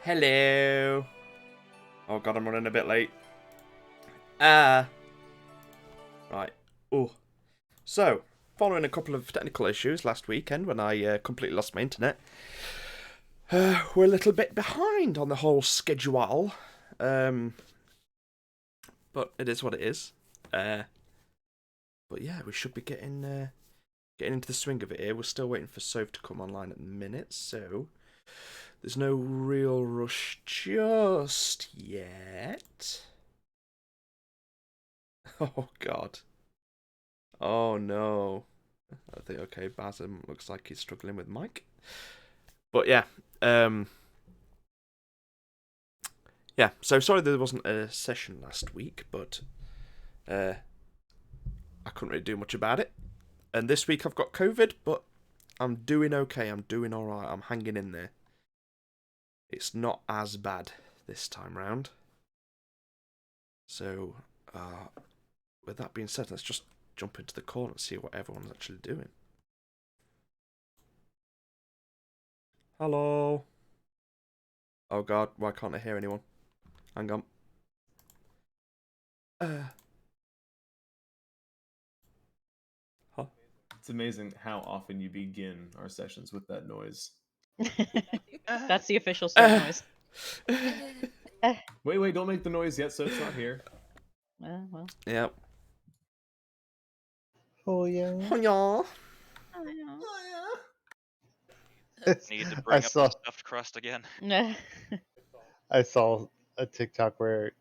Hello. Oh god, I'm running a bit late. Right. Oh. So, following a couple of technical issues last weekend when I completely lost my internet, we're a little bit behind on the whole schedule. But it is what it is. But yeah, we should be getting into the swing of it here. We're still waiting for Soph to come online at the minute, so there's no real rush just yet. Oh god. Oh no. I think okay, Basim looks like he's struggling with Mike. But yeah, yeah. So sorry there wasn't a session last week, but I couldn't really do much about it. And this week I've got COVID, but I'm doing okay. I'm doing all right. I'm hanging in there. It's not as bad this time round. So, with that being said, let's just jump into the call and see what everyone's actually doing. Hello. Oh god, why can't I hear anyone? Hang on. Huh? It's amazing how often you begin our sessions with that noise. That's the official start noise. Wait, don't make the noise yet, so it's not here. Well. Yep. Oh yeah. Oh yeah. Need to bring up the stuffed crust again. I saw a TikTok where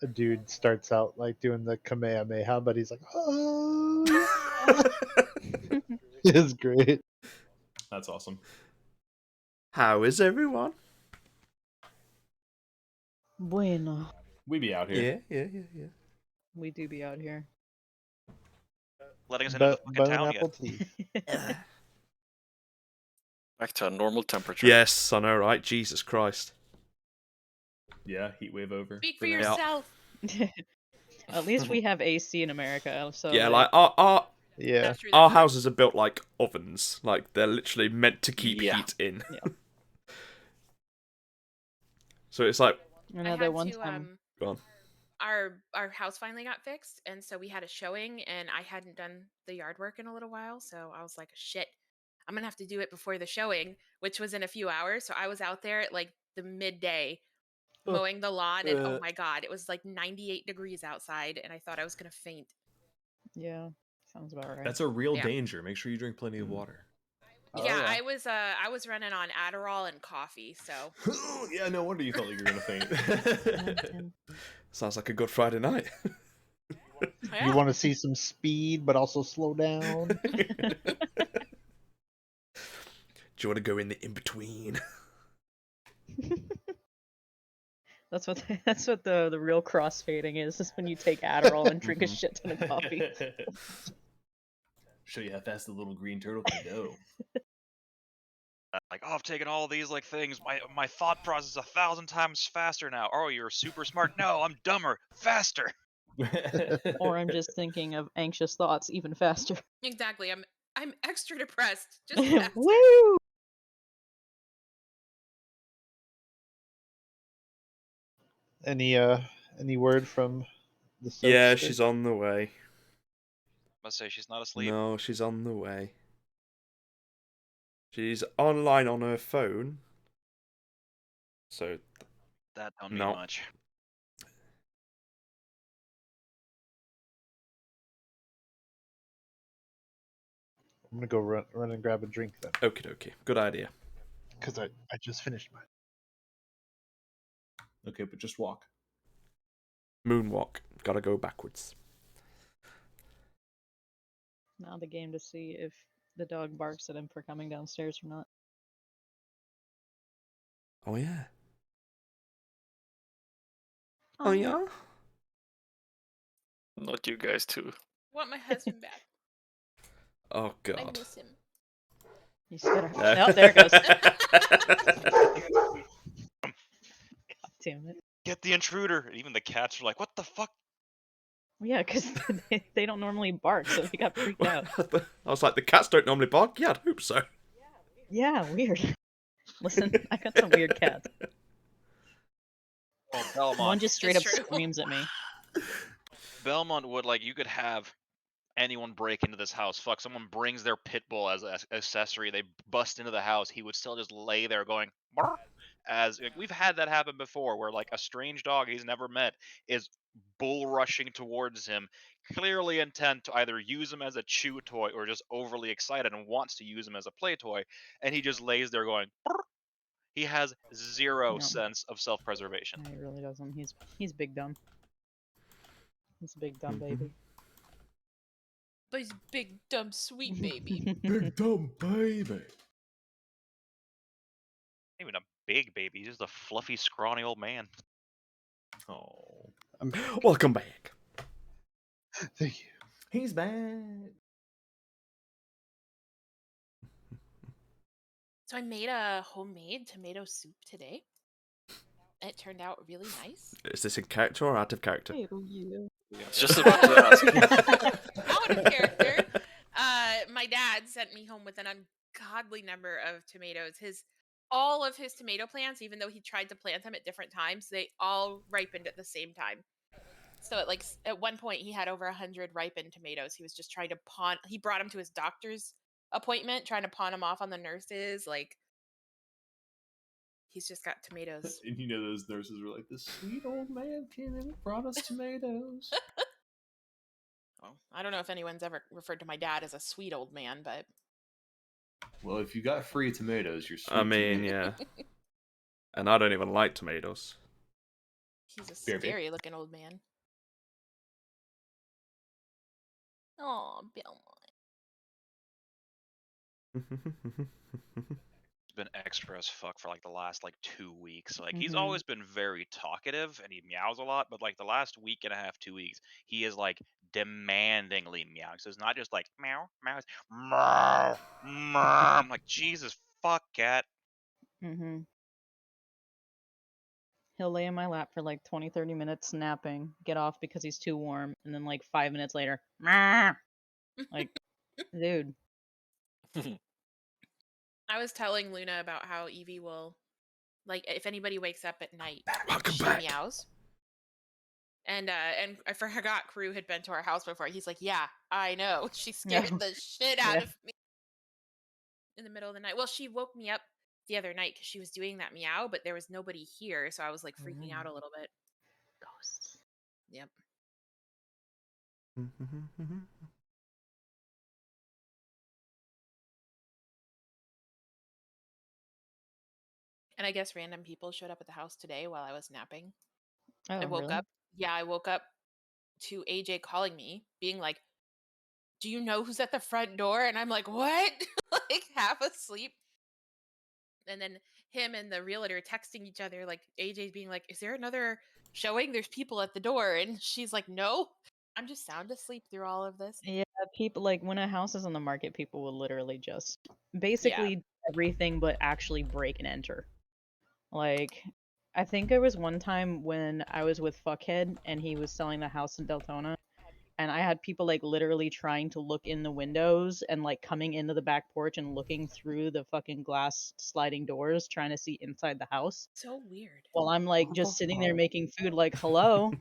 a dude starts out like doing the Kamehameha, but he's like, oh, it's great. That's awesome. How is everyone? Bueno. We be out here. Yeah. We do be out here. Letting us into the fucking town apple yet. tea. Back to a normal temperature. Yes, I know, right? Jesus Christ. Yeah, heat wave over. Speak for now. yourself. At least we have AC in America, so Yeah, like our Yeah. That's true, our that's true. houses are built like ovens. Like they're literally meant to keep Yeah. heat in. Yeah. So it's like another I one had to, time. Go on. Our house finally got fixed, and so we had a showing, and I hadn't done the yard work in a little while, so I was like, shit, I'm gonna have to do it before the showing, which was in a few hours. So I was out there at like the midday mowing the lawn, and oh my god, it was like 98 degrees outside, and I thought I was gonna faint. Yeah, sounds about right. That's a real Yeah. danger. Make sure you drink plenty of water. Oh, yeah, yeah. I was running on Adderall and coffee, so Yeah, no wonder you felt like you were gonna faint. Sounds like a good Friday night. yeah. You want to see some speed, but also slow down. Do you want to go in the in between? That's what the real crossfading is when you take Adderall and drink a shit ton of coffee. Show you how fast the little green turtle can go. Like, oh, I've taken all these like things. My thought process is 1,000 times faster now. Oh, you're super smart. No, I'm dumber. Faster. Or I'm just thinking of anxious thoughts even faster. Exactly. I'm extra depressed. Just faster. Woo! Any word from the Soapster? Yeah, she's on the way. Must say she's not asleep. No, she's on the way. She's online on her phone. So That don't mean No. much. I'm gonna go run and grab a drink then, okie dokie. Good idea. because I just finished mine. Okay, but just walk. Moonwalk. Gotta go backwards. Now the game to see if the dog barks at him for coming downstairs or not. Oh yeah. Oh yeah. Not you guys too. Want my husband back. Oh I god. miss him. You said her. Oh, there it goes. God damn it. Get the intruder. And even the cats are like, what the fuck? Yeah, because they don't normally bark, so they got freaked out. I was like, the cats don't normally bark. Yeah, I'd hope so. Yeah, weird. Listen, I got some weird cats. Well, One Belmont, just straight up It's true. screams at me. Belmont would like you could have anyone break into this house. Fuck, someone brings their pit bull as an accessory. They bust into the house. He would still just lay there going. "Bark," as like, we've had that happen before, where like a strange dog he's never met is bull rushing towards him, clearly intent to either use him as a chew toy or just overly excited and wants to use him as a play toy, and he just lays there going. "Bark." He has zero No. sense of self-preservation. No, he really doesn't. He's big dumb. He's a big dumb baby. But he's a big, dumb, sweet baby. Big dumb baby. Even a big baby, he's just a fluffy, scrawny old man. Oh, Welcome back. Thank you. he's back. So I made a homemade tomato soup today. And it turned out really nice. Is this in character or out of character? Just about to ask. Out of character. My dad sent me home with an ungodly number of tomatoes. All of his tomato plants, even though he tried to plant them at different times, they all ripened at the same time. So at one point he had over 100 ripened tomatoes. He was just trying to pawn. He brought them to his doctor's appointment, trying to pawn them off on the nurses. Like, he's just got tomatoes. And you know those nurses were like, "This sweet old man came in and brought us tomatoes." Well, I don't know if anyone's ever referred to my dad as a sweet old man, but Well, if you got free tomatoes, you're sweet. I mean, yeah. And I don't even like tomatoes. he's a Baby. scary looking old man. Oh, Belmont. He's been extra as fuck for like the last like 2 weeks. Like he's Mhm. always been very talkative and he meows a lot, but like the last week and a half, 2 weeks, he is like demandingly meowing. So it's not just like meow, meow, it's meow, meow. I'm like, Jesus fuck, cat. Mm-hmm. He'll lay in my lap for like 20, 30 minutes napping, get off because he's too warm, and then like 5 minutes later, "Meow." Like, dude. I was telling Luna about how Evie will, like, if anybody wakes up at night, Welcome she back. meows. And I forgot Crew had been to our house before. He's like, "Yeah, I know." She scared Yeah. the shit out Yeah. of me in the middle of the night. Well, she woke me up the other night because she was doing that meow, but there was nobody here, so I was like freaking out a little bit. Ghosts. Yep. And I guess random people showed up at the house today while I was napping. Oh, I woke really? up. Yeah, I woke up to AJ calling me, being like, "Do you know who's at the front door?" And I'm like, "What?" Like half asleep. And then him and the realtor texting each other, like AJ's being like, "Is there another showing? There's people at the door." And she's like, "No, I'm just sound asleep through all of this." Yeah, people like when a house is on the market, people will literally just Yeah. basically do everything but actually break and enter. Like, I think there was one time when I was with Fuckhead and he was selling the house in Deltona, and I had people like literally trying to look in the windows and like coming into the back porch and looking through the fucking glass sliding doors trying to see inside the house. So weird. While I'm like What just the sitting there fuck? making food, like, hello?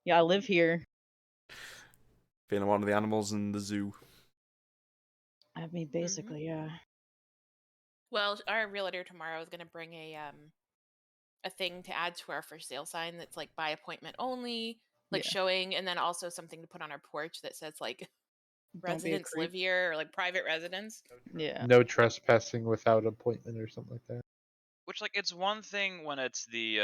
Yeah, I live here. Being one of the animals in the zoo. I mean, basically, yeah. Well, our realtor tomorrow is going to bring a thing to add to our for sale sign that's like by appointment only, like Yeah. showing, and then also something to put on our porch that says like Don't be a residents creep. live here or like private residents. Yeah. No trespassing without appointment or something like that. Which like it's one thing when it's the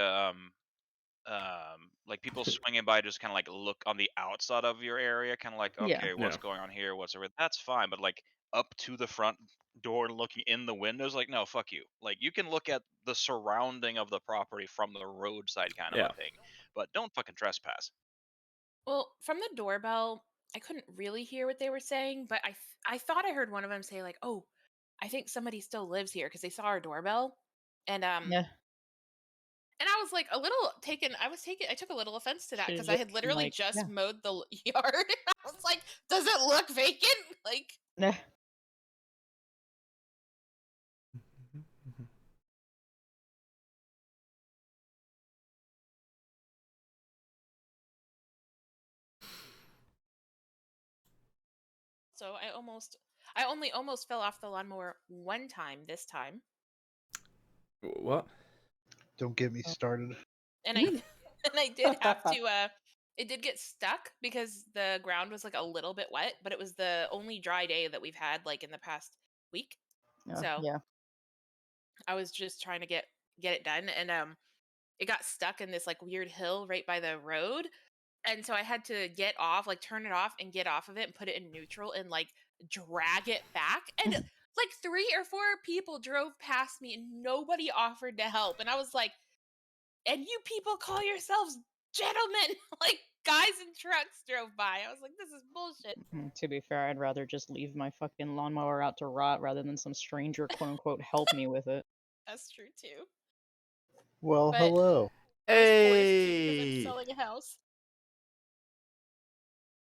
like people swinging by just kind of like look on the outside of your area, kind of like, Yeah. okay, what's Yeah. going on here, what's over, that's fine, but like up to the front door looking in the windows, like, no, fuck you. Like you can look at the surrounding of the property from the roadside kind of Yeah. a thing, but don't fucking trespass. Well, from the doorbell, I couldn't really hear what they were saying, but I thought I heard one of them say like, "Oh, I think somebody still lives here," because they saw our doorbell, and Yeah. and I was like a little taken. I took a little offense to that Should've because I just had been literally like, just yeah. mowed the yard. I was like, "Does it look vacant?" Like, Nah. also, I only almost fell off the lawnmower one time this time, What? Don't get me started. and I and I did have to. It did get stuck because the ground was like a little bit wet, but it was the only dry day that we've had like in the past week. So Yeah. I was just trying to get it done, and it got stuck in this like weird hill right by the road. And so I had to get off, like turn it off and get off of it and put it in neutral and like drag it back. And like 3 or 4 people drove past me and nobody offered to help. And I was like, and you people call yourselves gentlemen? Like guys in trucks drove by. I was like, this is bullshit. To be fair, I'd rather just leave my fucking lawnmower out to rot rather than some stranger, quote unquote, help me with it. That's true too. Well, But- hello. I was forced to because I'm Hey! selling a house.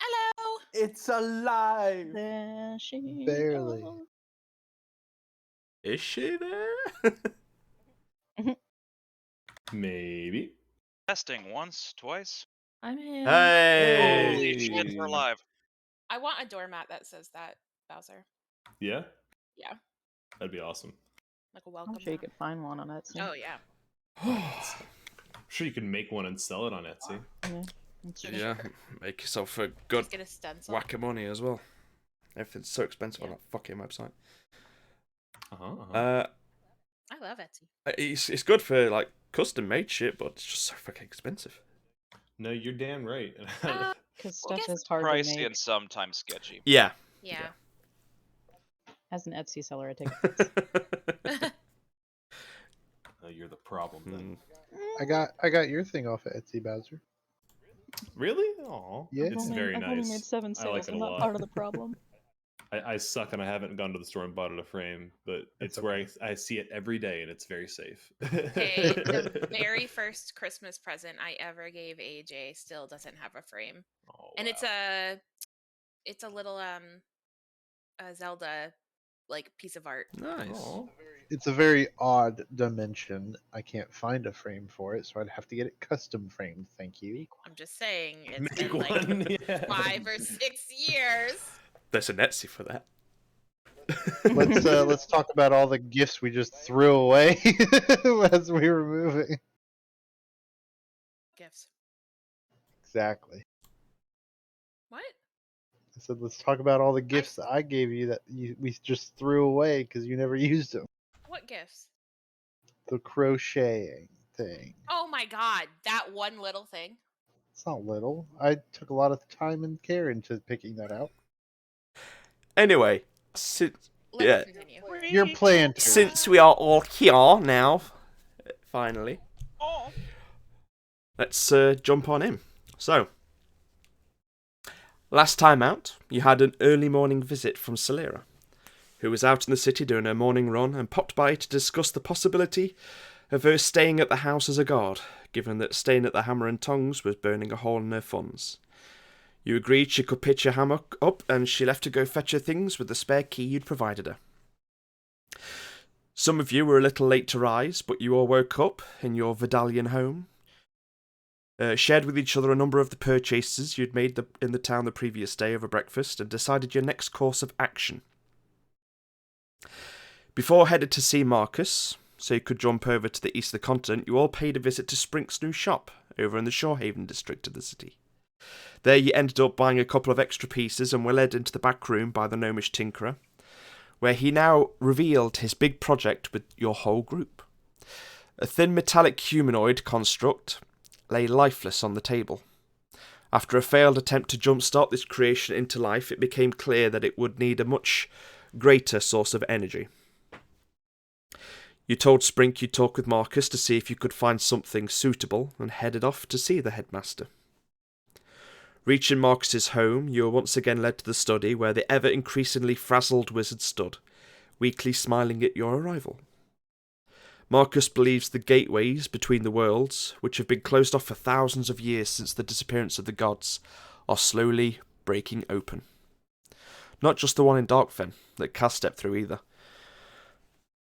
Hello. It's alive. There she Barely. goes. Is she there? Maybe. Testing once, twice. I'm in. Hey! Holy shit, we're live. I want a doormat that says that, Bowser. Yeah. Yeah. That'd be awesome. Like a I'm welcome sure you mat. could find one on Etsy. Oh yeah. I'm sure you can make one and sell it on Etsy. Yeah, that's true. Yeah, make yourself a good Just get a stencil. whack of money as well. Everything's so expensive on that fucking website. I love Etsy. It's good for like custom made shit, but it's just so fucking expensive. No, you're damn right. Because stuff guess is hard to Pricey make. and sometimes sketchy. Yeah. Yeah. As an Etsy seller, I take offense. No, you're the problem then. I got your thing off of Etsy, Bowser. Really? Aw. Yeah. It's very I've nice. only made 7 I sales. like it a I'm not lot. part of the problem. I suck and I haven't gone to the store and bought it a frame, but it's That's where I see it every day and it's very safe. Okay, the very first Christmas present I ever gave AJ still doesn't have a frame. Oh, And wow. it's a little a Zelda like piece of art. Nice. Aw. It's a very odd dimension. I can't find a frame for it, so I'd have to get it custom framed. Thank you. I'm just saying it's Make been like one, yeah. 5 or 6 years. There's an Etsy for that. Let's talk about all the gifts we just threw away as we were moving. Gifts. Exactly. What? I said, let's talk about all the gifts that I gave you that we just threw away because you never used them. What gifts? The crocheting thing. Oh my god, that one little thing. It's not little. I took a lot of time and care into picking that out. Anyway, since Let's continue. You're playing. since we are all here now, finally, Oh. let's jump on in. So, last time out, you had an early morning visit from Celera, who was out in the city doing her morning run and popped by to discuss the possibility of her staying at the house as a guard, given that staying at the Hammer and Tongs was burning a hole in her funds. You agreed she could pitch her hammer up, and she left to go fetch her things with the spare key you'd provided her. Some of you were a little late to rise, but you all woke up in your Vidalian home, shared with each other a number of the purchases you'd made in the town the previous day over breakfast, and decided your next course of action. Before headed to see Marcus, so you could jump over to the east of the continent, you all paid a visit to Sprink's new shop over in the Shorehaven district of the city. There you ended up buying a couple of extra pieces and were led into the back room by the gnomish tinkerer, where he now revealed his big project with your whole group. A thin metallic humanoid construct lay lifeless on the table. After a failed attempt to jumpstart this creation into life, it became clear that it would need a much greater source of energy. You told Sprink you'd talk with Marcus to see if you could find something suitable and headed off to see the headmaster. Reaching Marcus's home, you were once again led to the study where the ever-increasingly frazzled wizard stood, weakly smiling at your arrival. Marcus believes the gateways between the worlds, which have been closed off for thousands of years since the disappearance of the gods, are slowly breaking open. Not just the one in Darkfen that Kaz stepped through either,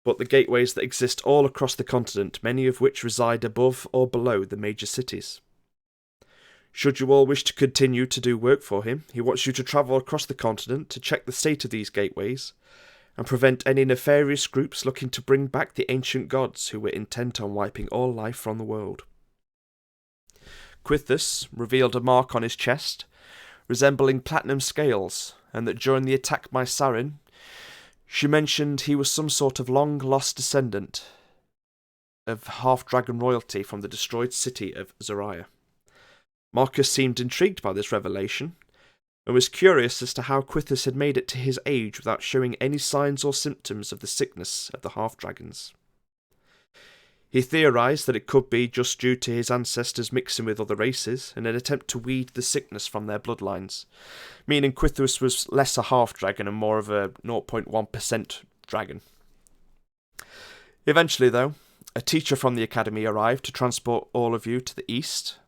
but the gateways that exist all across the continent, many of which reside above or below the major cities. Should you all wish to continue to do work for him, he wants you to travel across the continent to check the state of these gateways and prevent any nefarious groups looking to bring back the ancient gods who were intent on wiping all life from the world. Quithus revealed a mark on his chest resembling platinum scales, and that during the attack by Sarin, she mentioned he was some sort of long-lost descendant of half-dragon royalty from the destroyed city of Zariah. Marcus seemed intrigued by this revelation, and was curious as to how Quithus had made it to his age without showing any signs or symptoms of the sickness of the half-dragons. He theorised that it could be just due to his ancestors mixing with other races in an attempt to weed the sickness from their bloodlines, meaning Quithus was less a half-dragon and more of a 0.1% dragon. Eventually, though, a teacher from the academy arrived to transport all of you to the east,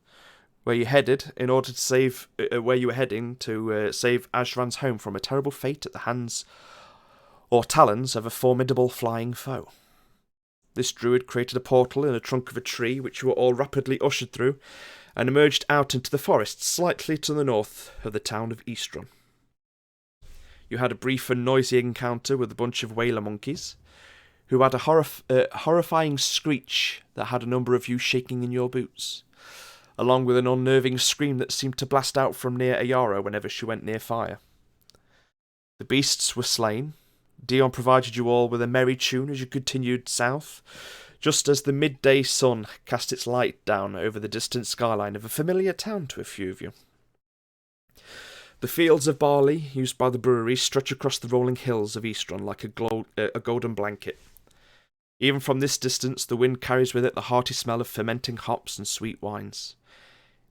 where you headed in order to save Ashran's home from a terrible fate at the hands or talons of a formidable flying foe. This druid created a portal in the trunk of a tree which you were all rapidly ushered through and emerged out into the forest slightly to the north of the town of Eastrun. You had a brief and noisy encounter with a bunch of whaler monkeys who had a horrifying screech that had a number of you shaking in your boots, along with an unnerving scream that seemed to blast out from near Ayara whenever she went near fire. The beasts were slain. Dion provided you all with a merry tune as you continued south, just as the midday sun cast its light down over the distant skyline of a familiar town to a few of you. The fields of barley used by the brewery stretch across the rolling hills of Eastrun like a golden blanket. Even from this distance, the wind carries with it the hearty smell of fermenting hops and sweet wines.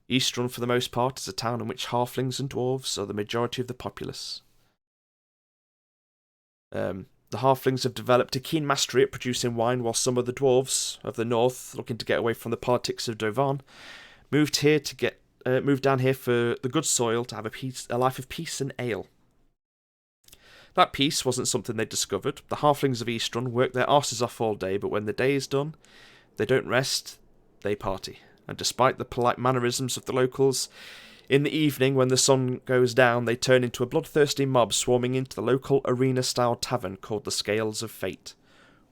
Eastrun, for the most part, is a town in which halflings and dwarves are the majority of the populace. The halflings have developed a keen mastery at producing wine, while some of the dwarves of the north, looking to get away from the politics of Dovan, moved down here for the good soil to have a life of peace and ale. That peace wasn't something they discovered. The halflings of Eastrun work their arses off all day, but when the day is done, they don't rest, they party. And despite the polite mannerisms of the locals, in the evening, when the sun goes down, they turn into a bloodthirsty mob swarming into the local arena-style tavern called the Scales of Fate,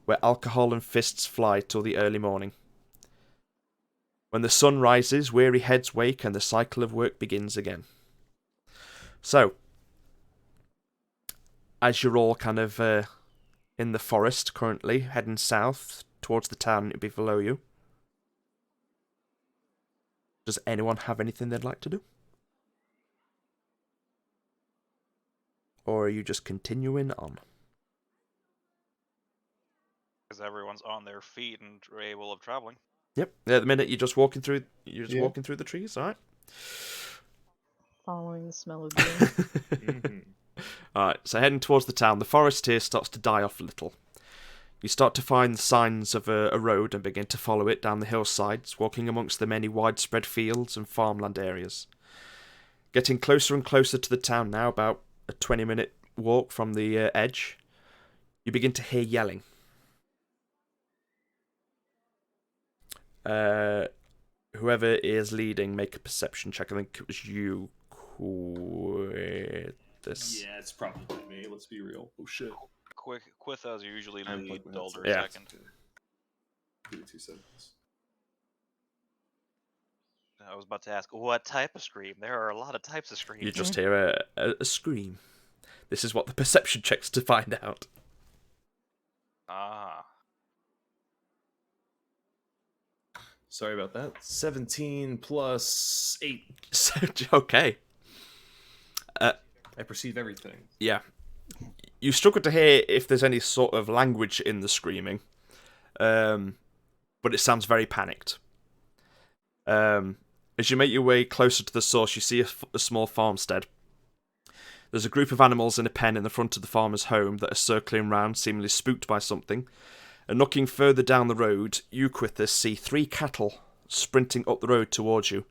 where alcohol and fists fly till the early morning. When the sun rises, weary heads wake and the cycle of work begins again. So, as you're all kind of in the forest currently, heading south towards the town below you, does anyone have anything they'd like to do? Or are you just continuing on? Because everyone's on their feet and able of traveling. Yep. At the minute you're just walking through the trees, alright? Following the smell of doom. Alright, so heading towards the town, the forest here starts to die off a little. You start to find signs of a road and begin to follow it down the hillsides, walking amongst the many widespread fields and farmland areas. Getting closer and closer to the town now, about a 20-minute walk from the edge, you begin to hear yelling. Whoever is leading, make a perception check. I think it was you, Quithus. Yeah, it's probably me. Let's be real. Oh shit. Quithus usually I'm lead like, that's Dolder Yeah. second. Give me 2 seconds. I was about to ask, what type of scream? There are a lot of types of scream. You just hear a scream. This is what the perception checks to find out. Ah. Sorry about that. 17 plus 8. So, okay. I perceive everything. Yeah. You struggle to hear if there's any sort of language in the screaming. But it sounds very panicked. As you make your way closer to the source, you see a small farmstead. There's a group of animals in a pen in the front of the farmer's home that are circling round, seemingly spooked by something. And looking further down the road, you, Quithus, see 3 cattle sprinting up the road towards you,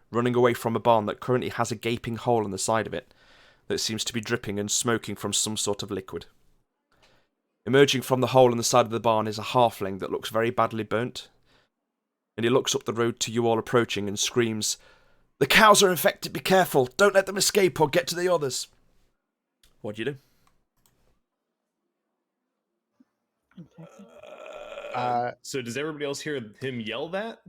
running away from a barn that currently has a gaping hole in the side of it that seems to be dripping and smoking from some sort of liquid. Emerging from the hole in the side of the barn is a halfling that looks very badly burnt, and he looks up the road to you all approaching and screams, The cows are infected. Be careful. Don't let them escape or get to the others. What do you do? So does everybody else hear him yell that?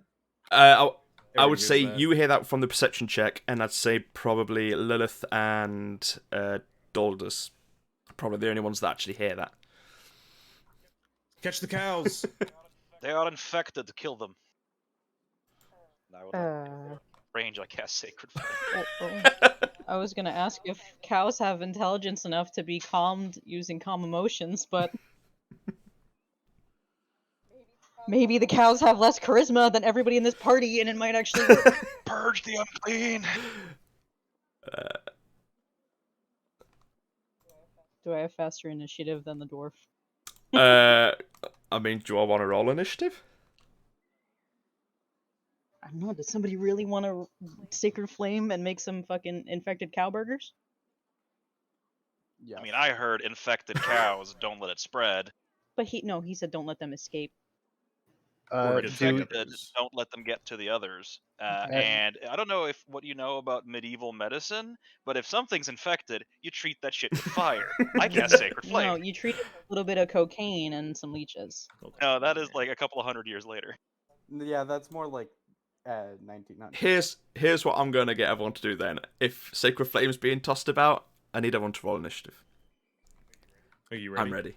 I Everybody would hears say that? you hear that from the perception check, and I'd say probably Lilith and Daldus. Probably the only ones that actually hear that. Catch the cows. They are infected. Kill them. I would like range. I cast Sacred Flame. I was gonna ask if cows have intelligence enough to be calmed using calm emotions, but maybe the cows have less charisma than everybody in this party, and it might actually work. Purge the unclean. Do I have faster initiative than the dwarf? I mean, do I want to roll initiative? I don't know. Does somebody really want to sacred flame and make some fucking infected cow burgers? I mean, I heard infected cows. Don't let it spread. But he said don't let them escape. Or do- infected. others. Don't let them get to the others. Okay. And I don't know if what you know about medieval medicine, but if something's infected, you treat that shit with fire. I cast Sacred Flame. No, you treat it with a little bit of cocaine and some leeches. No, that is like a couple of 100 years later. Yeah, that's more like 19. Not Here's what I'm going to get everyone to do then. If Sacred Flame's being tossed about, I need everyone to roll initiative. Are you ready? I'm ready.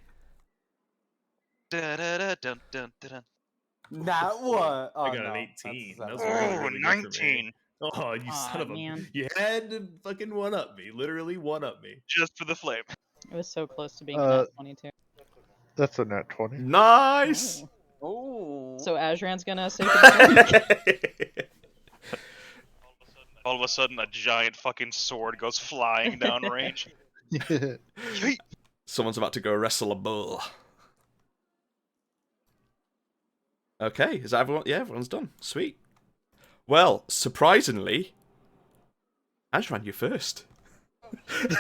Da-da-da-dun-dun-dun-dun. That one. Oh, I got no. an 18. That's That's Oh, really, really good for me. 19. Oh, you Aw, son of a... man. You had to fucking one-up me. Literally one-up me. Just for the flame. It was so close to being a nat 22. That's a nat 20. Nice! Oh. So Azran's gonna sacred flame. All of a sudden, a giant fucking sword goes flying down range. Yeet. Someone's about to go wrestle a bull. Okay, is that everyone? Yeah, everyone's done. Sweet. Well, surprisingly, Ajran, you first.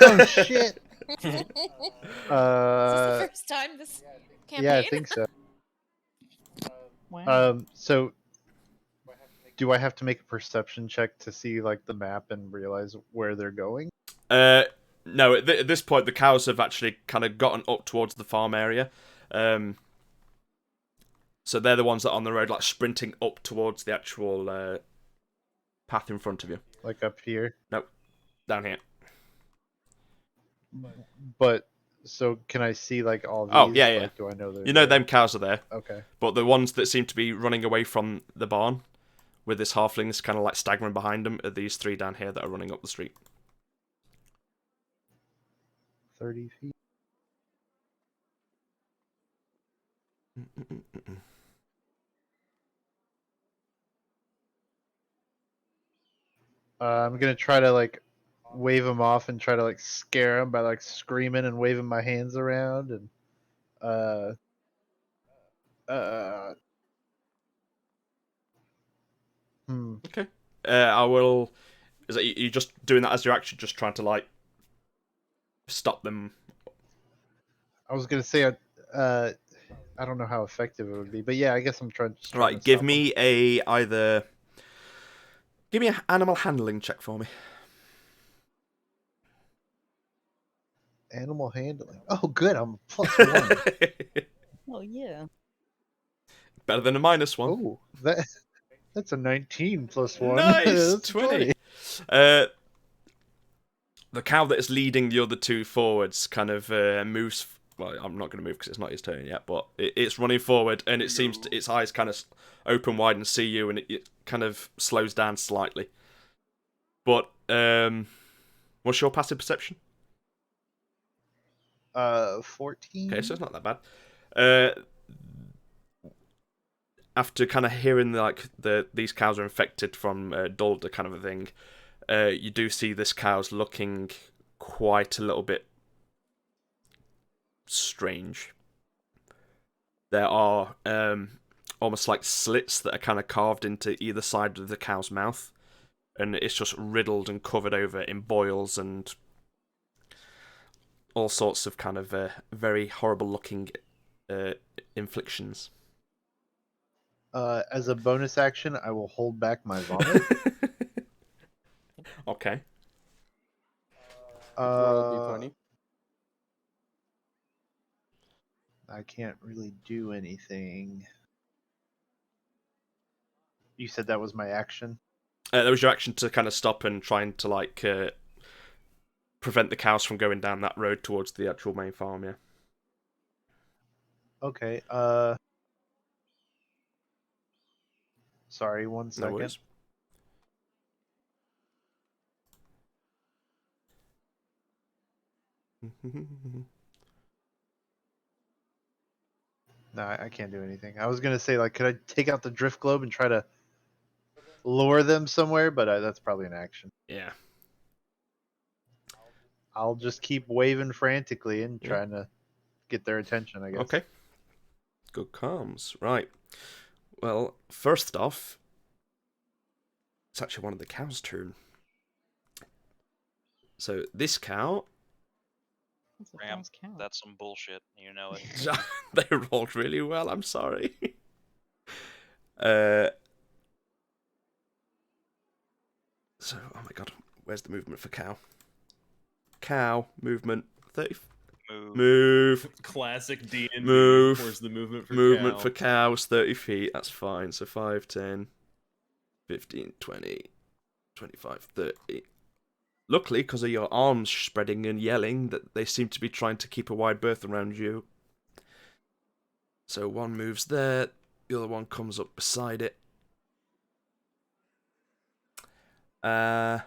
Oh shit! Is this the first time this campaign? Yeah, I think so. Wow. So do I have to make a perception check to see like the map and realize where they're going? No, at this point, the cows have actually kind of gotten up towards the farm area. So they're the ones that are on the road, like sprinting up towards the actual path in front of you. Like up here? Nope, down here. But so can I see like all these? Oh, yeah, yeah. Like, do I know they're You know there? them cows are there, Okay. but the ones that seem to be running away from the barn with this halfling that's kind of like staggering behind them are these three down here that are running up the street. 30 feet. I'm gonna try to like wave them off and try to like scare them by like screaming and waving my hands around and Okay. I will. Is that you just doing that as you're actually just trying to like stop them? I was gonna say I don't know how effective it would be, but yeah, I guess I'm trying. Just trying Right. to Give stop me give me an animal handling check for me. them. Animal handling. Oh, good. I'm +1. Oh yeah. Better than a -1. Oh, that's a 19 + 1. Nice, That's 20. The cow that is leading the other two forwards kind of moves. Well, I'm not going to move because it's not his turn yet, but it's running forward, and it seems its eyes kind of open wide and see you, and it kind of slows down slightly. But what's your passive perception? 14. Okay, so it's not that bad. After kind of hearing these cows are infected from Dulda kind of a thing, you do see this cow's looking quite a little bit strange. There are almost like slits that are kind of carved into either side of the cow's mouth, and it's just riddled and covered over in boils and all sorts of kind of very horrible looking inflictions. As a bonus action, I will hold back my vomit. Okay. Roll a d20. I can't really do anything. You said that was my action? That was your action to kind of stop and trying to like prevent the cows from going down that road towards the actual main farm. Yeah. Okay, sorry, one No second. worries. No, I can't do anything. I was gonna say, like, could I take out the drift globe and try to lure them somewhere? But that's probably an action. Yeah. I'll just keep waving frantically and Yeah. trying to get their attention, I guess. Okay. Good comms. Right. Well, first off, it's actually one of the cows' turn. So this cow, That's a Ram, false count. that's some bullshit. You know it. they rolled really well. I'm sorry. So, oh my god, where's the movement for cow? Cow movement 30. Move. Classic D&D. Move. Where's the movement for Movement cow? for cows 30 feet. That's fine. So 5, 10, 15, 20, 25, 30. Luckily, because of your arms spreading and yelling, that they seem to be trying to keep a wide berth around you. So one moves there, the other one comes up beside it. Yeah.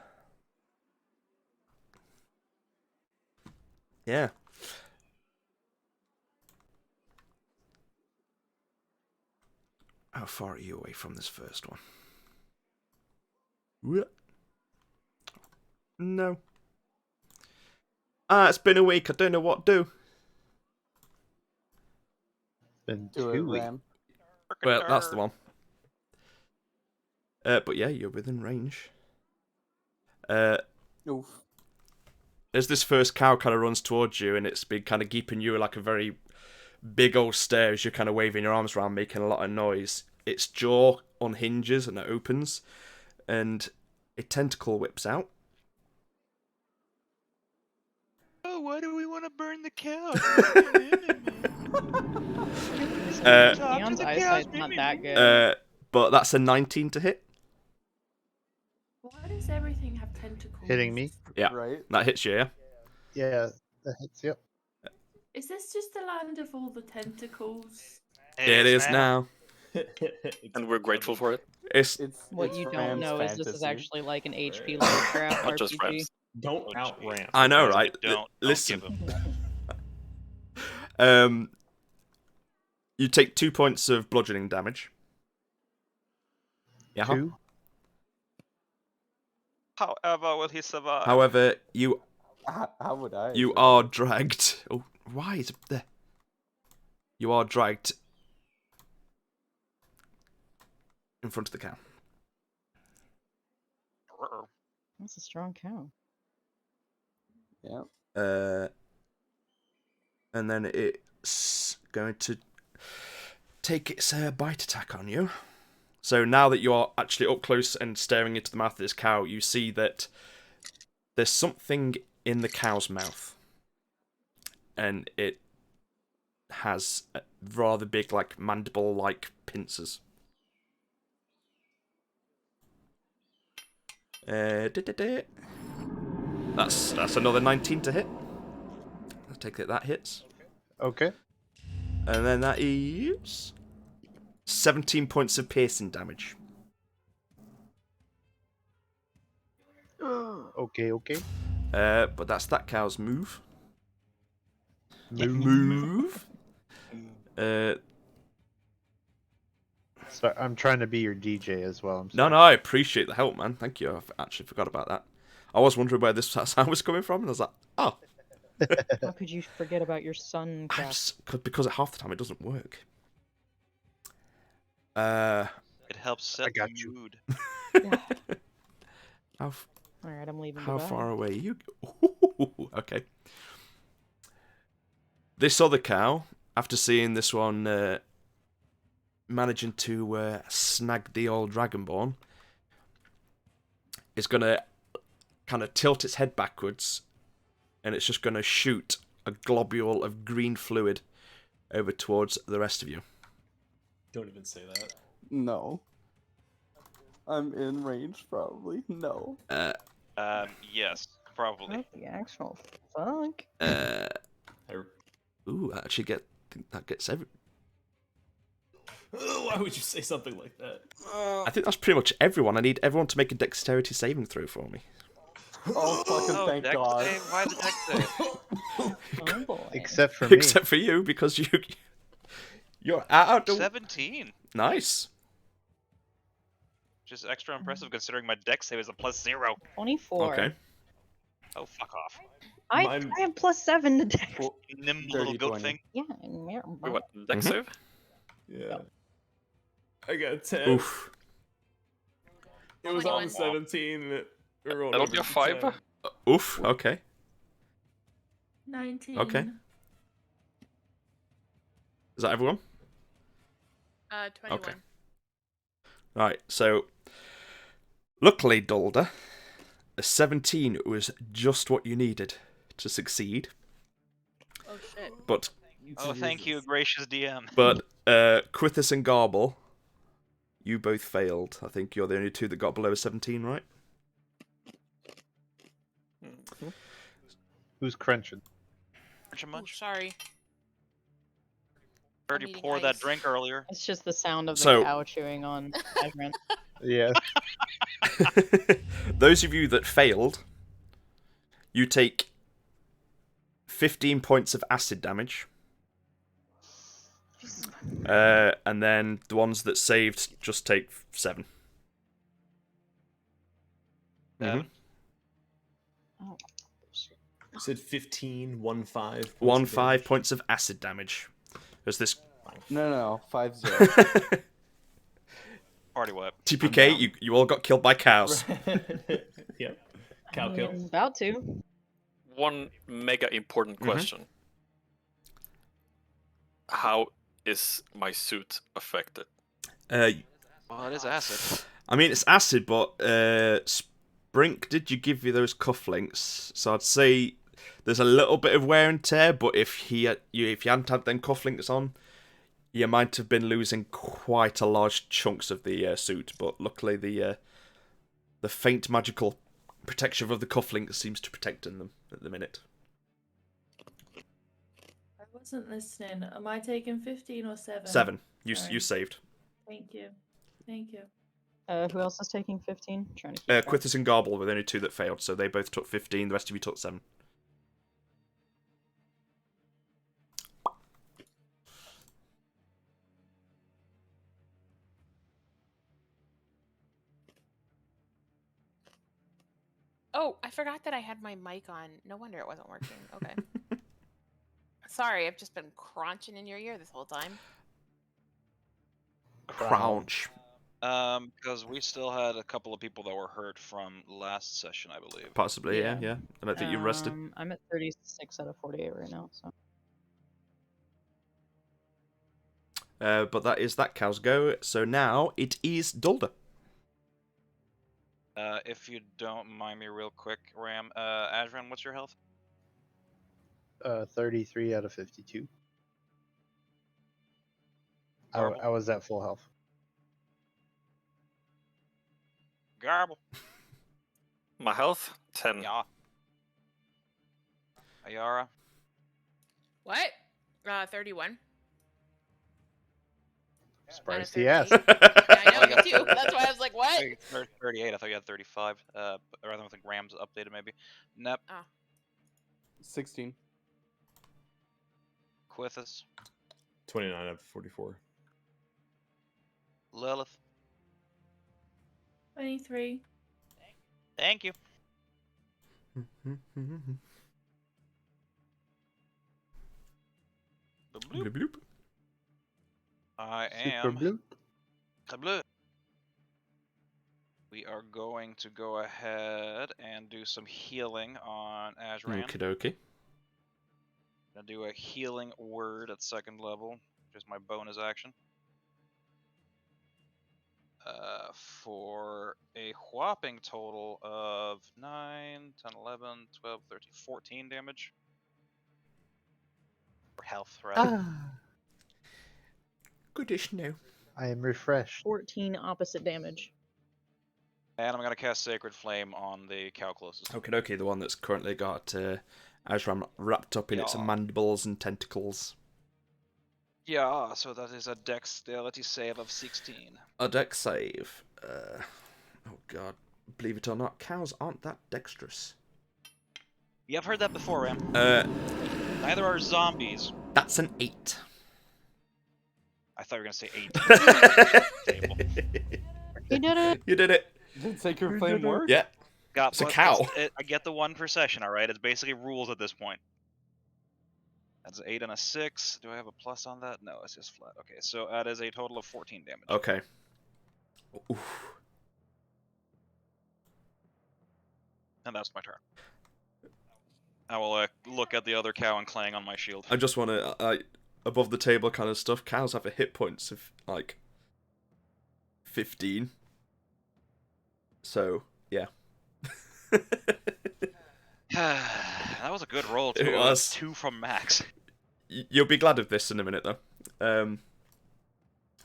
How far are you away from this first one? No. It's been a week. I don't know what to do. Been Do it, 2 weeks. Ram. Well, that's the one. But yeah, you're within range. Oof. As this first cow kind of runs towards you, and it's been kind of keeping you like a very big old stare as you're kind of waving your arms around, making a lot of noise. Its jaw unhinges and it opens, and a tentacle whips out. Oh, why do we want to burn the cow? Leon's eyesight's not that good. But that's a 19 to hit. Why does everything have tentacles? Hitting me? Yeah, Right? that hits you, yeah? Yeah, that hits, yep. Is this just the land of all the tentacles? It is now. And we're grateful for it. It's What it's you don't Ram's know is this is fantasy. actually like an HP Right. Lovecraft Not just RPG. Rams. Don't Oh, out gee. Ram. I know, okay? right? Don't Listen. give him. You take 2 points of bludgeoning damage. Yeah. 2? However, will he survive? However, you How would I? you survive? are dragged. Oh, why is it there? You are dragged in front of the cow. That's a strong cow. Yeah. And then it's going to take its bite attack on you. So now that you are actually up close and staring into the mouth of this cow, you see that there's something in the cow's mouth. And it has rather big, like, mandible-like pincers. That's another 19 to hit. I take it that hits. Okay. And then that is 17 points of piercing damage. Okay. But that's that cow's move. Move. So I'm trying to be your DJ as well. I'm No, sorry. I appreciate the help, man. Thank you. I actually forgot about that. I was wondering where this sound was coming from, and I was like, oh. How could you forget about your sun cast? Because half the time it doesn't work. It helps set I got the you. mood. Alright, I'm leaving. How goodbye. far away are you? Ooh, okay. This other cow, after seeing this one managing to snag the old Dragonborn, is going to kind of tilt its head backwards, and it's just going to shoot a globule of green fluid over towards the rest of you. Don't even say that. No. I'm in range, probably. No. Yes, probably. What the actual fuck? Ooh, I actually think that gets every. Why would you say something like that? I think that's pretty much everyone. I need everyone to make a dexterity saving throw for me. Oh, fucking thank dex God. save? Why the dex save? Oh boy. Except for me. Except for you, because you're out. 17. Nice. Just extra impressive considering my dex save is a +0. 24. Okay. Oh, fuck off. I have +7 to dex. Nimble Dirty little goat 20. thing. Yeah. Wait, what? Dex save? Yeah. I got 10. Oof. It was on 17 and it rolled I don't over get to 5. 10. Oof. Okay. 19. Okay. Is that everyone? 21. Okay. Right. So, luckily, Dulder, a 17 was just what you needed to succeed. Oh shit. But Oh, thank you, gracious DM. Quithus and Garble, you both failed. I think you're the only two that got below a 17, right? Who's crunching? Too Ooh, much. sorry. Already eating poured that ice. drink earlier. It's just the sound of the So- cow chewing on Eastrun. Yeah. Those of you that failed, you take 15 points of acid damage. And then the ones that saved just take 7. 7. Oh. You said 15, 1, 5. 1 5 points of acid damage. There's this No, 5-0. Party wipe. TPK. You all got killed by cows. Yep. Cow I mean, kill. about to. One mega important question. How is my suit affected? Well, it is acid. I mean, it's acid, but Sprink did you give you those cufflinks? So I'd say there's a little bit of wear and tear, but if you hadn't had them cufflinks on, you might have been losing quite a large chunks of the suit. But luckily, the faint magical protection of the cufflinks seems to protect them at the minute. I wasn't listening. Am I taking 15 or 7? 7. You Sorry. you saved. Thank you. Thank you. Who else is taking 15? Trying to keep track. Quithus and Garble were the only two that failed, so they both took 15. The rest of you took 7. Oh, I forgot that I had my mic on. No wonder it wasn't working. Okay. Sorry, I've just been crunching in your ear this whole time. Crouch. Because we still had a couple of people that were hurt from last session, I believe. Possibly, yeah. Yeah. And I think you rested. I'm at 36 out of 48 right now. So. But that is that cow's go. So now it is Dulder. If you don't mind me real quick, Ram. Adrian, what's your health? 33 out of 52. Garble. I was at full health. Garble. My health? 10. Yeah. Ayara. What? 31. Spicy ass. Yeah, I know, me too. That's why I was like, what? 38. I thought you had 35. Or I don't think Ram's updated, maybe. Nep. 16. Quithus. 29 out of 44. Lilith. 23. Thank you. Bloop, bloop. I Super am. blue. Kablu. We are going to go ahead and do some healing on Azran. Okie dokie. Gonna do a healing word at 2nd level, which is my bonus action. for a whopping total of 9, 10, 11, 12, 13, 14 damage. Or health, rather. Goodish no. I am refreshed. 14 opposite damage. And I'm going to cast Sacred Flame on the cow closest. Okay, the one that's currently got Azram wrapped up in its Yeah. mandibles and tentacles. Yeah, so that is a dexterity save of 16. A dex save. Oh god. Believe it or not, cows aren't that dexterous. Yeah, I've heard that before, Ram. Neither are zombies. That's an 8. I thought you were going to say 8. Table. You did it. You did it. Did Sacred Flame work? Yeah. Got It's a plus- cow. I get the 1 per session, alright? It's basically rules at this point. That's an 8 and a 6. Do I have a plus on that? No, it's just flat. Okay, so that is a total of 14 damage. Okay. Oof. And that's my turn. I will look at the other cow and clang on my shield. I just want to, above the table kind of stuff, cows have a hit points of, like, 15. So, yeah. That was a good roll, It too. was. 2 from max. You'll be glad of this in a minute, though.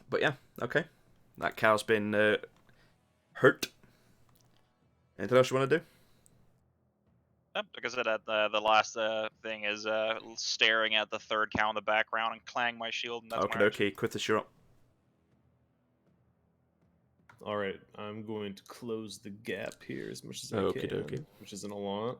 But yeah, okay. That cow's been hurt. Anything else you want to do? Like I said, the last thing is staring at the third cow in the background and clang my shield, and that's my action. Okay, Quithus, you're up. Alright, I'm going to close the gap here as much as I Okie can, dokie. which isn't a lot.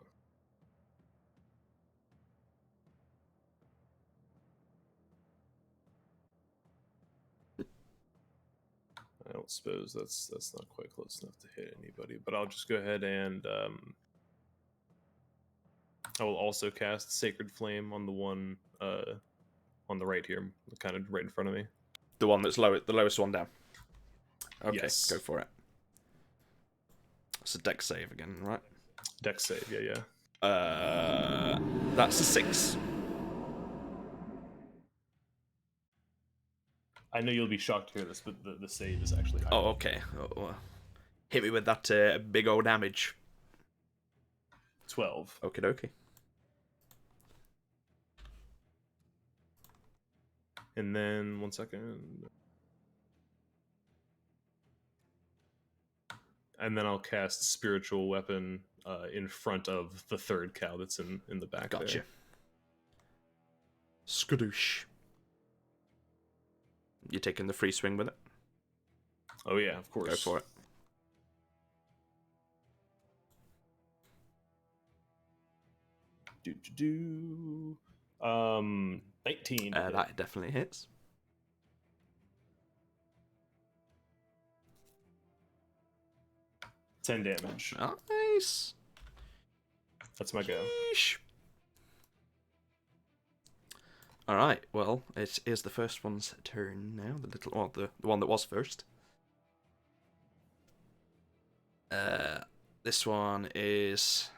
I don't suppose that's not quite close enough to hit anybody, but I'll just go ahead and I will also cast Sacred Flame on the one on the right here, kind of right in front of me. The one that's the lowest one down. Okay, Yes. go for it. It's a dex save again, right? Dex save, yeah. That's a 6. I know you'll be shocked to hear this, but the save is actually higher. Oh, okay. Hit me with that big old damage. 12. Okie dokie. And then, 1 second. And then I'll cast Spiritual Weapon in front of the third cow that's in the back Gotcha. there. Skadoosh. You taking the free swing with it? Oh yeah, of course. Go for it. Do. 19. That definitely hits. Ten damage. Nice. That's my go. Sheesh. All right. Well, it is the first one's turn now. The one that was first. This one is.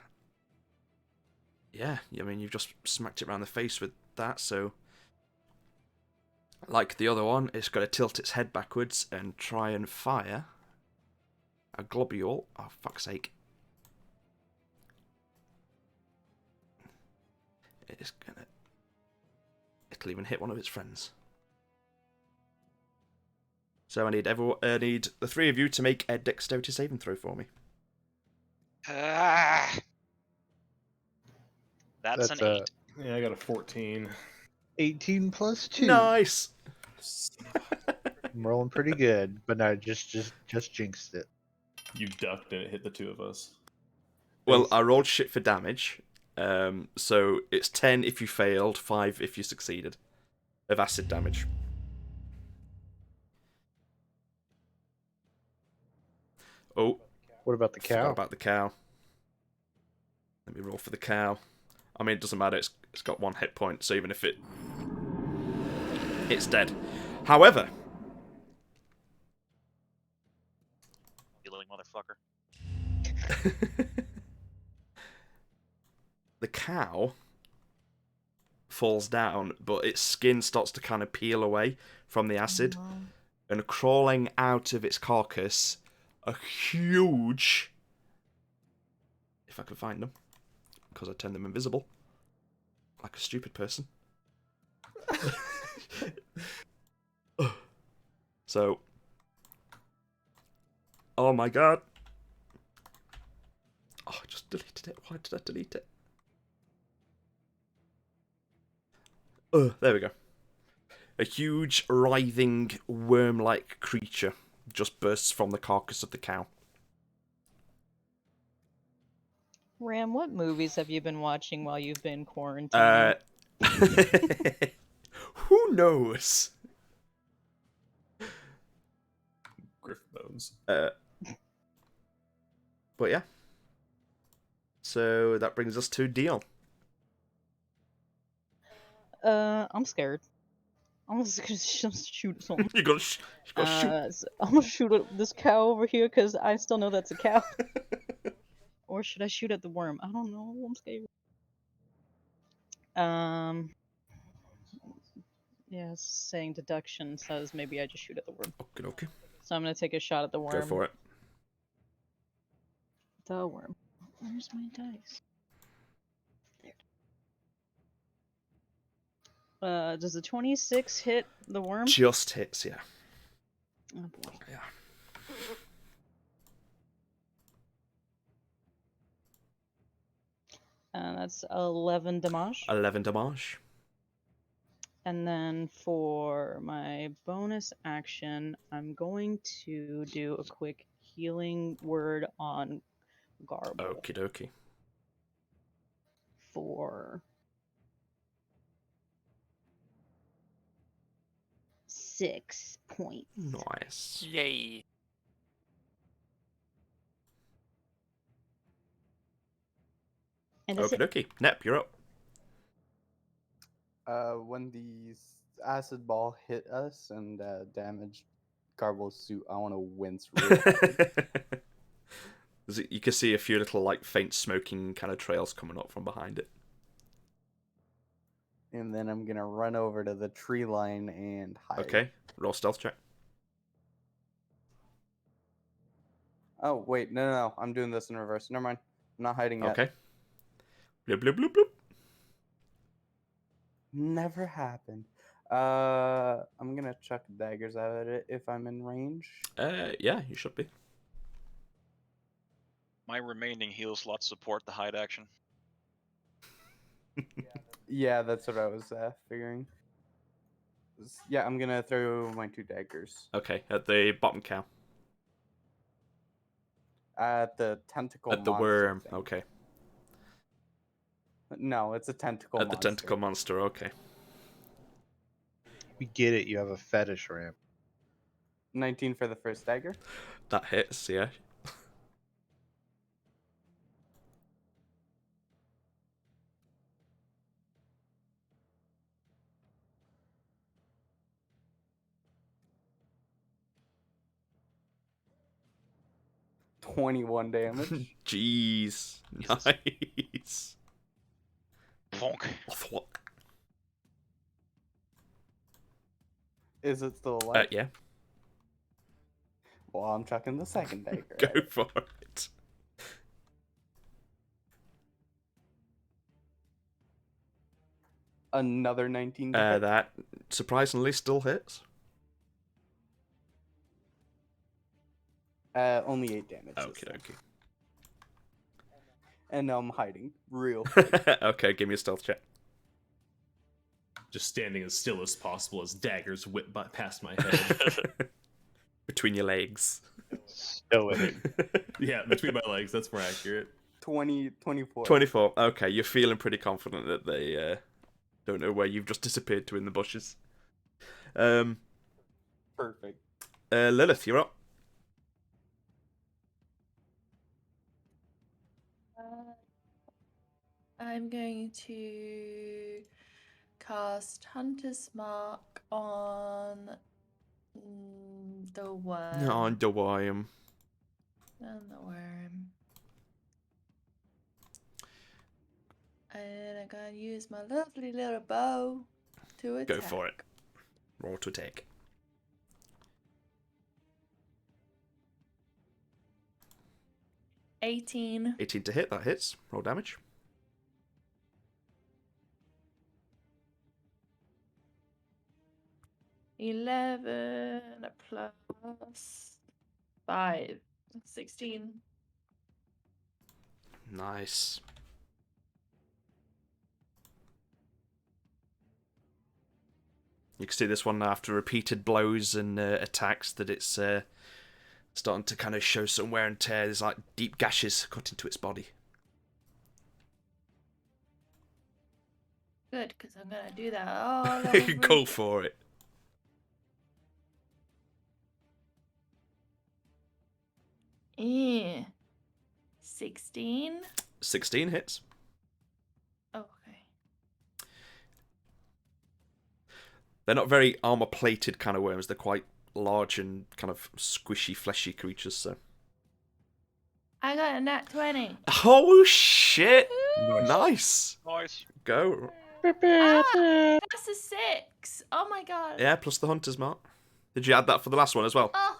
Yeah, I mean, you've just smacked it around the face with that, so. Like the other one, it's got to tilt its head backwards and try and fire a globule. Oh, fuck's sake. It's gonna. It'll even hit one of its friends. So I need the 3 of you to make a dexterity saving throw for me. That's an 8. Yeah, I got a 14. 18 plus 2. Nice. I'm rolling pretty good, but no, just jinxed it. You ducked and it hit the 2 of us. Well, I rolled shit for damage. So it's 10 if you failed, 5 if you succeeded of acid damage. Oh, What about the forgot cow? about the cow. Let me roll for the cow. I mean, it doesn't matter. It's got 1 hit point, so even if it's dead. However, You little motherfucker. the cow falls down, but its skin starts to kind of peel away from the acid, and crawling out of its carcass a huge... If I can find them. Because I turned them invisible. Like a stupid person. So... Oh my god. Oh, I just deleted it. Why did I delete it? There we go. A huge, writhing, worm-like creature just bursts from the carcass of the cow. Ram, what movies have you been watching while you've been quarantined? Who knows? Griff bones. But yeah. So that brings us to Dion. I'm scared. I'm just gonna shoot something. You gotta shoot. I'm gonna shoot at this cow over here because I still know that's a cow. Or should I shoot at the worm? I don't know. I'm scared. Yeah, saying deduction says maybe I just shoot at the worm. Okay. So I'm gonna take a shot at the worm. Go for it. The worm. Where's my dice? There. Does the 26 hit the worm? Just hits, yeah. Oh boy. Yeah. And that's 11 damage. 11 damage. And then for my bonus action, I'm going to do a quick healing word on Garble. Okie dokie. For 6 points. Nice. Yay. And that's Okie dokie. Nep, you're up. When the acid ball hit us and damaged Garble's suit, I want to wince real hard. You can see a few little like faint smoking kind of trails coming up from behind it. And then I'm gonna run over to the tree line and hide. Okay, roll stealth check. Oh wait, no, I'm doing this in reverse. Never mind. I'm not hiding yet. Okay. Bloop bloop bloop bloop. Never happened. I'm gonna chuck daggers at it if I'm in range. Yeah, you should be. My remaining heal slots support the hide action. Yeah, that's what I was figuring. Yeah, I'm gonna throw my 2 daggers Okay, at the bottom cow. at the tentacle. At the monster worm. thing. Okay. No, it's a tentacle. At the tentacle monster. Okay. We get it. You have a fetish, Ram. 19 for the first dagger. That hits. Yeah. $21 damage. Jeez. Nice. Bonk. Is it still alive? Yeah. Well, I'm chucking the second dagger. Go at it. for it. Another 19. to hit. That surprisingly still hits. Only 8 damage. this Okay, time. okay. And now I'm hiding real. Okay, give me a stealth check. Just standing as still as possible as daggers whip past my head. Between your legs. Stoic. Yeah, between my legs. That's more accurate. 24. 24. Okay, you're feeling pretty confident that they don't know where you've just disappeared to in the bushes. Perfect. Lilith, you're up. I'm going to cast Hunter's Mark on the worm. On the worm. On the worm. And I'm gonna use my lovely little bow to attack. Go for it. Roll to attack. 18. 18 to hit, that hits. Roll damage. 11 plus 5. 16. Nice. You can see this one after repeated blows and attacks that it's starting to kind of show some wear and tear. There's like deep gashes cut into its body. Good, because I'm going to do that all over Go again. for it. Eh. 16. 16 hits. Oh, okay. They're not very armor-plated kind of worms. They're quite large and kind of squishy, fleshy creatures, so... I got a nat 20. Oh, shit! Nice. Nice! Nice. Go. Ah, that's a 6. Oh my god. Yeah, plus the hunter's mark. Did you add that for the last one as well? Oh.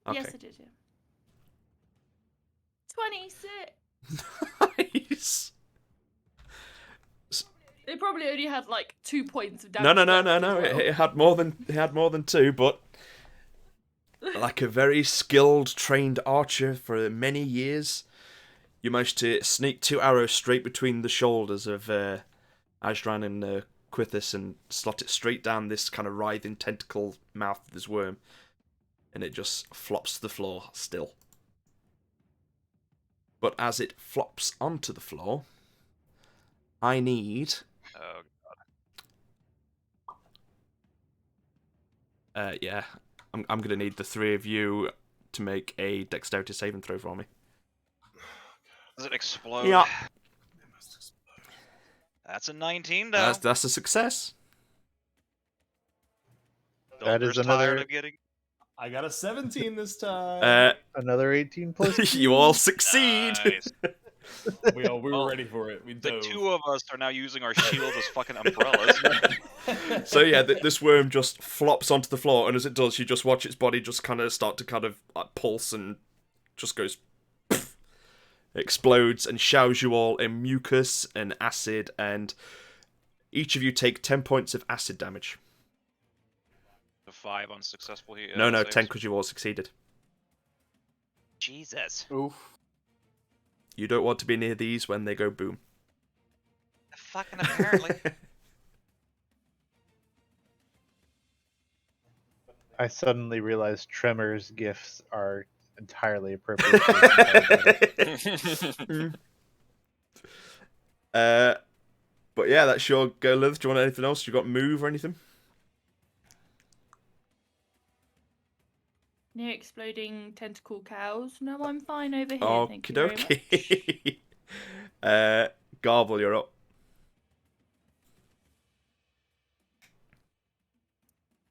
Okay. Yes, I did, yeah. 26. Nice! They probably only had like 2 points of damage. No. left as well. It had more than 2, but like a very skilled, trained archer for many years, you managed to sneak 2 arrows straight between the shoulders of Eastrun and Quithis and slot it straight down this kind of writhing tentacle mouth of this worm, and it just flops to the floor still. But as it flops onto the floor, I need... Oh, yeah, I'm gonna need the 3 of you to make a dexterity saving throw for me. does it explode? Yeah. That's a 19, though. That's a success. That is Dolger's tired another- of getting... I got a 17 this time. Another 18 plus. You all succeed. Nice. we were Well, ready for it. We The dove. 2 of us are now using our shields as fucking umbrellas. So yeah, this worm just flops onto the floor, and as it does, you just watch its body just kind of start to kind of like, pulse and just goes, pff, explodes and showers you all in mucus and acid, and each of you take 10 points of acid damage. 5 unsuccessful here. No, saves. 10 because you all succeeded. Jesus. Oof. You don't want to be near these when they go boom. Fucking apparently. I suddenly realized Tremors gifts are entirely appropriate. for this entire battle. But yeah, that's your go, Lilith. Do you want anything else? You got move or anything? Near exploding tentacle cows. No, I'm fine over here. Thank Okie you very much. dokie. Garble, you're up.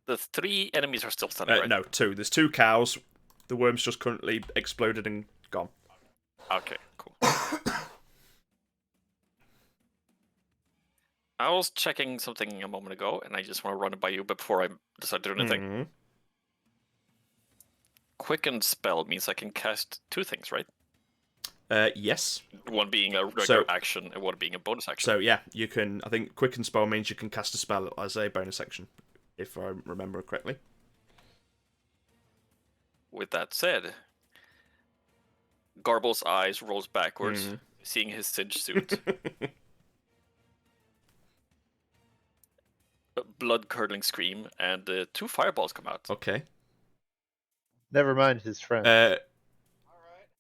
The 3 enemies are still standing, right? No, 2. There's 2 cows. The worm's just currently exploded and gone. Okay, cool. I was checking something a moment ago, and I just want to run it by you before I decide to do anything. Mhm. Quicken spell means I can cast 2 things, right? Yes. One being a regular So- action, and one being a bonus action. So yeah, you can. I think quicken spell means you can cast a spell as a bonus action, if I remember correctly. With that said, Garble's eyes rolls backwards, Mhm. seeing his singed suit. A blood-curdling scream, and 2 fireballs come out. Okay. Never mind his friend.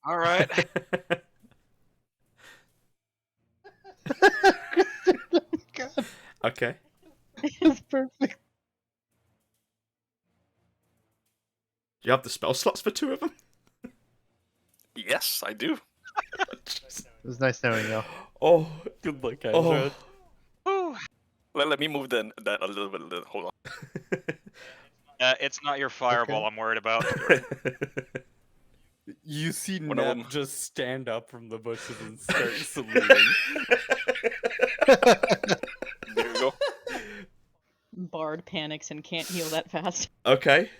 All right. Okay. It's perfect. Do you have the spell slots for 2 of them? Yes, I do. It was nice knowing you. Oh. Good luck, Oh. Whew. Let me move that a little bit. Hold on. It's not your fireball I'm worried about. You see One of Neb them. just stand up from the bushes and start saluting. There you go. Bard panics and can't heal that fast. Okay.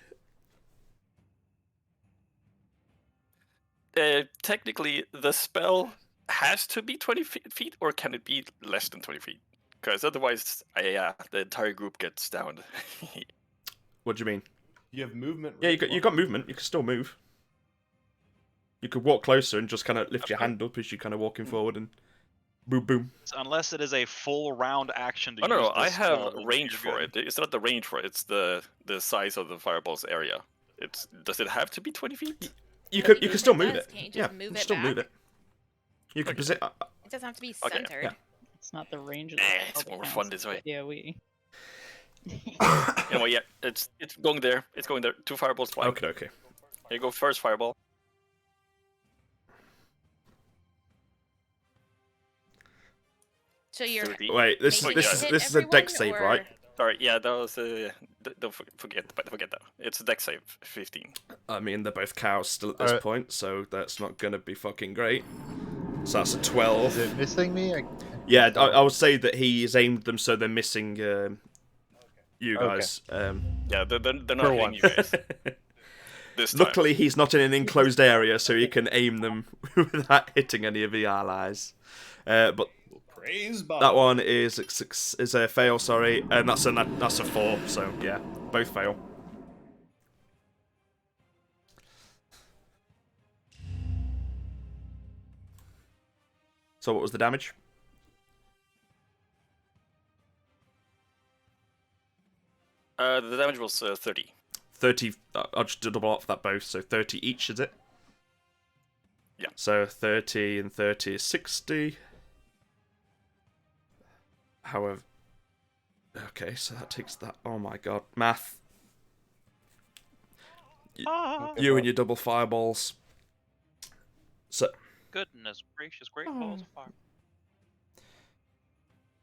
technically, the spell has to be 20 feet, or can it be less than 20 feet? Because otherwise, the entire group gets downed. What do you mean? You have movement. Yeah, Right? you got movement. You can still move. You could walk closer and just kind of lift your Okay. hand up as you're kind of walking forward and boom, boom. Unless it is a full round action to Oh use no, this I have spell, then range you're for good. it. It's not the range for it. It's the size of the fireball's area. Does it have to be 20 feet? You But can still move does, it. can't you Yeah, just move you can it still move back? it. You can Okay. position. It doesn't have to be Okay, centered. yeah. It's not the range of the It's spell more that fun counts, this way. but AoE. Anyway, yeah, it's going there. It's going there. 2 fireballs flying. Okay, okay. Here you go, first fireball. So you're 30. Wait, this making is it hit this is a deck everyone, save, or- right? Sorry, yeah, that was don't forget that. It's a deck save, 15. I mean, they're both cows still at this point, so that's not gonna be fucking great. So that's a 12. Is it missing me? Yeah, I would say that he's aimed them so they're missing you Okay. guys. Yeah, they're not For hitting one. you guys this time. Luckily, he's not in an enclosed area, so he can aim them without hitting any of the allies. But Praise Bob. that one is a fail, sorry, and that's a 4. So yeah, both fail. So what was the damage? The damage was 30. 30. I'll just double off that both, so 30 each, is it? Yeah. So 30 and 30 is 60. However, okay, so that takes that. Oh my god, math. You and your double fireballs. So Goodness gracious, great balls of fire.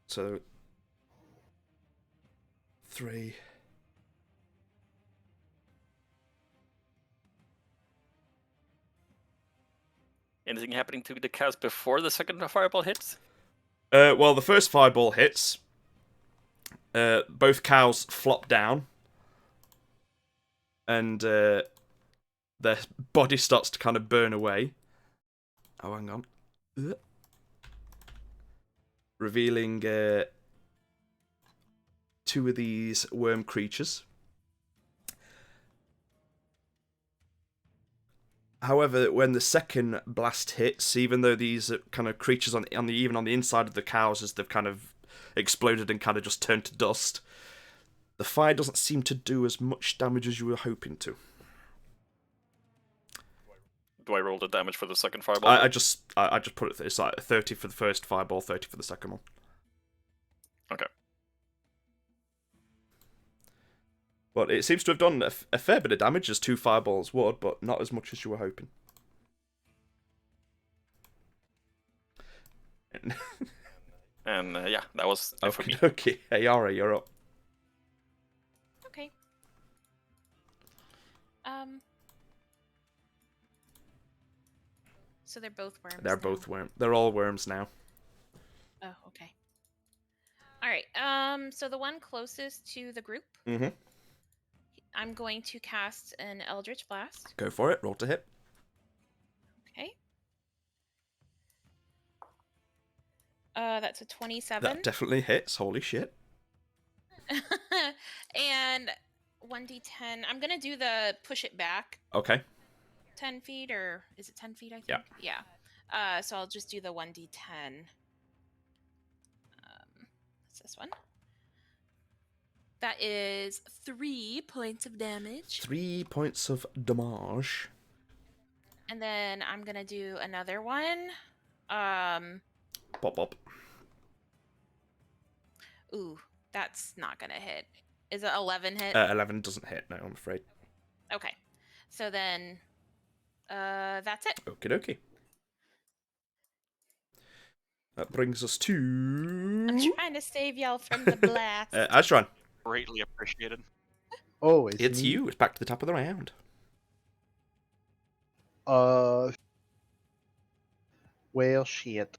so 3. Anything happening to the cows before the second fireball hits? Well, the first fireball hits. Both cows flop down, and their body starts to kind of burn away. Oh, hang on. Revealing 2 of these worm creatures. However, when the second blast hits, even though these kind of creatures even on the inside of the cows, as they've kind of exploded and kind of just turned to dust, the fire doesn't seem to do as much damage as you were hoping to. Do I roll the damage for the second fireball? I just put it. It's like 30 for the first fireball, 30 for the second one. Okay. But it seems to have done a fair bit of damage as 2 fireballs would, but not as much as you were hoping. And yeah, that was it for me. Okay, hey Yara, you're up. Okay. So they're both worms. They're now. both worms. They're all worms now. Oh, okay. All right. So the one closest to the group, Mm-hmm. I'm going to cast an Eldritch Blast. Go for it. Roll to hit. Okay. That's a 27. That definitely hits. Holy shit. And 1d10. I'm gonna do the push it back Okay. 10 feet, or is it 10 feet? I think. Yeah. Yeah. So I'll just do the 1d10. What's this one? That is 3 points of damage. 3 points of damage. And then I'm gonna do another one. Pop, pop. Ooh, that's not gonna hit. Is it 11 hit? 11 doesn't hit, no, I'm afraid. Okay. So then, that's it. Okie dokie. That brings us to... I'm trying to save y'all from the blast. Eastrun, Greatly appreciated. Oh, it's me? you. It's back to the top of the round. Well, shit.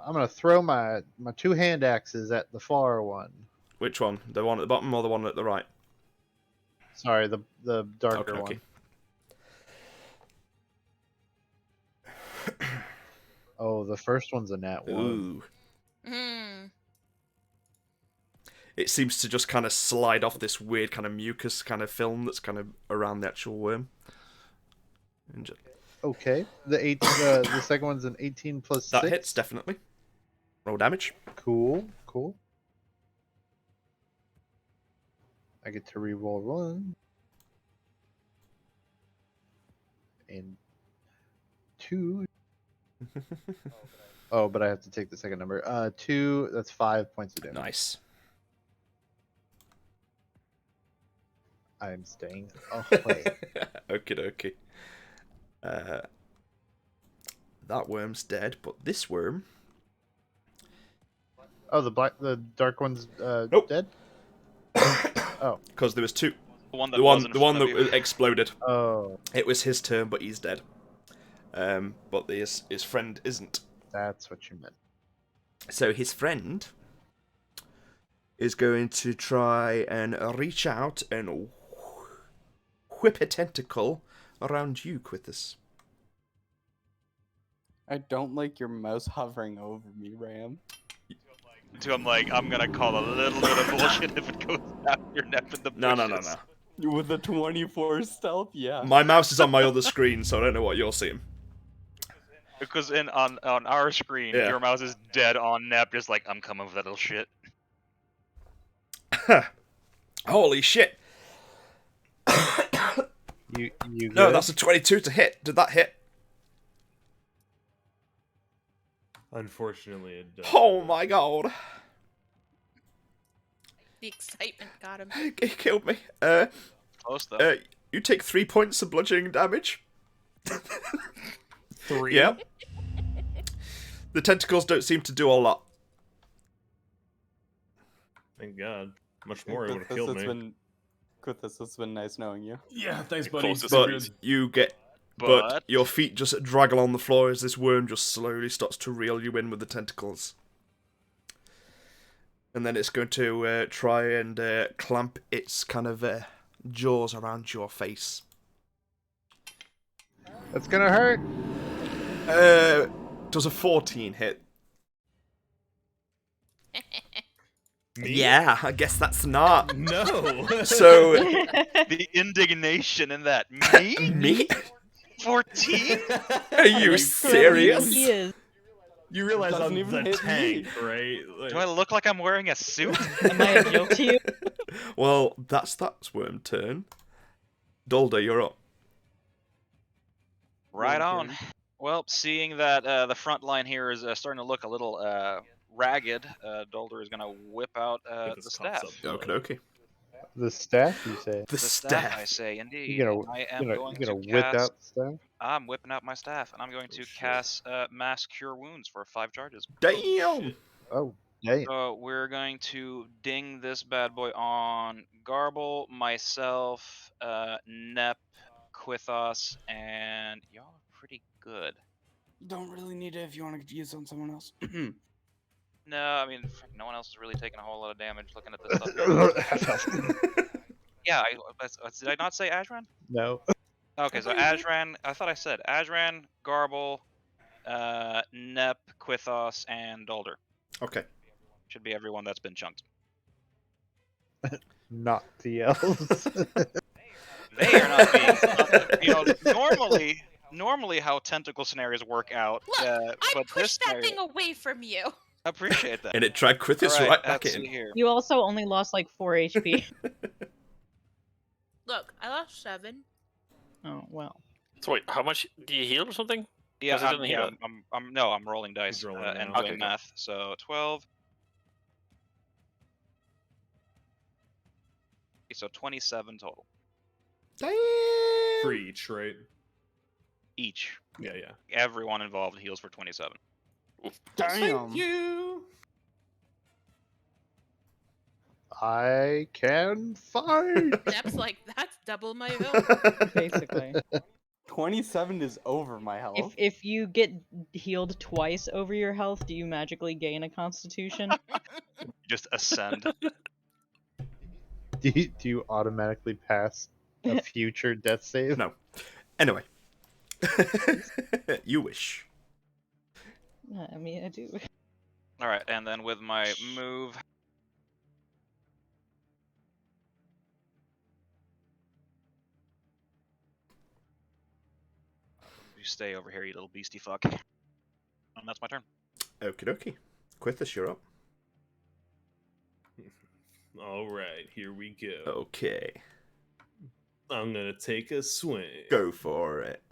I'm gonna throw my 2 hand axes at the far one. Which one? The one at the bottom or the one at the right? Sorry, the darker Okay, one. okay. Oh, the first one's a nat 1. Ooh. Mm. It seems to just kind of slide off this weird kind of mucus kind of film that's kind of around the actual worm. And just... Okay. The second one's an 18 plus That 6. hits, definitely. Roll damage. Cool. I get to reroll 1. And 2. Oh, but I have to take the second number. 2, that's 5 points of damage. Nice. I'm staying away. Okie dokie. That worm's dead, but this worm... Oh, the dark one's Nope. dead? Oh. Because there was two. The one that The was one, in the front one of that you. exploded. Oh, It was his turn, but he's dead. But his friend isn't. that's what you meant. So his friend is going to try and reach out and whip a tentacle around you, Quithus. I don't like your mouse hovering over me, Ram. So I'm like, I'm gonna call a little bit of bullshit if it goes down your neck in the bushes. No. With a 24 stealth, yeah. My mouse is on my other screen, so I don't know what you're seeing. Because on our screen, Yeah. your mouse is dead on Nep, just like, I'm coming with that little shit. Holy shit! You good? No, that's a 22 to hit. Did that hit? Unfortunately, it does. Oh my god. The excitement got him. He killed me. Close though. You take 3 points of bludgeoning damage. 3? Yep. The tentacles don't seem to do a lot. Thank God. Much more, it would have killed me. Quithus, it's been nice knowing you. Yeah, thanks, buddy. Closest But you get... But But your feet just drag along the floor as this worm just slowly starts to reel you in with the tentacles. And then it's going to try and clamp its kind of jaws around your face. That's gonna hurt. Does a 14 hit? Me? Yeah, I guess that's not. No. So, the indignation in that. Me? me? 14? Are you He serious? is. You realize Doesn't I'm even the hit me. tank, right? Like, Do I look like I'm wearing a suit? Am I a joke to you? Well, that's worm turn. Dolda, you're up. Right One on. turn. Well, seeing that the front line here is starting to look a little ragged, Dolder is going to whip out Get the this coughs staff. up blood. Okie dokie. The staff, you say? The The staff, I staff. say, indeed. You I am gonna, going you gonna to whip cast... out staff? I'm whipping out my staff, and I'm going to shit. cast Mass Cure Wounds for 5 charges. Damn! Oh, damn. So we're going to ding this bad boy on Garble, myself, Nep, Quithos, and y'all are pretty good. You don't really need it if you want to use it on someone else. No, I mean, no one else is really taking a whole lot of damage looking at this stuff. Yeah, did I not say Ajran? No. Okay, so Ajran, I thought I said Ajran, Garble, Nep, Quithos, and Dolder. Okay. Should be everyone that's been chunked. Not the elves. They are not being, normally how tentacle scenarios work out. Look, I but this pushed that scenario, thing away from you. appreciate that. And it dragged Quithus All right back let's in. see here. You also only lost like 4 HP. Look, I lost 7. Oh, well. So wait, how much do you heal or something? Yeah, Because it didn't heal. I'm rolling dice rolling and now. doing Okay, math. So 12. So 27 total Damn! For each, right? each. Yeah, yeah. Everyone involved heals for 27. Damn. You. I can fight. Nep's like, that's double my health. Basically. 27 is over my If health. if you get healed twice over your health, do you magically gain a constitution? Just ascend. Do you automatically pass a future death save? No. Anyway. You wish. Yeah, I mean, I do. All right, and then with my move, you stay over here, you little beastie fuck. And that's my turn. Okie dokie. Quithus, you're up. All right, here we go. Okay. I'm gonna take a swing. Go for it.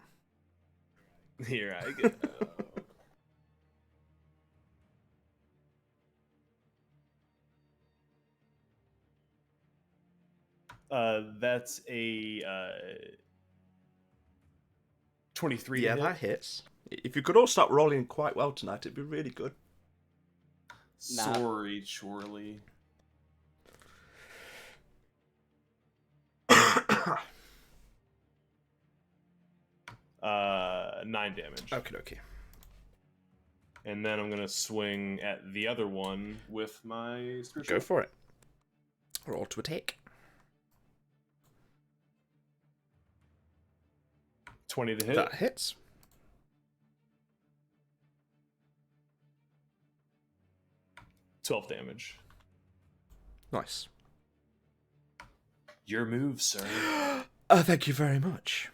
Here I go. That's a 23 to Yeah, hit. that hits. If you could all start rolling quite well tonight, it'd be really good. Nah. Sorry, Chorley. Uh, 9 damage. Okie dokie. And then I'm gonna swing at the other one with my spiritual. Go for it. Roll to attack. 20 to hit. That hits. $12 damage. Nice. Your move, sir. Thank you very much.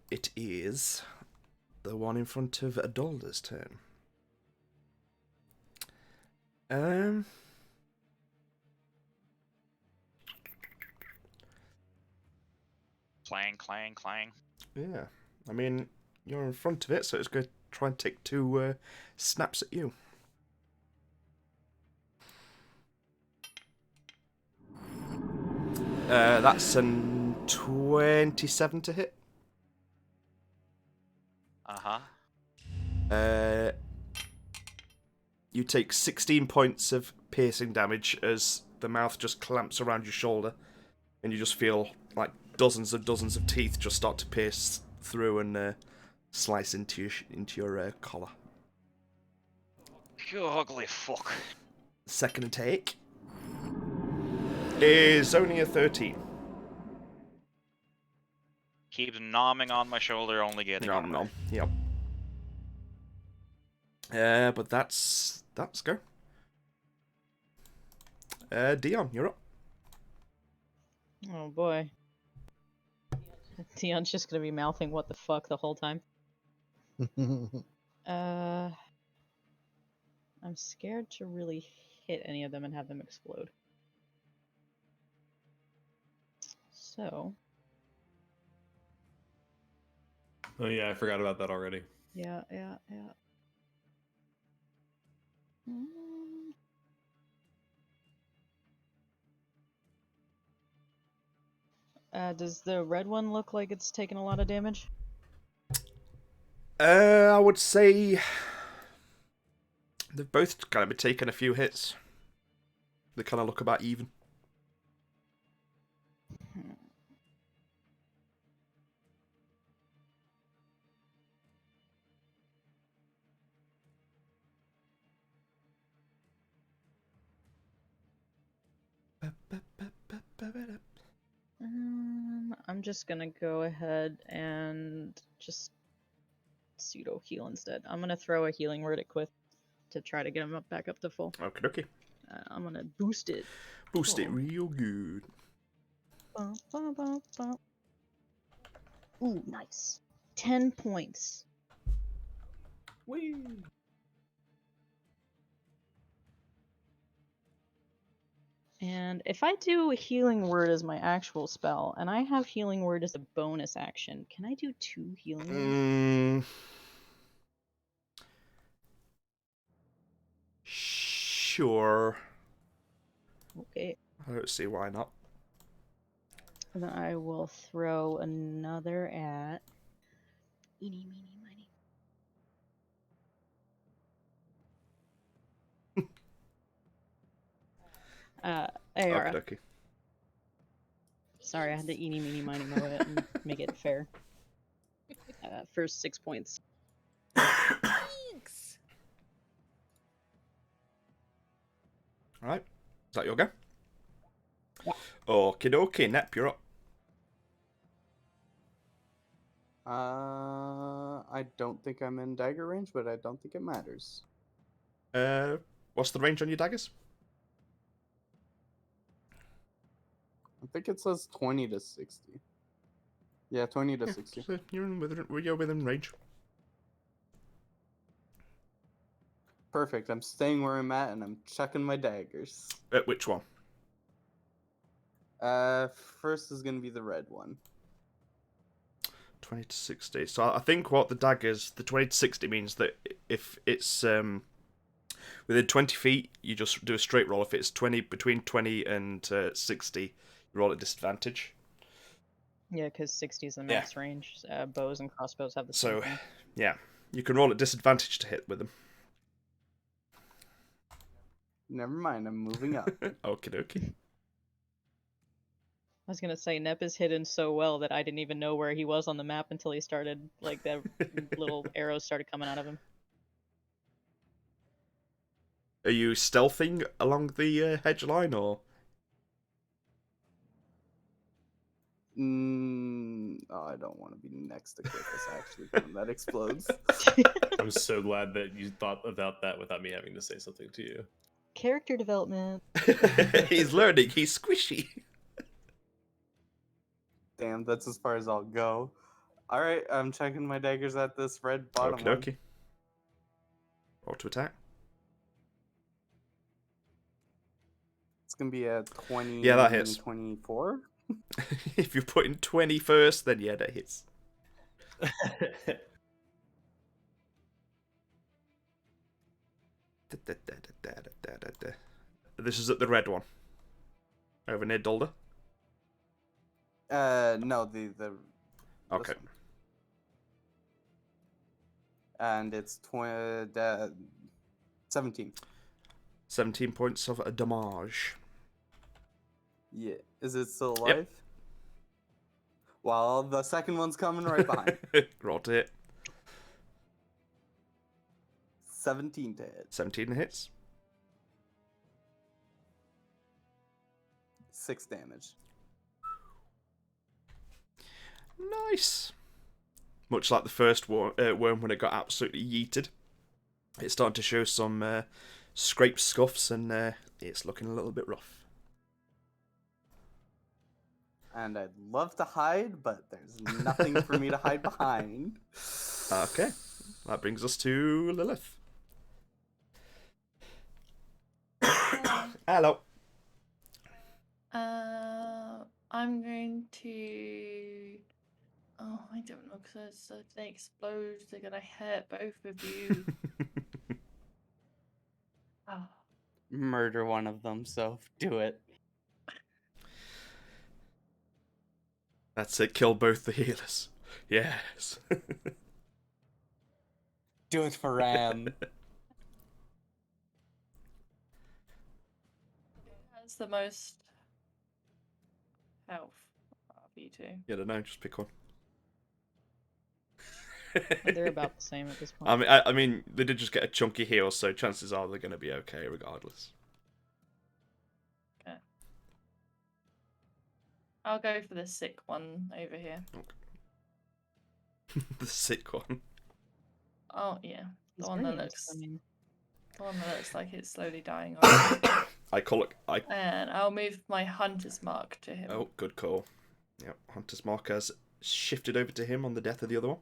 It is the one in front of Adolda's turn. Clang, clang, clang. Yeah. I mean, you're in front of it, so it's going to try and take 2 snaps at you. That's an 27 to hit. Uh-huh. You take 16 points of piercing damage as the mouth just clamps around your shoulder, and you just feel like dozens of teeth just start to pierce through and slice into your collar. You ugly fuck. Second attack is only a 13. Keeps nomming on my shoulder, only getting Nom nom. Yep. But that's go. Dion, you're up. Oh boy. Dion's just gonna be mouthing what the fuck the whole time. I'm scared to really hit any of them and have them explode. So, Oh yeah, I forgot about that already. yeah. Does the red one look like it's taking a lot of damage? I would say they've both kind of been taking a few hits. They kind of look about even. I'm just gonna go ahead and just pseudo heal instead. I'm gonna throw a healing word at Quith to try to get him back up to full. Okie dokie. I'm gonna boost it. Boost it real good. Bum, bum, bum, bum. Ooh, nice. 10 points. Whee! And if I do a healing word as my actual spell, and I have healing word as a bonus action, can I do 2 healing words? Sure. Okay. I don't see why not. And then I will throw another at. Eeny, meeny, miny. Ayara. Okie Sorry, I had to eeny, meeny, miny, moe it and make it fair. First 6 points. Thanks. Alright. Is that your go? Yeah. Okie dokie. Nep, you're up. I don't think I'm in dagger range, but I don't think it matters. What's the range on your daggers? I think it says 20 to 60. Yeah, 20 to 60. So you're within range. Perfect. I'm staying where I'm at, and I'm checking my daggers. Which one? First is gonna be the red one. 20 to 60. So I think what the daggers, the 20 to 60 means that if it's within 20 feet, you just do a straight roll. If it's between 20 and 60, you roll at disadvantage. Yeah, because 60 is the max range. Bows and crossbows have the So, same thing. yeah, you can roll at disadvantage to hit with them. Never mind. I'm moving up. Okie dokie. I was gonna say Nep is hidden so well that I didn't even know where he was on the map until he started, like, the little arrows started coming out of him. Are you stealthing along the hedge line, or? Oh, I don't want to be next to Cliffus actually when that explodes. I'm so glad that you thought about that without me having to say something to you. Character development. He's learning. He's squishy. Damn, that's as far as I'll go. All right, I'm checking my daggers at this red bottom Okie one. dokie. Roll to attack. It's gonna be a 20. Yeah, that hits. 24. If you put in 20 first, then yeah, that hits. This is at the red one. Over near Dulder. No, the Okay. this one. And it's 17. 17 points of damage. Yeah, is it still Yep. alive? Well, the second one's coming right behind. Roll to hit. 17 to hit. 17 hits. 6 damage. Nice. Much like the first worm when it got absolutely yeeted. It's starting to show some scrape scuffs, and it's looking a little bit rough. And I'd love to hide, but there's nothing for me to hide behind. Okay. That brings us to Lilith. Hello. I'm going to. Oh, I don't know, because if they explode, they're gonna hurt both of you. Oh. Murder one of them, so do it. That's it. Kill both the healers. Yes. Do it for Ram. That's the most health of you two. Yeah, I don't know. Just pick one. They're about the same at this point. I mean, they did just get a chunky heal, so chances are they're going to be okay regardless. Okay. I'll go for the sick one over here. Okay. The sick one. Oh yeah, the He's one very that looks. interesting. The one that looks like it's slowly dying off. I call it. And I'll move my hunter's mark to him. Oh, good call. Yep, Hunter's Mark has shifted over to him on the death of the other one.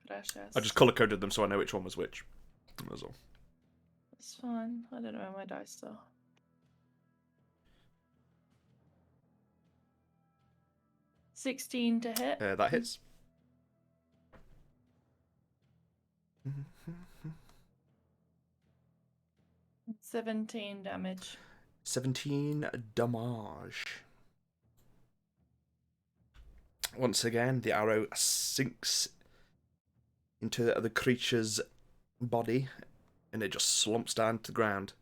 Gracias. I just color coded them so I know which one was which. That's all. That's fine. I don't know where my dice are. $16 to hit. That hits. 17 damage. 17 damage. Once again, the arrow sinks into the creature's body, and it just slumps down to the ground.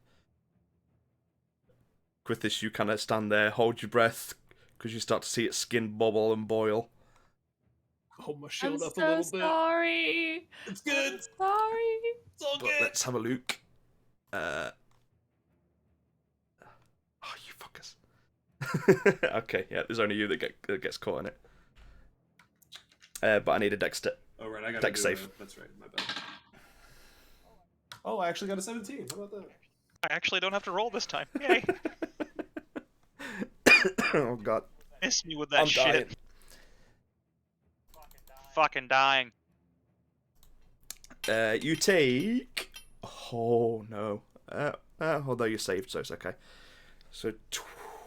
With this, you kind of stand there, hold your breath, because you start to see its skin bubble and boil. Hold my I'm shield up a so little bit. sorry. It's good. I'm sorry. It's all But good. let's have a look. Oh, you fuckers. Okay, yeah, there's only you that gets caught in it. But I need a dex Oh right, I got Dex save. That's right, my bad. Oh, I actually got a 17. How about that? I actually don't have to roll this time. Yay! Oh god. Miss me with that I'm shit. dying. Fucking dying. You take... Oh, no. Although you saved, so it's okay. So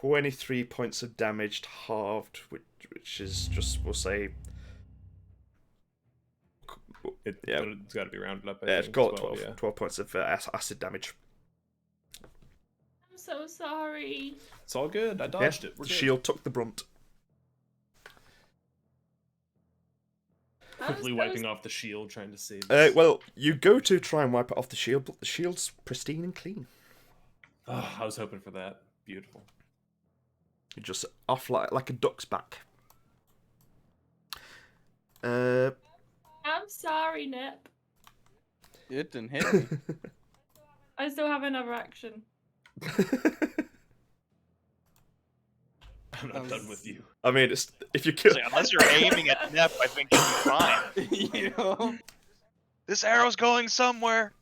23 points of damage halved, which is just, we'll say... Yeah. It's got to be rounded up. I Yeah, think. call it 12, 12. yeah. 12 points of acid damage. I'm so sorry. It's all good. I dodged it. We're good. Shield took the brunt. Quickly wiping off the shield, trying to save. Well, you go to try and wipe it off the shield, but the shield's pristine and clean. Oh, I was hoping for that. Beautiful. You just off like a duck's back. I'm sorry, Nip. It didn't hit me. I still have another action. I'm not done with you. I mean, if you kill... Like, unless you're aiming at Nep, I think you'll be fine. You know? This arrow's going somewhere.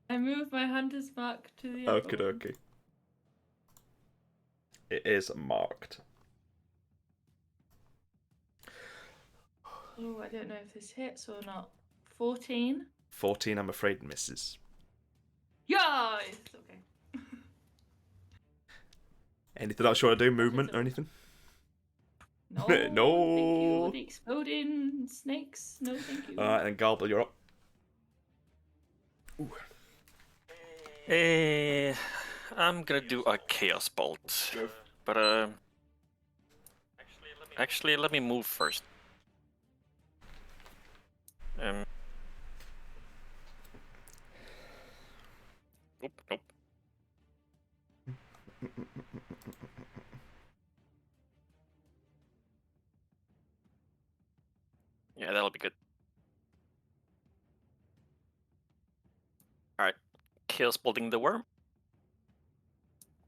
I moved my hunter's mark to the other Okie one. dokie. It is marked. Oh, I don't know if this hits or not. 14. 14, I'm afraid, misses. Yeah, it's okay. Anything else you want to do? Movement or anything? No, No. thank you. The exploding snakes. No, thank you. Alright, then Garble, you're up. I'm gonna do a Chaos Bolt. But, actually, let me move first. Nope. Yeah, that'll be good. Alright. Chaos Bolting the worm.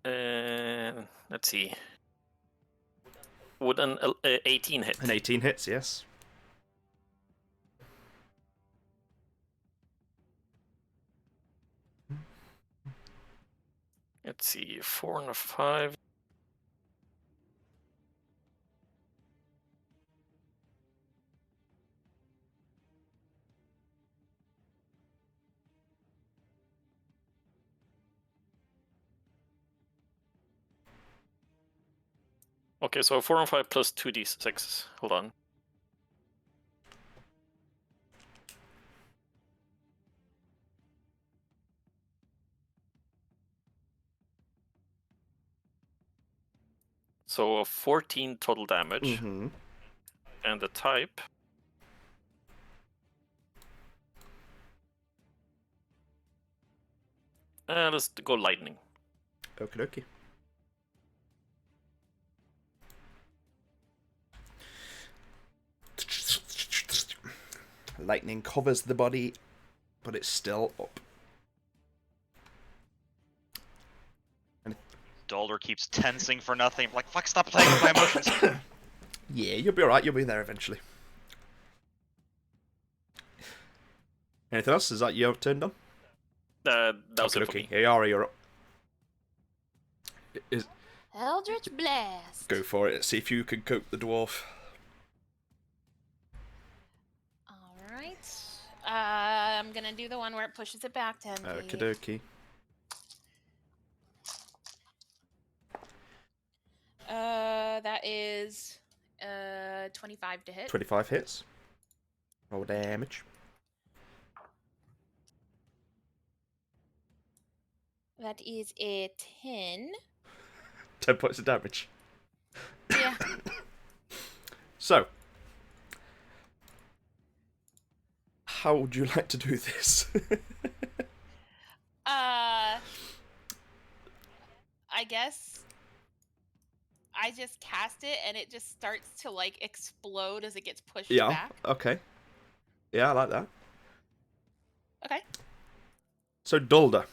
Let's see. Would an 18 hit? An 18 hits, yes. Let's see, 4 and a 5. Okay, so 4 and 5 plus 2d6. Hold on. So 14 total damage. Mm-hmm. And the type. Let's go lightning. Okie dokie. Lightning covers the body, but it's still up. Dalder keeps tensing for nothing. Like, fuck, stop playing with my emotions. Yeah, you'll be alright. You'll be there eventually. Anything else? Is that your turn done? That was it for Okay. me. Yara, you're up. Eldritch Blast. Go for it. See if you can cope the dwarf. All right. I'm gonna do the one where it pushes it back 10 Okie feet. dokie. That is 25 to hit. 25 hits. Roll damage. That is a 10. 10 points of damage. Yeah. So, how would you like to do this? I guess I just cast it and it just starts to like explode as it gets pushed Yeah, back. okay. Yeah, I like that. Okay. So, Dulda,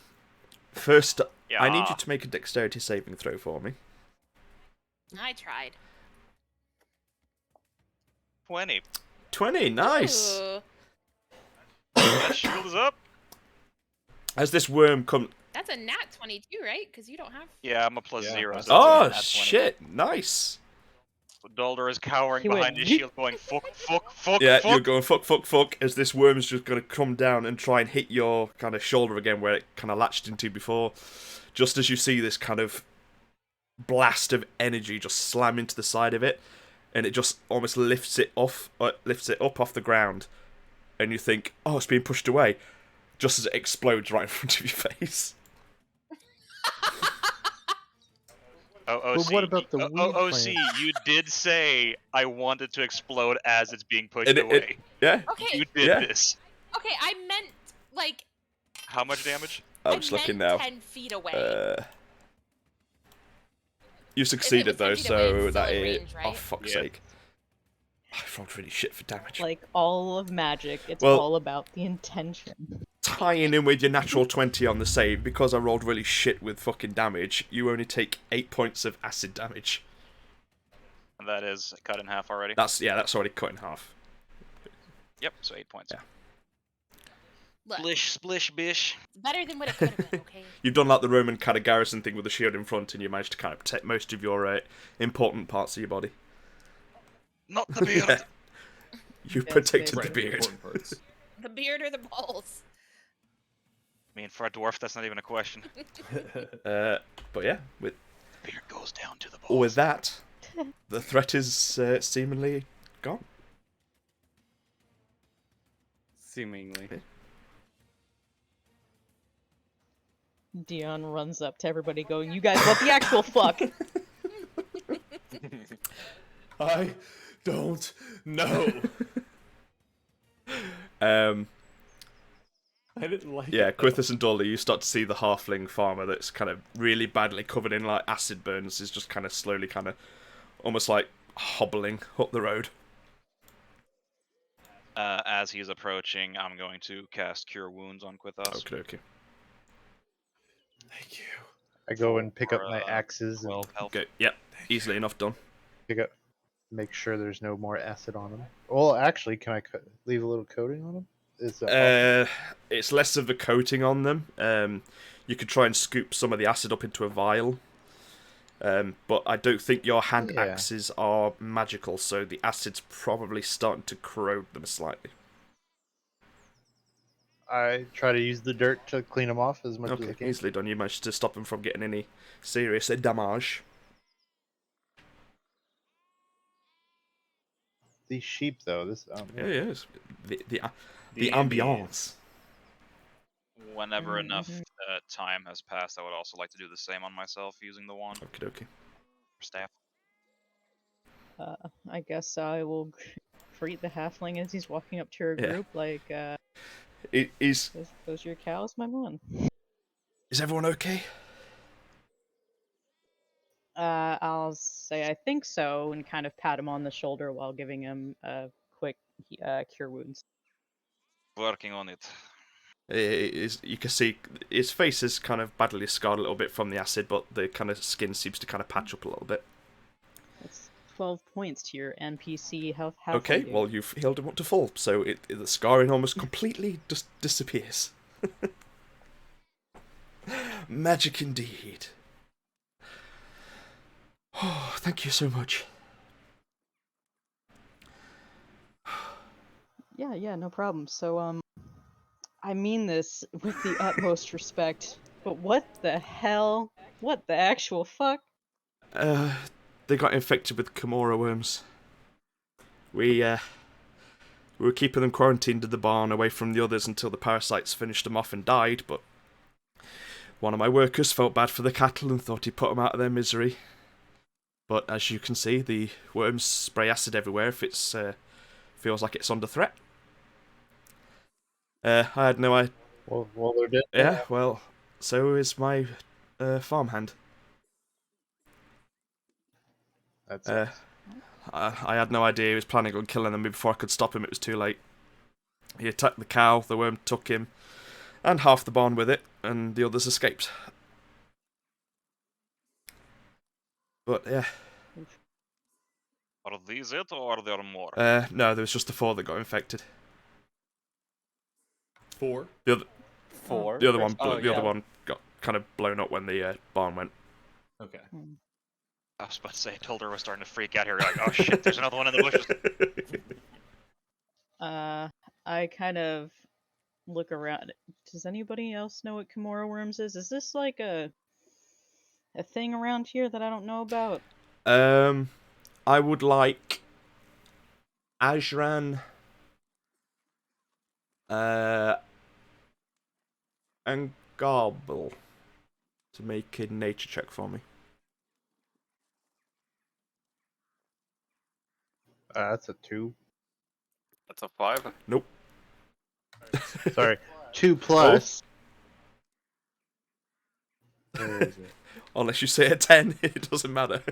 first, Yeah. I need you to make a dexterity saving throw for me. I tried. 20. 20, nice. Ooh, That shield is up. As this worm comes... that's a nat 22, right? Because you don't have. Yeah, I'm a plus Yeah, 0. that's So that's Oh, a nat 20. shit, nice. Dulder is cowering He went behind his yeet. shield, going fuck. Yeah, you're going fuck, as this worm's just going to come down and try and hit your kind of shoulder again where it kind of latched into before. Just as you see this kind of blast of energy just slam into the side of it, and it just almost lifts it up off the ground, and you think, oh, it's being pushed away, just as it explodes right in front of your face. OC, But what about the weed OC, plant? you did say I wanted to explode as it's being pushed And away. yeah, Okay, You did Yeah. this. okay, I meant like How much damage? I I'm just looking meant now. 10 feet away. You succeeded 10 though, feet away, so it's still that in is... range, Oh, right? fuck's Yeah. sake. I rolled really shit for damage. Like all of magic, it's Well- all about the intention. Tying in with your natural 20 on the save, because I rolled really shit with fucking damage, you only take 8 points of acid damage. And that is cut in half already. That's already cut in half. Yep, so 8 points. Yeah. Look, Splish, bish. it's better than what it could have been, okay? You've done like the Roman kind of garrison thing with the shield in front, and you managed to kind of protect most of your important parts of your body. Not the beard. Yeah. You That's protected big. the beard. Important parts. The beard or the balls? I mean, for a dwarf, that's not even a question. But yeah, with Beard goes down to the balls. with that, the threat is seemingly gone. Seemingly. Dion runs up to everybody going, you guys what the actual fuck? I don't know. I didn't like Yeah, it. though. Quithus and Dolly, you start to see the halfling farmer that's kind of really badly covered in like acid burns is just kind of slowly kind of almost like hobbling up the road. As he's approaching, I'm going to cast Cure Wounds on Quithos. Okay. Thank you. I go and pick up For, my axes and 12 health. Okay, yep, easily enough done. make sure there's no more acid on them. Well, actually, can I leave a little coating on them? Is that It's less of a coating on them. You could try and scoop some of the acid up into a vial. But I don't think your hand Yeah. axes are magical, so the acid's probably starting to corrode them slightly. I try to use the dirt to clean them off as much as I Okay, can. easily done. You managed to stop them from getting any serious damage. These sheep, though, this Yeah, yes. The The ambiance. Whenever enough Mhm. time has passed, I would also like to do the same on myself using the wand Okie dokie. for staff. I guess I will greet the halfling as he's walking up to your Yeah. group, like, Is those your cows, my man? everyone okay? I'll say I think so, and kind of pat him on the shoulder while giving him a quick cure wounds. Working on it. You can see his face is kind of badly scarred a little bit from the acid, but the kind of skin seems to kind of patch up a little bit. That's 12 points to your NPC health. Okay, well you've healed him up to full, so the scarring almost completely just disappears. Magic indeed. Oh, thank you so much. Yeah, no problem. So, I mean this with the utmost respect, but what the hell? What the actual fuck? They got infected with Kimura worms. We were keeping them quarantined in the barn away from the others until the parasites finished them off and died, but one of my workers felt bad for the cattle and thought he'd put them out of their misery. But as you can see, the worms spray acid everywhere if it feels like it's under threat. I had no idea. Well, they're dead. Yeah, well, so is my farmhand. That's I had no idea he was planning on killing them before I could stop him. It was too late. He attacked the cow, the worm took him, and half the barn with it, and the others escaped. But yeah, Are these it, or are there more? No, there was just the 4 that got infected. 4. The other, 4. the other one, Oh, the other yeah. one got kind of blown up when the barn went. Okay. I was about to say, Tilder was starting to freak out here. Like, oh shit, there's another one in the bushes. I kind of look around. Does anybody else know what Kimura worms is? Is this like a thing around here that I don't know about? I would like Ajran, and Garble to make a nature check for me. That's a 2. That's a 5. Nope. Sorry, 2 plus. Where is it? Unless you say a 10, it doesn't matter.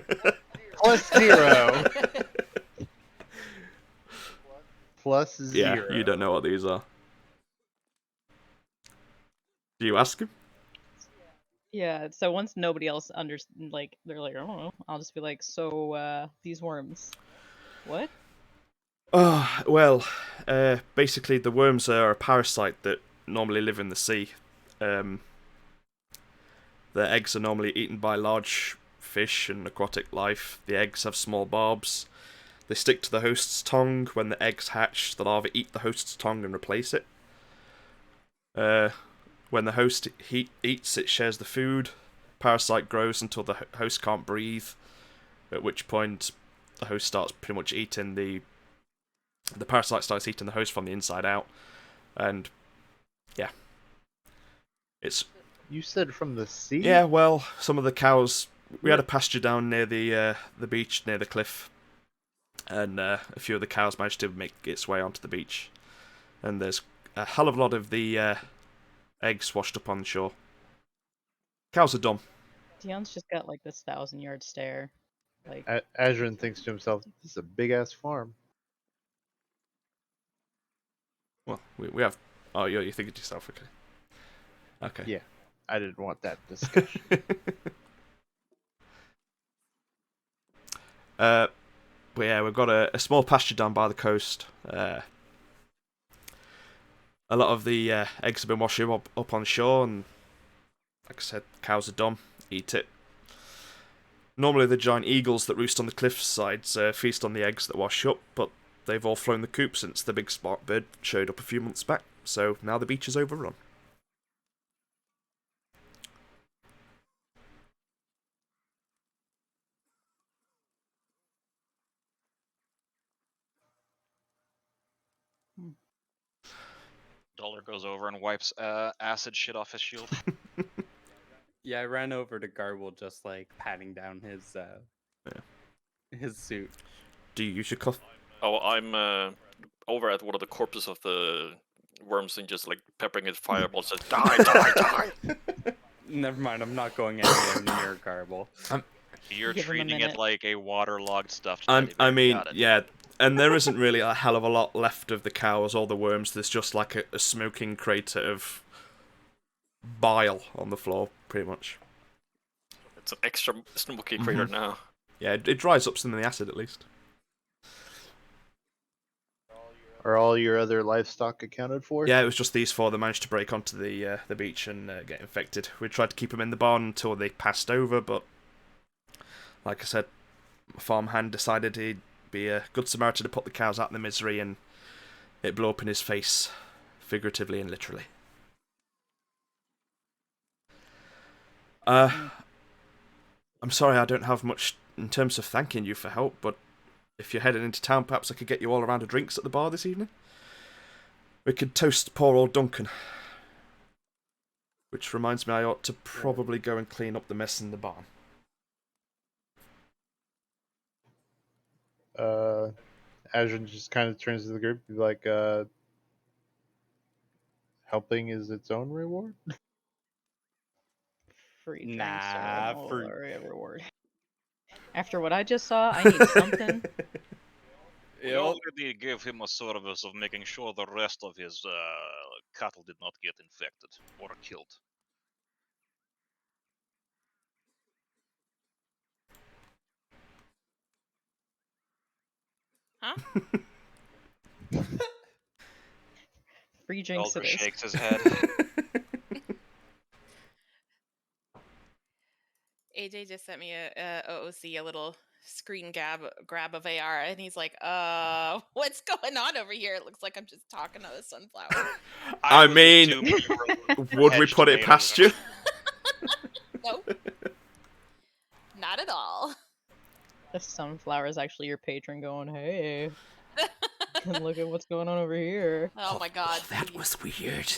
Plus 0. Plus 0. Yeah, you don't know what these are. Do you ask him? Yeah, so once nobody else like, they're like, I don't know, I'll just be like, so, these worms, what? Well, basically the worms are a parasite that normally live in the sea. Their eggs are normally eaten by large fish and aquatic life. The eggs have small barbs. They stick to the host's tongue. When the eggs hatch, the larvae eat the host's tongue and replace it. When the host eats, it shares the food. Parasite grows until the host can't breathe, at which point the host starts pretty much eating the parasite starts eating the host from the inside out, and yeah, it's. You said from the sea? Yeah, well, some of the cows. We had a pasture down near the beach, near the cliff, and a few of the cows managed to make its way onto the beach, and there's a hell of a lot of the eggs washed up on the shore. Cows are dumb. Dion's just got like this 1,000-yard stare. Like, Azrin thinks to himself, this is a big ass farm. Well, we have. Oh, you're thinking to yourself, okay. Okay. Yeah, I didn't want that discussion. But yeah, we've got a small pasture down by the coast. A lot of the eggs have been washing up on shore, and like I said, cows are dumb, eat it. Normally the giant eagles that roost on the cliff sides feast on the eggs that wash up, but they've all flown the coop since the big spark bird showed up a few months back, so now the beach is overrun. Dollar goes over and wipes acid shit off his shield. Yeah, I ran over to Garble just like patting down his suit. Do you use your cuff? Oh, I'm over at one of the corpses of the worms and just like peppering his fireballs. Says, die, die, die! Never mind, I'm not going anywhere near Garble. You're Give him a treating minute. it like a waterlogged stuffed I teddy bear. mean, Got it. yeah, and there isn't really a hell of a lot left of the cows or the worms. There's just like a smoking crater of bile on the floor, pretty much. It's an extra smoky crater now. Yeah, it dries up some of the acid at least. Are all your other livestock accounted for? Yeah, it was just these 4 that managed to break onto the beach and get infected. We tried to keep them in the barn until they passed over, but like I said, a farmhand decided he'd be a good Samaritan to put the cows out of the misery, and it blew up in his face, figuratively and literally. I'm sorry I don't have much in terms of thanking you for help, but if you're heading into town, perhaps I could get you all a round of drinks at the bar this evening. We could toast poor old Duncan. Which reminds me I ought to probably go and clean up the mess in the barn. Azrin just kind of turns to the group, be like, helping is its own reward? free drinks Nah, are a reward. After what I just saw, I need something. We already gave him a service of making sure the rest of his cattle did not get infected or killed. Huh? Free drinks Elder it is. shakes his head. AJ just sent me a OOC, a little screen grab of AR, and he's like, what's going on over here? It looks like I'm just talking to a sunflower. I was mean, assuming you were would we hedged put it tomatoes. past you? Nope. Not at all. The sunflower is actually your patron going, hey, and look at what's going on over here. Oh my god. That please. was weird.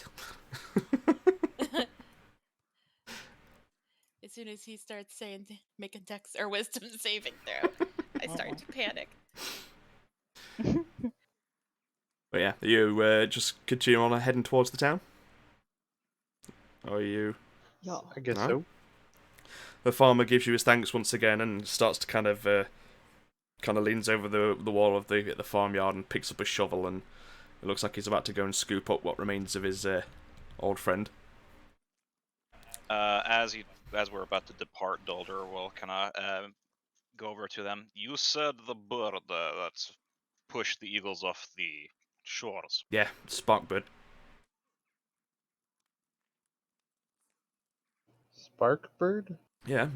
As soon as he starts saying, make a dex or wisdom saving throw, I start to panic. But yeah, you just continue on heading towards the town? Or are you... Yeah. I guess No? so. The farmer gives you his thanks once again and starts to kind of leans over the wall of the farmyard and picks up a shovel, and it looks like he's about to go and scoop up what remains of his old friend. As we're about to depart, Dolder will kind of go over to them. You said the bird that's pushed the eagles off the shores. Yeah, Sparkbird. Sparkbird? Yeah,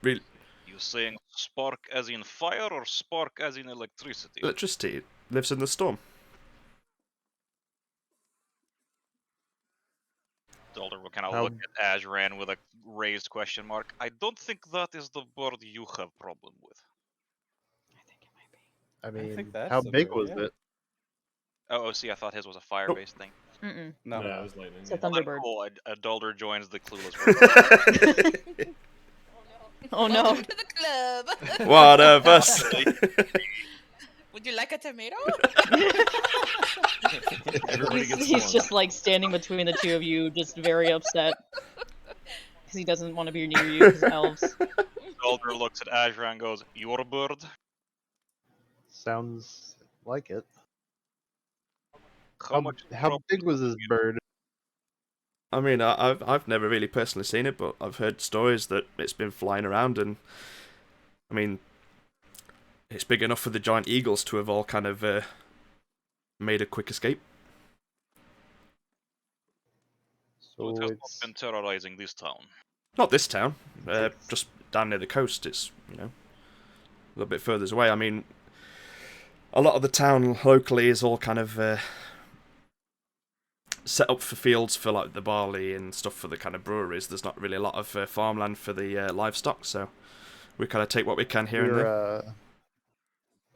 really You saying spark as in fire or spark as in electricity? electricity. It lives in the storm. Dolder will kind of How- look at Ajran with a raised question mark. I don't think that is the bird you have problem with. I think it might be. I I mean, think that's how the big bird, was yeah. it? Oh, see, I thought his was a fire-based thing. Mm-mm. No. Yeah, it was lightning. It's a yeah. Well, then thunderbird. cool. A Dolder joins the clueless world. Oh no. Welcome to the club. One of us. Would you like a tomato? Everybody gets He's one. just like standing between the two of you, just very upset. Because he doesn't want to be near you because elves. Dolder looks at Ajran and goes, "Your bird?" Sounds like it. How much How trouble big was this bird? I mean, I've never really personally seen it, but I've heard stories that it's been flying around, and I mean, it's big enough for the giant eagles to have all kind of made a quick escape. So it So has it's not been terrorizing this town. Not this town, just down near the coast. It's a little bit further away. I mean, a lot of the town locally is all kind of set up for fields for like the barley and stuff for the kind of breweries. There's not really a lot of farmland for the livestock, so we kind of take what we can here and there.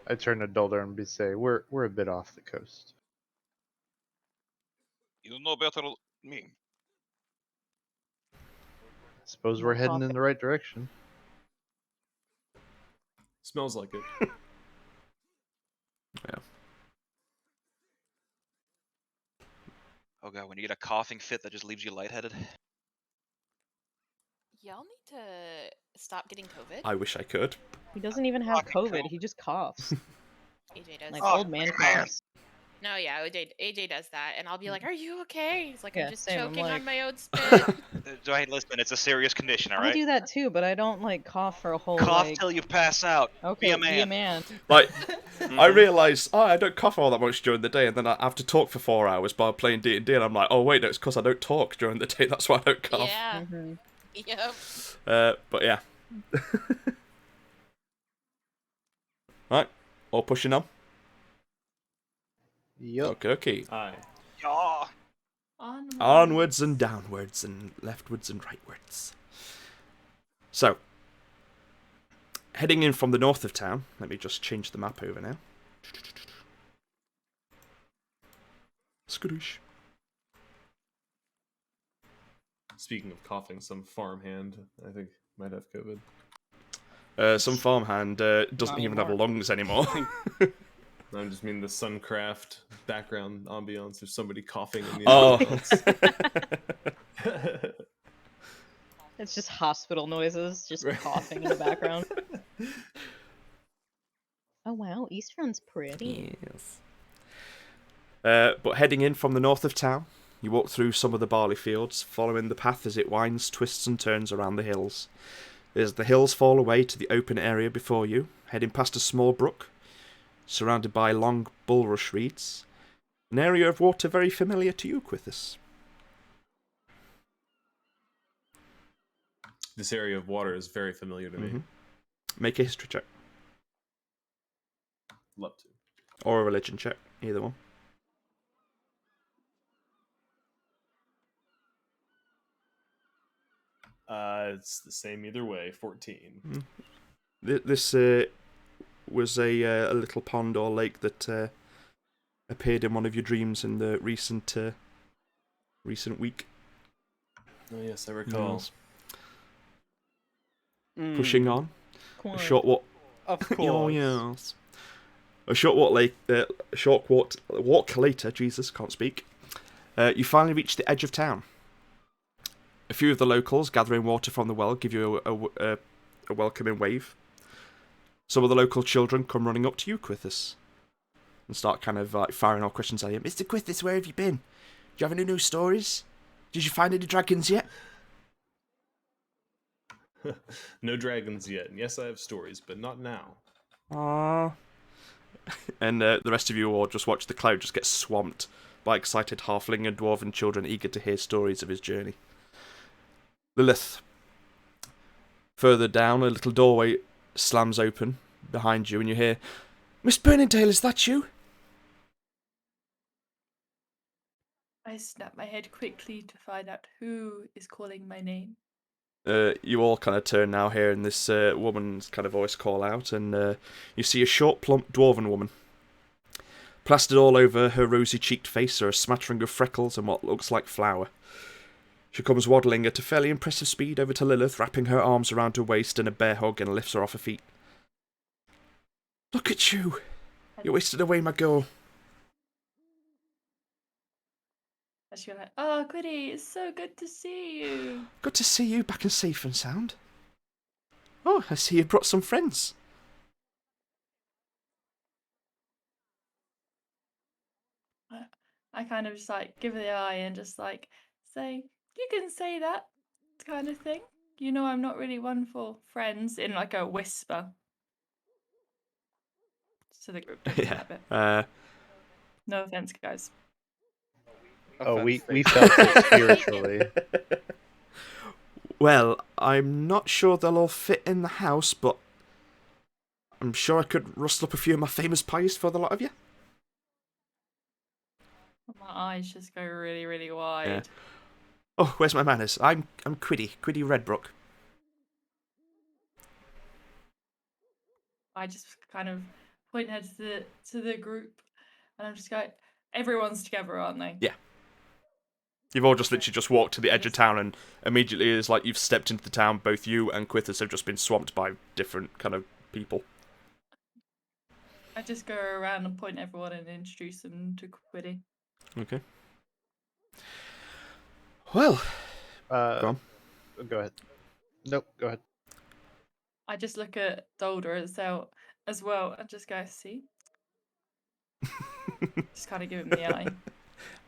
I turn to Dolder and say, we're a bit off the coast. You know better than me. Suppose we're Not heading in talking. the right direction. Smells like it. Oh god, when you get a coughing fit that just leaves you lightheaded. Y'all need to stop getting COVID. I wish I could. He doesn't even have Fucking COVID. He just coughs. AJ does. Like Oh, old man man. coughs. No, yeah, AJ does that, and I'll be like, "Are you okay?" He's like, Yeah, "I'm just same, I'm choking like- on my own spit." Hey, listen, it's a serious condition, I alright? do that too, but I don't like cough for a whole Cough like. till you pass out. Okay, Be a man. Like, I realise, I don't cough all that much during the day, and then I have to talk for 4 hours by playing D&D, and I'm like, oh wait, no, it's because I don't talk during the day, that's why I don't cough. Yeah. Mhm. Yep. But yeah. Right, all pushing on. Yup. Okay. Aye. Yeah. Onwards and downwards and leftwards and rightwards. So, heading in from the north of town, let me just change the map over now. Skadoosh. Speaking of coughing, some farmhand, I think, might have COVID. Some farmhand doesn't Not even have anymore. lungs anymore. I just mean the Suncraft background ambiance. There's somebody coughing in the Oh. ambiance. It's just hospital noises, just Right. coughing in the background. Oh wow, Eastrun's pretty. Yes. But heading in from the north of town, you walk through some of the barley fields, following the path as it winds, twists and turns around the hills. As the hills fall away to the open area before you, heading past a small brook, surrounded by long bulrush reeds. An area of water very familiar to you, Quithus. This area of water is very familiar to me. Make a history check. Love to. Or a religion check, either one. It's the same either way. 14. This was a little pond or lake that appeared in one of your dreams in the recent week. Oh yes, I recall. Yes. Pushing on. A short walk. Of course. Oh yes. A short walk later. Jesus, can't speak. You finally reach the edge of town. A few of the locals gathering water from the well give you a welcoming wave. Some of the local children come running up to you, Quithus, and start kind of like firing all questions at you. Mr. Quithus, where have you been? Do you have any new stories? Did you find any dragons yet? No dragons yet. And yes, I have stories, but not now. Aww. And the rest of you all just watch the cloud just get swamped by excited halfling and dwarven children eager to hear stories of his journey. Lilith. Further down, a little doorway slams open behind you and you hear, Miss Burningdale, is that you? I snap my head quickly to find out who is calling my name. You all kind of turn now, hearing this woman's kind of voice call out, and you see a short, plump dwarven woman. Plastered all over her rosy-cheeked face are a smattering of freckles and what looks like flour. She comes waddling at a fairly impressive speed over to Lilith, wrapping her arms around her waist in a bear hug and lifts her off her feet. Look at you! You wasted away my girl. And she's like, oh, Quiddy, it's so good to see you. Good to see you back and safe and sound. Oh, I see you brought some friends. I kind of just like give her the eye and just like say, you can say that kind of thing. You know, I'm not really one for friends, in like a whisper. So the group don't hear that bit. No offense, guys. Oh, we felt it spiritually. Well, I'm not sure they'll all fit in the house, but I'm sure I could rustle up a few of my famous pies for the lot of you. My eyes just go really, really wide. Yeah. Oh, where's my manners? I'm Quiddy Redbrook. I just kind of point her to the group, and I'm just going, everyone's together, aren't they? Yeah. You've all just literally just walked to the edge of town, and immediately it's like you've stepped into the town. Both you and Quithus have just been swamped by different kind of people. I just go around and point everyone and introduce them to Quiddy. Okay. Well, Go on. Go ahead. Nope, go ahead. I just look at Dolder as well and just go, see? Just kind of give him the eye.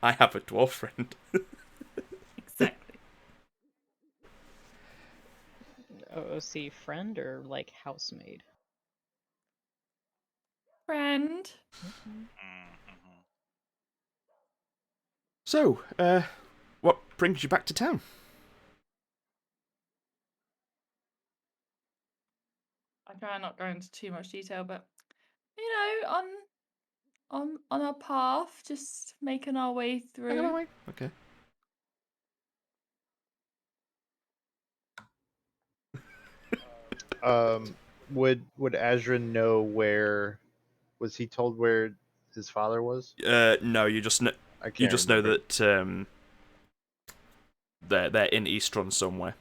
I have a dwarf friend. Exactly. OC friend or like housemaid? Friend. So, what brings you back to town? I try not go into too much detail, but you know, on our path, just making our way through. Okay. Would Azrin know where? Was he told where his father was? No, you just know. I can't You just know remember. that they're in Eastrun somewhere.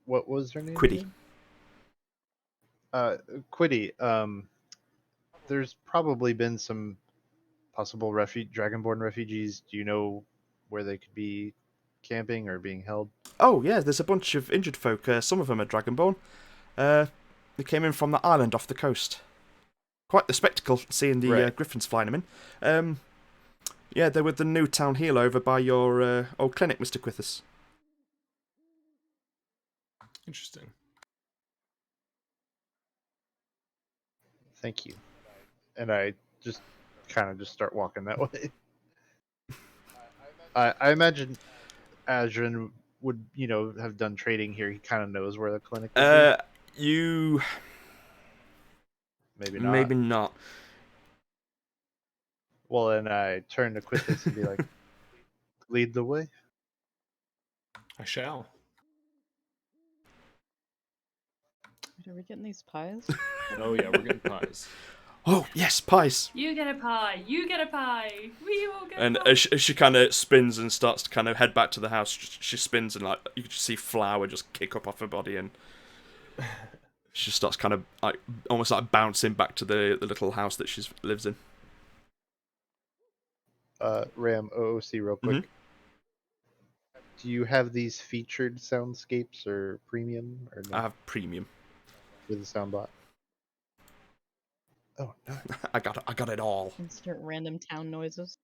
What was her name? Quiddy. Quiddy. There's probably been some possible Dragonborn refugees. Do you know where they could be camping or being held? Oh yeah, there's a bunch of injured folk. Some of them are Dragonborn. They came in from the island off the coast. Quite the spectacle seeing the Right. griffins flying them in. Yeah, they're with the new town healer over by your old clinic, Mr. Quithus. Interesting. Thank you. And I just kind of just start walking that way. I imagine Adrian would, have done trading here. He kind of knows where the clinic would You be. Maybe not. maybe not. Well, then I turn to Quithis and be like, lead the way. I shall. Wait, are we getting these pies? Oh yeah, we're getting pies. Oh yes, pies. You get a pie. You get a pie. We all get And a pie. as she kind of spins and starts to kind of head back to the house, she spins and like you can just see flour just kick up off her body, and she starts kind of like almost like bouncing back to the little house that she lives in. Ram OOC real quick. Do you have these featured soundscapes or premium or no? I have premium. With the soundbot. Oh no! I got it all. Insert random town noises.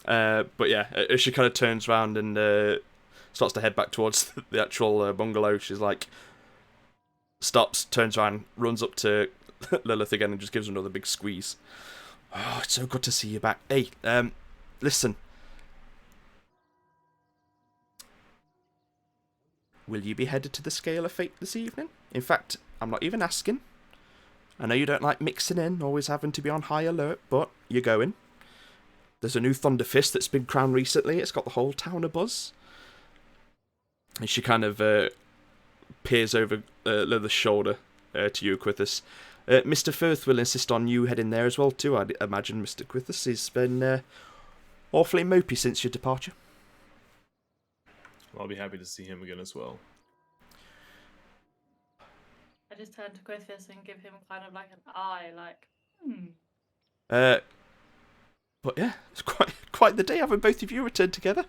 But yeah, as she kind of turns around and starts to head back towards the actual bungalow, she's like, stops, turns around, runs up to Lilith again, and just gives her another big squeeze. Oh, it's so good to see you back. Hey, listen. Will you be headed to the Scale of Fate this evening? In fact, I'm not even asking. I know you don't like mixing in, always having to be on high alert, but you're going. There's a new Thunder Fist that's been crowned recently. It's got the whole town abuzz. And she kind of peers over Lilith's shoulder to you, Quithis. Mr. Firth will insist on you heading there as well, too, I'd imagine, Mr. Quithis. He's been awfully mopey since your departure. I'll be happy to see him again as well. I just turn to Quithis and give him kind of like an eye, like, But yeah, it's quite the day having both of you returned together.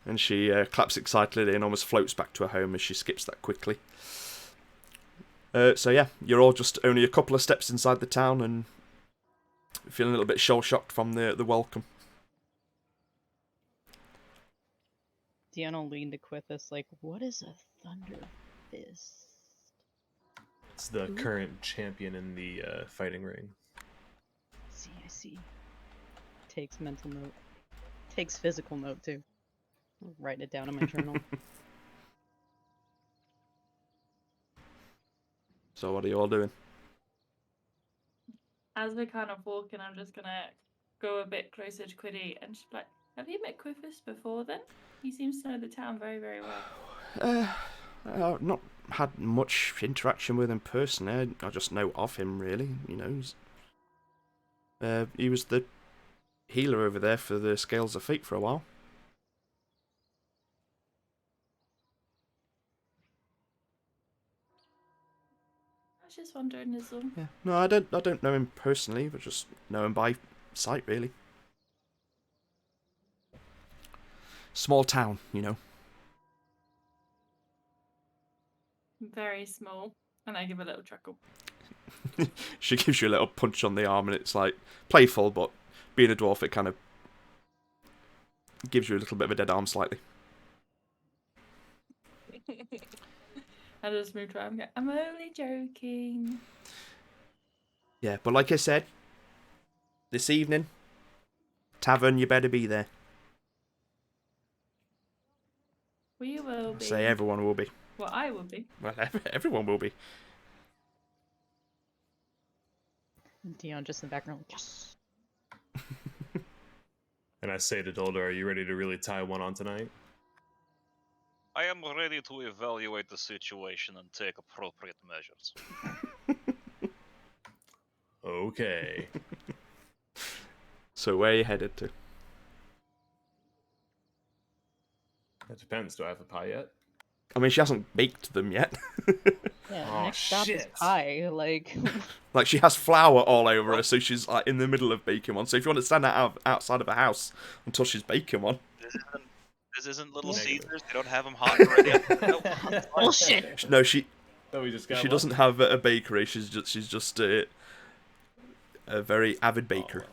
And she claps excitedly and almost floats back to her home as she skips that quickly. So yeah, you're all just only a couple of steps inside the town and feeling a little bit shell-shocked from the welcome. Dion will lean to Quithis like, what is a Thunder Fist? It's the current champion in the fighting ring. I see. Takes mental note. Takes physical note, too. I'm writing it down in my journal. So what are you all doing? as we're kind of walking, I'm just gonna go a bit closer to Quiddy and just be like, have you met Quithus before then? He seems to know the town very, very well. I've not had much interaction with him personally. I just know of him, really. You know, he was the healer over there for the Scales of Fate for a while. I was just wondering, is all. Yeah. No, I don't know him personally, but just know him by sight, really. Small town, you know. Very small, and I give a little chuckle. She gives you a little punch on the arm, and it's like playful, but being a dwarf, it kind of gives you a little bit of a dead arm slightly. I just move to her and go, I'm only joking. Yeah, but like I said, this evening, tavern, you better be there. We will be. Say everyone will be. Well, I will be. Well, everyone will be. Dion just in the background, yes. And I say to Dolder, are you ready to really tie one on tonight? I am ready to evaluate the situation and take appropriate measures. Okay. So where are you headed to? That depends. Do I have a pie yet? I mean, she hasn't baked them yet. Yeah, Oh, next stop is shit. pie. Like, Like, she has flour all over her, so she's like in the middle of baking one. So if you want to stand outside of her house until she's baking one. This isn't Little Negative. Caesars. They don't have them hot and ready. bullshit. No, she Oh, we just got she one? doesn't have a bakery. She's just a very avid baker. Oh,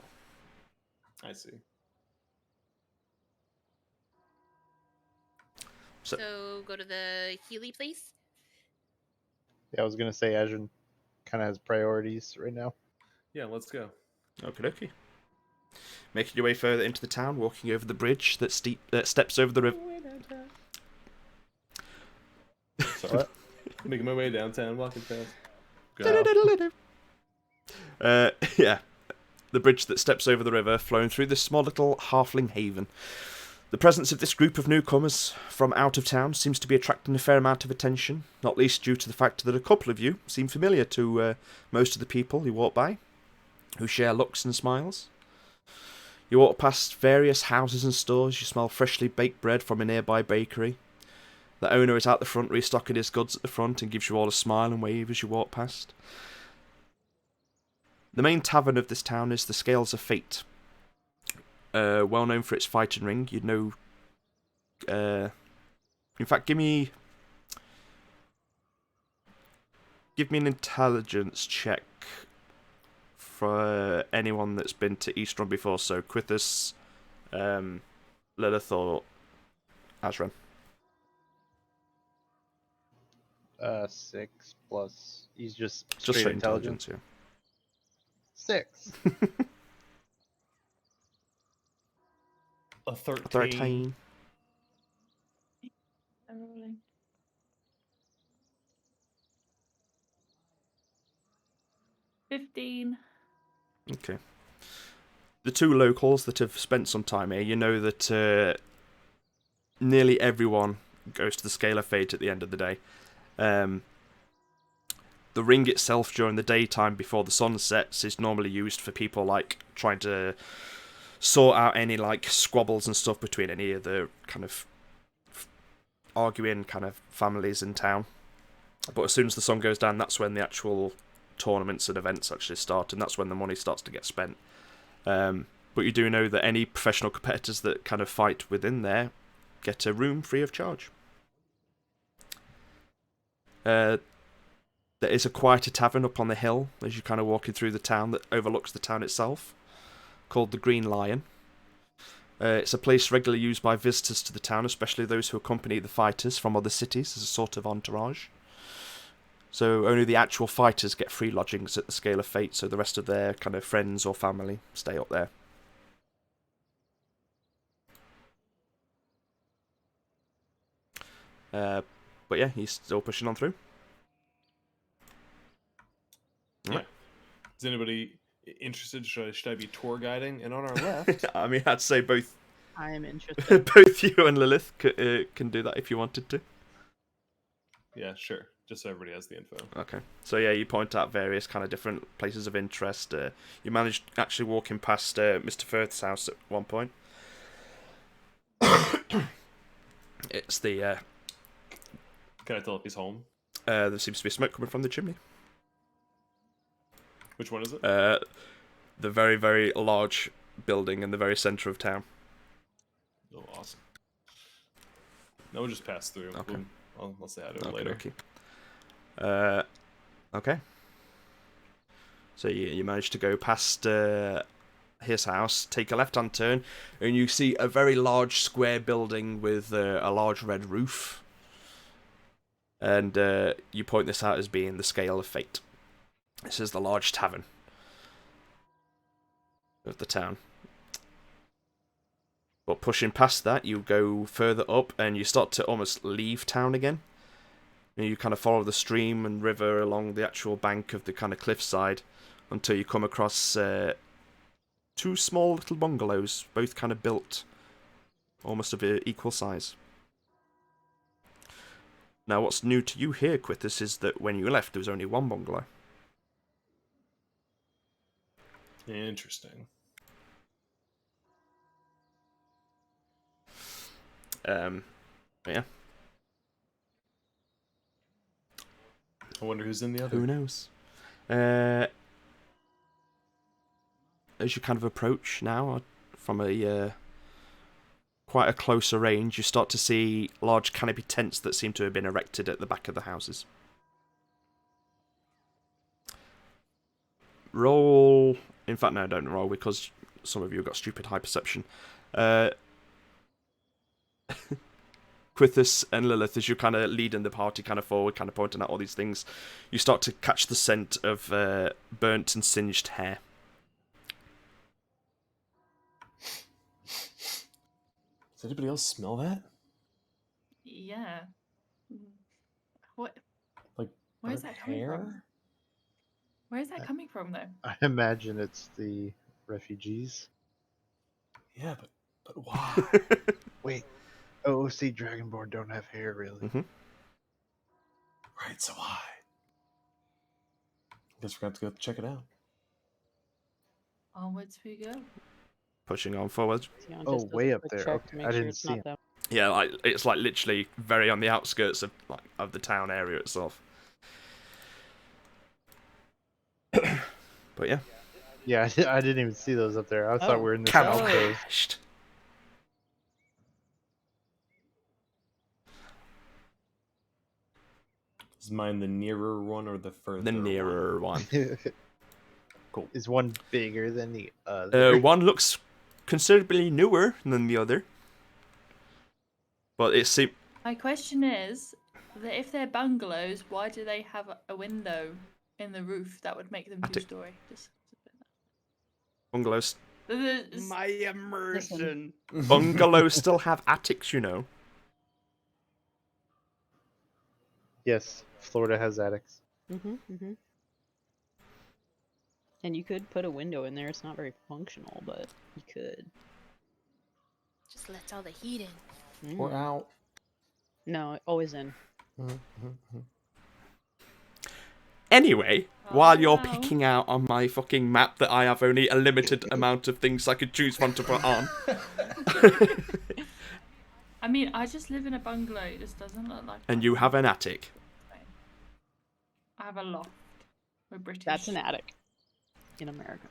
well. I see. So- So go to the Healy place. Yeah, I was gonna say Azure kind of has priorities right now. Yeah, let's go. Okie dokie. Making your way further into the town, walking over the bridge that steps over the river. Sorry. What? Making my way downtown, walking fast. Yeah, the bridge that steps over the river, flowing through this small little halfling haven. The presence of this group of newcomers from out of town seems to be attracting a fair amount of attention, not least due to the fact that a couple of you seem familiar to most of the people who walk by, who share looks and smiles. You walk past various houses and stores, you smell freshly baked bread from a nearby bakery. The owner is out the front restocking his goods at the front and gives you all a smile and wave as you walk past. The main tavern of this town is the Scales of Fate. Well known for its fighting ring. You'd know... in fact, give me an intelligence check for anyone that's been to Eastrun before. So, Quithus, Lilith, or Azran. 6 plus. He's just Just straight straight intelligence. intelligence, 6. A 13. yeah. 13. I'm rolling. $15. Okay. The two locals that have spent some time here, you know that nearly everyone goes to the Scale of Fate at the end of the day. The ring itself during the daytime before the sun sets is normally used for people like trying to sort out any like squabbles and stuff between any of the kind of arguing kind of families in town. But as soon as the sun goes down, that's when the actual tournaments and events actually start, and that's when the money starts to get spent. But you do know that any professional competitors that kind of fight within there get a room free of charge. There is a quieter tavern up on the hill as you're kind of walking through the town that overlooks the town itself, called the Green Lion. It's a place regularly used by visitors to the town, especially those who accompany the fighters from other cities as a sort of entourage. So only the actual fighters get free lodgings at the Scale of Fate, so the rest of their kind of friends or family stay up there. But yeah, he's still pushing on through. Yeah. Is anybody interested? Should I be tour guiding? And on our left, I mean, I'd say both I am interested. both you and Lilith can do that if you wanted to. yeah, sure. Just so everybody has the info. Okay. So yeah, you point out various kind of different places of interest. You managed actually walking past Mr. Firth's house at one point. It's the... Can I tell if he's home? there seems to be smoke coming from the chimney. Which one is it? The very, very large building in the very centre of town. Oh, awesome. No, we'll just pass through. Okay. I'll say hi to him later. Okay. So you managed to go past his house, take a left-hand turn, and you see a very large square building with a large red roof. And you point this out as being the Scale of Fate. This is the large tavern of the town. But pushing past that, you go further up and you start to almost leave town again. And you kind of follow the stream and river along the actual bank of the kind of cliffside until you come across two small little bungalows, both kind of built almost of equal size. Now, what's new to you here, Quithus, is that when you left, there was only one bungalow. Interesting. Yeah. I wonder who's in the other. Who knows? As you kind of approach now from a quite a closer range, you start to see large canopy tents that seem to have been erected at the back of the houses. Roll... In fact, no, don't roll, because some of you have got stupid high perception. Quithus and Lilith, as you're kind of leading the party kind of forward, kind of pointing out all these things, you start to catch the scent of burnt and singed hair. Does anybody else smell that? Yeah. What? Like Where's burnt that coming from? hair? Where's that coming from, though? I imagine it's the refugees. Yeah, but why? Wait, OOC Dragonborn don't have hair, really. Mm-hmm. Right, so why? Guess we're going to have to go check it out. Onwards we go. Pushing on forward. Tiana Oh, just does way a up quick there. check Okay, to make I sure didn't it's see not him. them. Yeah, like it's like literally very on the outskirts of the town area itself. But yeah, Yeah, I didn't even see those up there. I thought we were in this alcove. camouflaged. Is mine the nearer one or the further The nearer one. Cool. Is one bigger than the other? One looks considerably newer than the other, but it seems My question is, that if they're bungalows, why do they have a window in the roof that would make them Attic. two-story? bungalows. My immersion. Bungalows still have attics, you know. Yes, Florida has attics. Mm-hmm. And you could put a window in there. It's not very functional, but you could. Just lets all the heat in. Or out. No, always in. Anyway, while you're wow. picking out on my fucking map that I have only a limited amount of things I could choose from to put on. I mean, I just live in a bungalow. This doesn't look like. And you have an attic. I have a loft. We're British. That's an attic in America.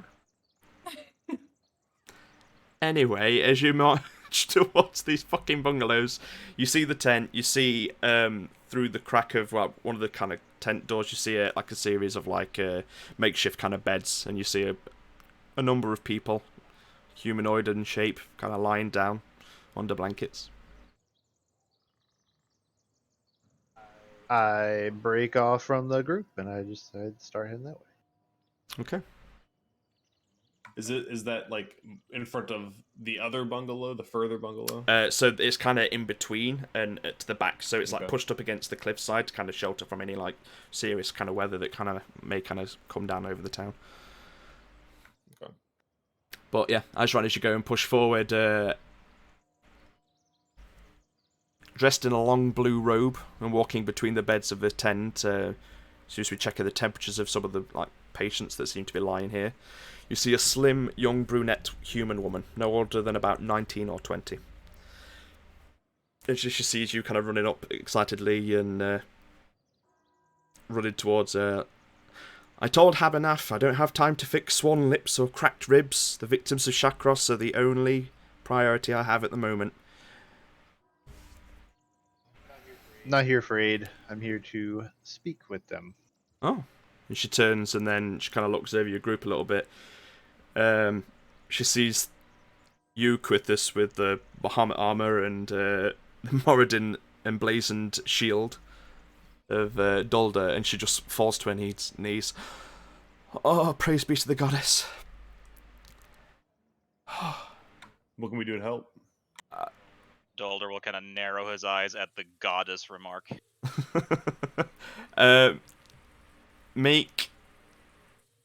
Anyway, as you march towards these fucking bungalows, you see the tent, you see through the crack of one of the kind of tent doors, you see like a series of like makeshift kind of beds, and you see a number of people, humanoid in shape, kind of lying down under blankets. I break off from the group and I just decided to start heading that way. Okay. Is that like in front of the other bungalow, the further bungalow? So it's kind of in between and to the back, so it's like Okay. pushed up against the cliffside to kind of shelter from any like serious kind of weather that kind of may kind of come down over the town. Okay. But yeah, as right as you go and push forward, dressed in a long blue robe and walking between the beds of the tent, as soon as we check the temperatures of some of the like patients that seem to be lying here, you see a slim, young brunette human woman, no older than about 19 or 20. And she sees you kind of running up excitedly and running towards her. I told Habernath I don't have time to fix swan lips or cracked ribs. The victims of Shakros are the only priority I have at the moment. I'm not here for aid. I'm here to speak with them. Oh. And she turns and then she kind of looks over your group a little bit. She sees you, Quithus, with the Bahamut armor and the Moradin emblazoned shield of Dulda, and she just falls to her knees. Oh, praise be to the goddess. What can we do to help? Dolder will kind of narrow his eyes at the goddess remark. Make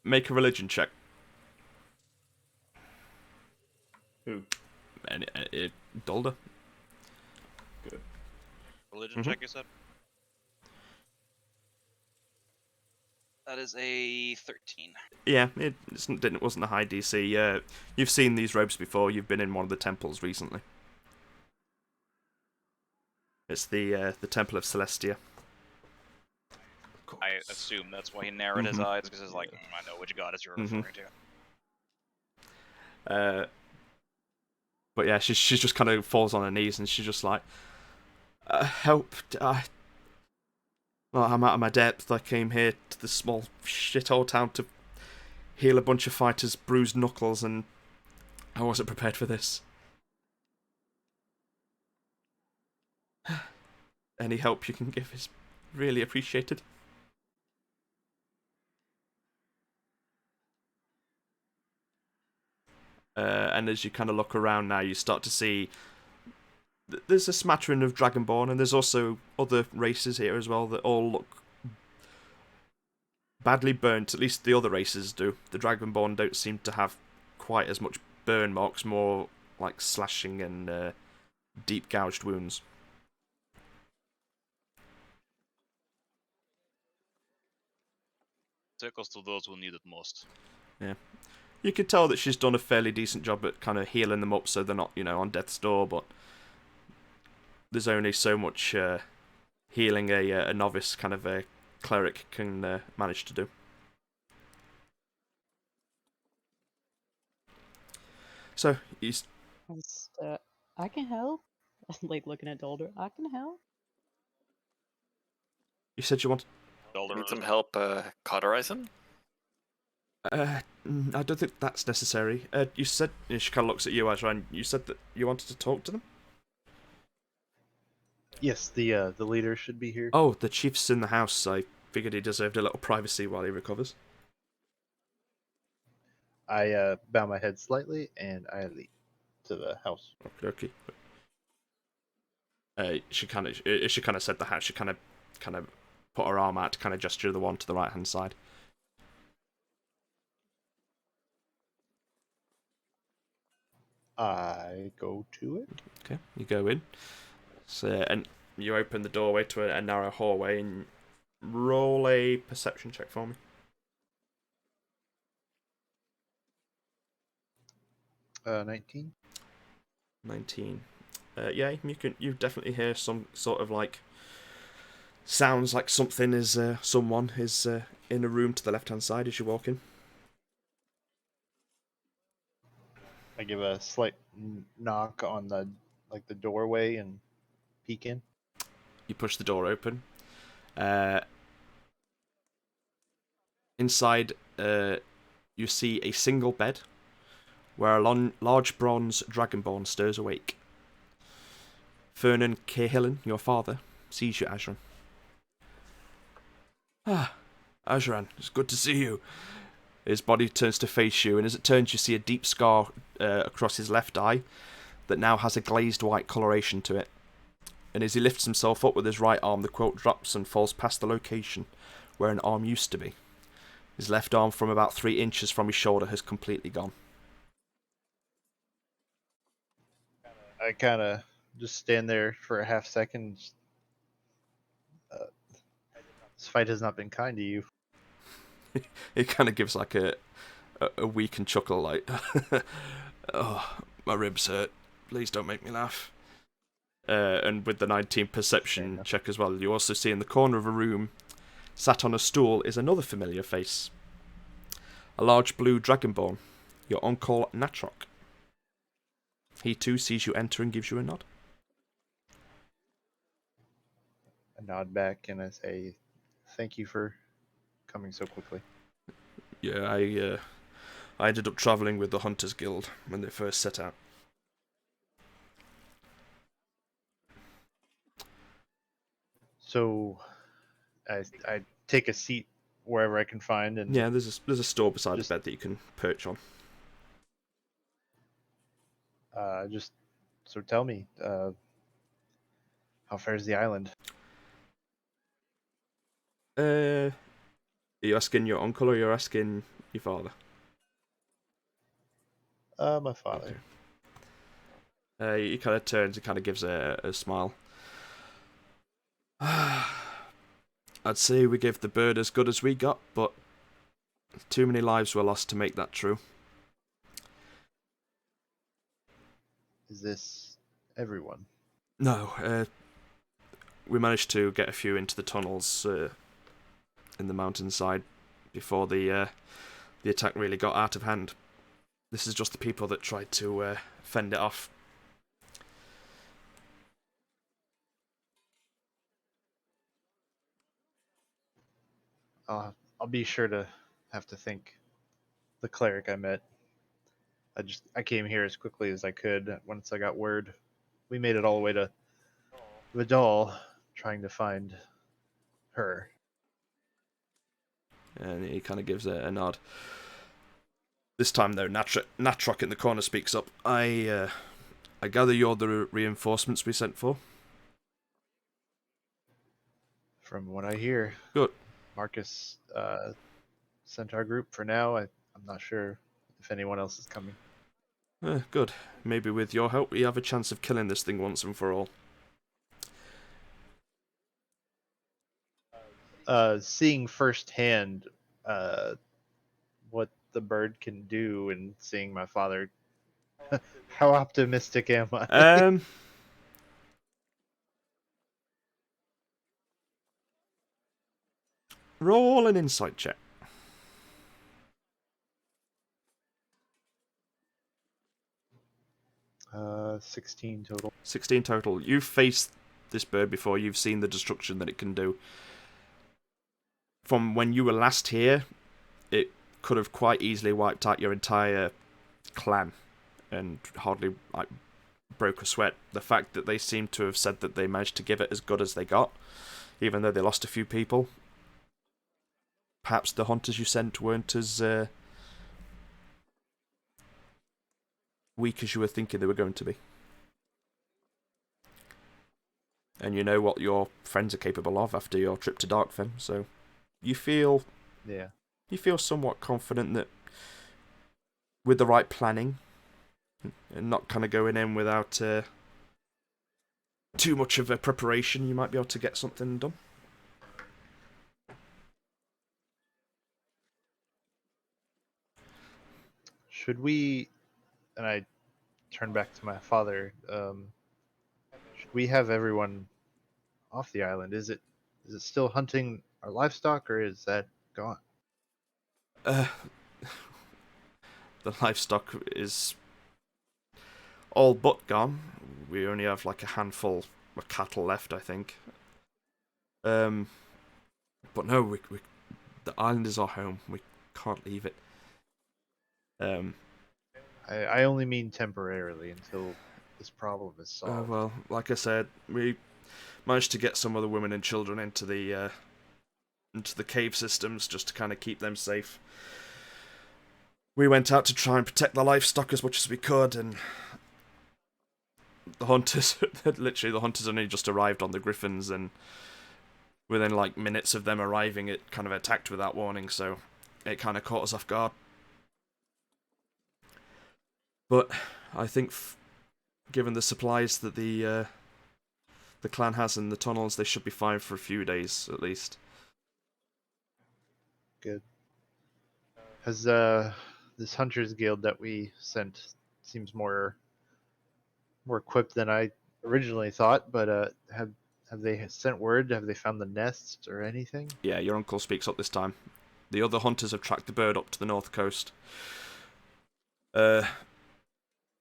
a religion check. Who? Dulda. Good. Religion check, you said? That is a 13. Yeah, it wasn't a high DC. You've seen these robes before. You've been in one of the temples recently. It's the Temple of Celestia. I assume that's why he narrowed his eyes, because he's like, I know which goddess you're referring to. But yeah, she just kind of falls on her knees and she's just like, help! Well, I'm out of my depth. I came here to this small shithole town to heal a bunch of fighters' bruised knuckles, and I wasn't prepared for this. Any help you can give is really appreciated. And as you kind of look around now, you start to see there's a smattering of Dragonborn, and there's also other races here as well that all look badly burnt. At least the other races do. The Dragonborn don't seem to have quite as much burn marks, more like slashing and deep gouged wounds. Circles to those who need it most. Yeah. You could tell that she's done a fairly decent job at kind of healing them up so they're not, on death's door, but there's only so much healing a novice kind of a cleric can manage to do. So, I can help. Like looking at Dolder, I can help. You said you want. Need some help cauterizing? I don't think that's necessary. You said she kind of looks at you, Azra, you said that you wanted to talk to them. Yes, the leader should be here. Oh, the chief's in the house. I figured he deserved a little privacy while he recovers. I bow my head slightly and I lead to the house. Okay. She kind of said the house. She kind of put her arm out to kind of gesture the one to the right hand side. I go to it. Okay, you go in. So, and you open the doorway to a narrow hallway and roll a perception check for me. 19. 19. Yeah, you definitely hear some sort of like sounds like someone is in a room to the left hand side as you walk in. I give a slight knock on the doorway and peek in. You push the door open. Inside, you see a single bed where a large bronze dragonborn stirs awake. Fernan Cahillan, your father, sees you, Azran. Ah, Azran, it's good to see you. His body turns to face you, and as it turns, you see a deep scar across his left eye that now has a glazed white coloration to it. And as he lifts himself up with his right arm, the quilt drops and falls past the location where an arm used to be. His left arm, from about 3 inches from his shoulder, has completely gone. I kind of just stand there for a half second. This fight has not been kind to you. He kind of gives like a weakened chuckle, like, oh, my ribs hurt. Please don't make me laugh. And with the 19 perception check as well, you also see in the corner of a room, sat on a stool, is another familiar face. A large blue dragonborn, your uncle Natrok. He too sees you enter and gives you a nod. I nod back and I say, "Thank you for coming so quickly." Yeah, I ended up travelling with the Hunters Guild when they first set out. So, I take a seat wherever I can find, and yeah, there's a store beside the bed that you can perch on. So tell me, how far is the island? Are you asking your uncle or you're asking your father? My father. He kind of turns and kind of gives a smile. I'd say we gave the bird as good as we got, but too many lives were lost to make that true. Is this everyone? No, we managed to get a few into the tunnels in the mountainside before the attack really got out of hand. This is just the people that tried to fend it off. I'll be sure to have to thank the cleric I met. I came here as quickly as I could once I got word. We made it all the way to Vidal trying to find her. And he kind of gives a nod. This time, though, Natrock in the corner speaks up. I gather you're the reinforcements we sent for? From what I hear. Good. Marcus sent our group for now. I'm not sure if anyone else is coming. Good. Maybe with your help we have a chance of killing this thing once and for all. Seeing firsthand what the bird can do and seeing my father, how optimistic am I? Roll an insight check. 16 total. 16 total. You've faced this bird before. You've seen the destruction that it can do. From when you were last here, it could have quite easily wiped out your entire clan and hardly broke a sweat. The fact that they seem to have said that they managed to give it as good as they got, even though they lost a few people. Perhaps the hunters you sent weren't as weak as you were thinking they were going to be. And you know what your friends are capable of after your trip to Darkfen, so you feel somewhat confident that with the right planning and not kind of going in without too much of a preparation, you might be able to get something done. Should we, and I turn back to my father, should we have everyone off the island? Is it still hunting our livestock, or is that gone? The livestock is all but gone. We only have like a handful of cattle left, I think. But no, we the island is our home. We can't leave it. I only mean temporarily until this problem is solved. Well, like I said, we managed to get some of the women and children into the cave systems just to kind of keep them safe. We went out to try and protect the livestock as much as we could, and the hunters, literally the hunters only just arrived on the griffins, and within like minutes of them arriving, it kind of attacked without warning, so it kind of caught us off guard. But I think, given the supplies that the clan has in the tunnels, they should be fine for a few days at least. Good. Has this hunters guild that we sent seems more equipped than I originally thought, but have they sent word? Have they found the nest or anything? Yeah, your uncle speaks up this time. The other hunters have tracked the bird up to the north coast.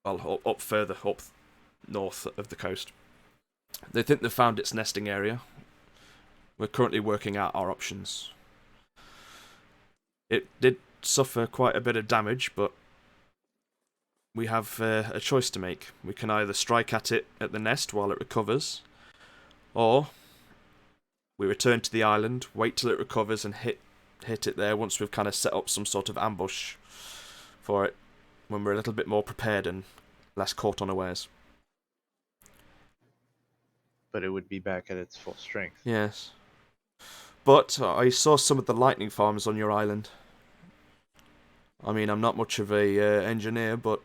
Up further, up north of the coast. They think they've found its nesting area. We're currently working out our options. It did suffer quite a bit of damage, but we have a choice to make. We can either strike at it at the nest while it recovers, or we return to the island, wait till it recovers, and hit it there once we've kind of set up some sort of ambush for it, when we're a little bit more prepared and less caught unawares. But it would be back at its full strength. Yes. But I saw some of the lightning farms on your island. I mean, I'm not much of a engineer, but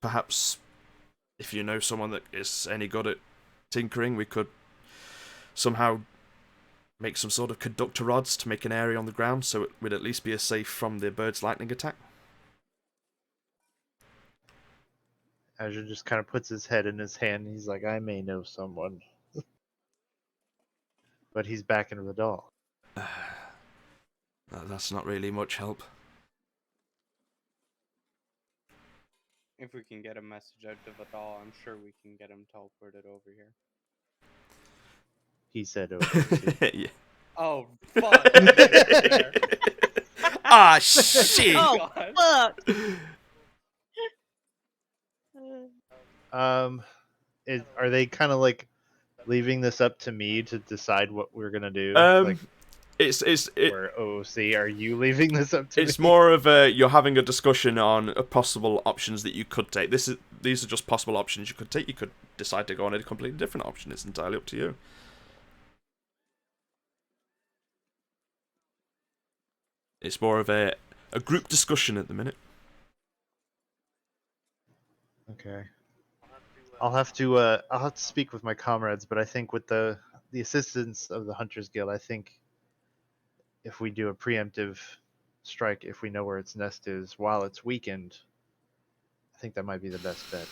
perhaps if you know someone that is any good at tinkering, we could somehow make some sort of conductor rods to make an area on the ground so it would at least be as safe from the bird's lightning attack. Azure just kind of puts his head in his hand. And he's like, I may know someone. But he's back into the doll. That's not really much help. If we can get a message out to Vidal, I'm sure we can get him teleported over here. He said over. Yeah. Oh, fuck. Ah, shit! Oh, fuck! Are they kind of like leaving this up to me to decide what we're gonna do? It's or OOC, are you leaving this up to me? It's more of you're having a discussion on possible options that you could take. These are just possible options you could take. You could decide to go on a completely different option. It's entirely up to you. It's more of a group discussion at the minute. Okay. I'll have to speak with my comrades, but I think with the assistance of the Hunters Guild, I think if we do a preemptive strike, if we know where its nest is while it's weakened, I think that might be the best bet.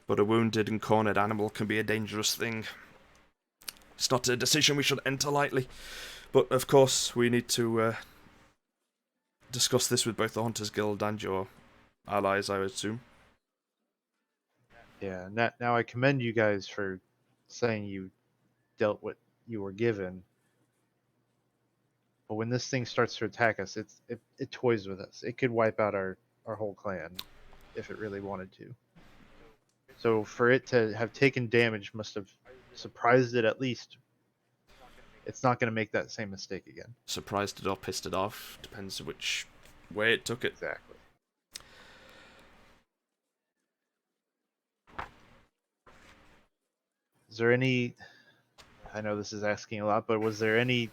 But a wounded and cornered animal can be a dangerous thing. It's not a decision we should enter lightly. But of course, we need to discuss this with both the Hunters Guild and your allies, I would assume. Yeah, now I commend you guys for saying you dealt what you were given. But when this thing starts to attack us, it toys with us. It could wipe out our whole clan if it really wanted to. So for it to have taken damage must have surprised it at least. It's not going to make that same mistake again. Surprised it or pissed it off. Depends which way it took it. Exactly. Is there any... I know this is asking a lot, but was there any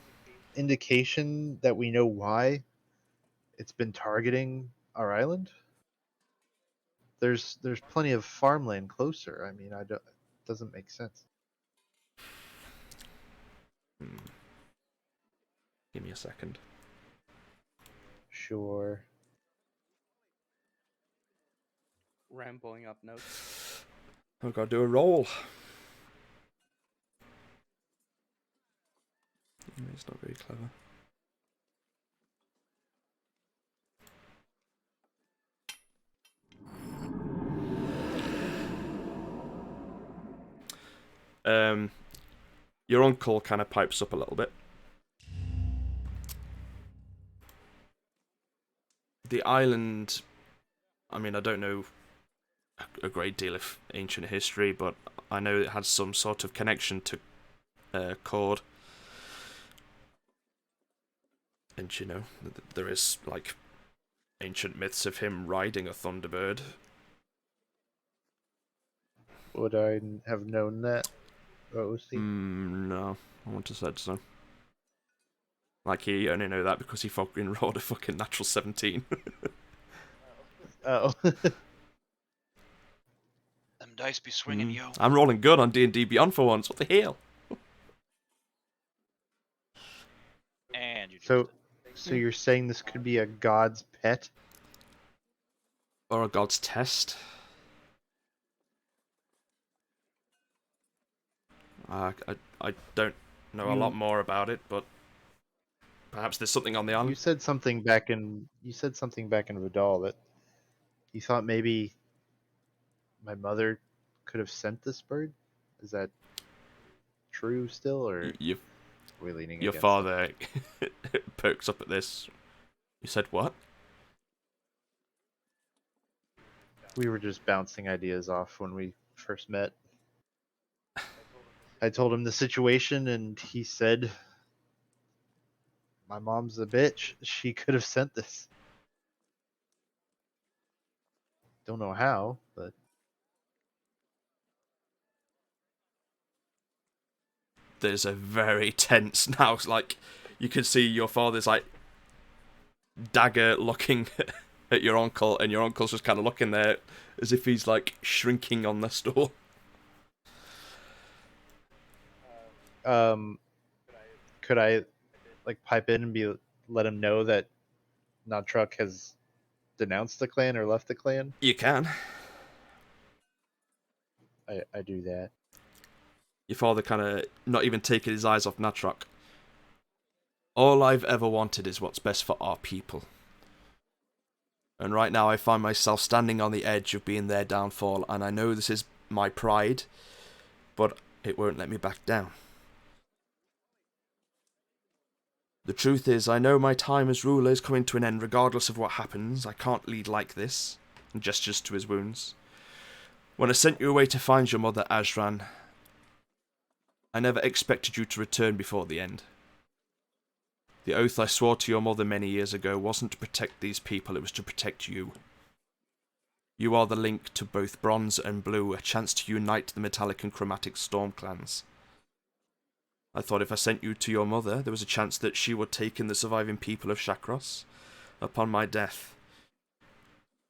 indication that we know why it's been targeting our island? There's plenty of farmland closer. I mean, it doesn't make sense. Give me a second. Sure. Rambling up notes. I've got to do a roll. It's not very clever. Your uncle kind of pipes up a little bit. The island, I mean, I don't know a great deal of ancient history, but I know it had some sort of connection to Cord. And, you know, there is, like, ancient myths of him riding a Thunderbird. Would I have known that? OC? No, I wouldn't have said so. Like, he only know that because he fucking rolled a fucking natural 17. Oh. Them dice be swinging, yo. I'm rolling good on D&D Beyond for once. What the hell? And you just So you're saying this could be a god's pet? Or a god's test? I don't know a lot more about it, but perhaps there's something on the island. You said something back in Vidal that you thought maybe my mother could have sent this bird. Is that true still, or are we leaning Your against father perks up at this. You said what? We were just bouncing ideas off when we first met. I told him the situation, and he said, "My mom's a bitch. She could have sent this." Don't know how, but There's a very tense now. Like, you can see your father's like dagger looking at your uncle, and your uncle's just kind of looking there as if he's like shrinking on the stool. Could I like pipe in and let him know that Notruck has denounced the clan or left the clan? You can. I do that. Your father kind of not even taking his eyes off Natrok. All I've ever wanted is what's best for our people. And right now I find myself standing on the edge of being their downfall, and I know this is my pride, but it won't let me back down. The truth is, I know my time as ruler is coming to an end regardless of what happens. I can't lead like this. And gestures to his wounds. When I sent you away to find your mother, Eastrun, I never expected you to return before the end. The oath I swore to your mother many years ago wasn't to protect these people, it was to protect you. You are the link to both Bronze and Blue, a chance to unite the Metallic and Chromatic Storm clans. I thought if I sent you to your mother, there was a chance that she would take in the surviving people of Shakros upon my death.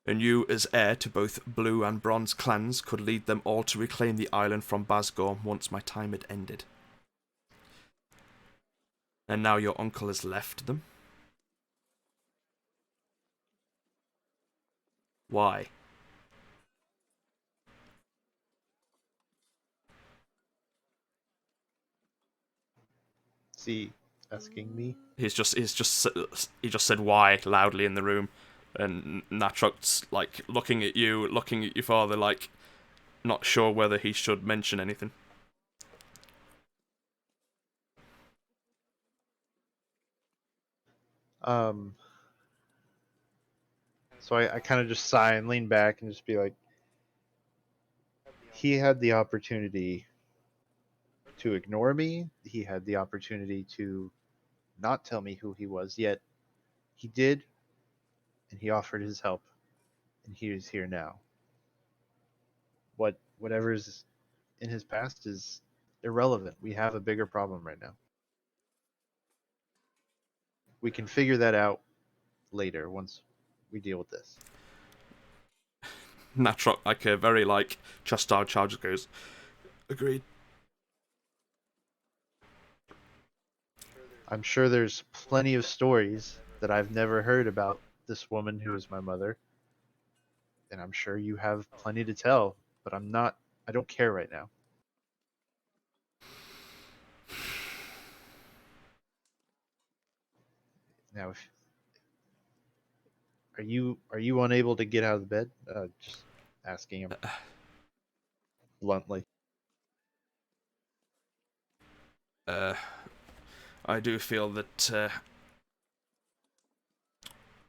And you, as heir to both Blue and Bronze clans, could lead them all to reclaim the island from Basgorm once my time had ended. And now your uncle has left them? Why? Is he asking me? He just said why loudly in the room, and Natrok's like looking at you, looking at your father, like not sure whether he should mention anything. So I kind of just sigh and lean back and just be like, he had the opportunity to ignore me. He had the opportunity to not tell me who he was, yet he did, and he offered his help, and he is here now. Whatever's in his past is irrelevant. We have a bigger problem right now. We can figure that out later once we deal with this. Natrok, like a very chest out charger, goes, agreed. I'm sure there's plenty of stories that I've never heard about this woman who is my mother. And I'm sure you have plenty to tell, but I don't care right now. Now, are you unable to get out of the bed? Just asking him bluntly. I do feel that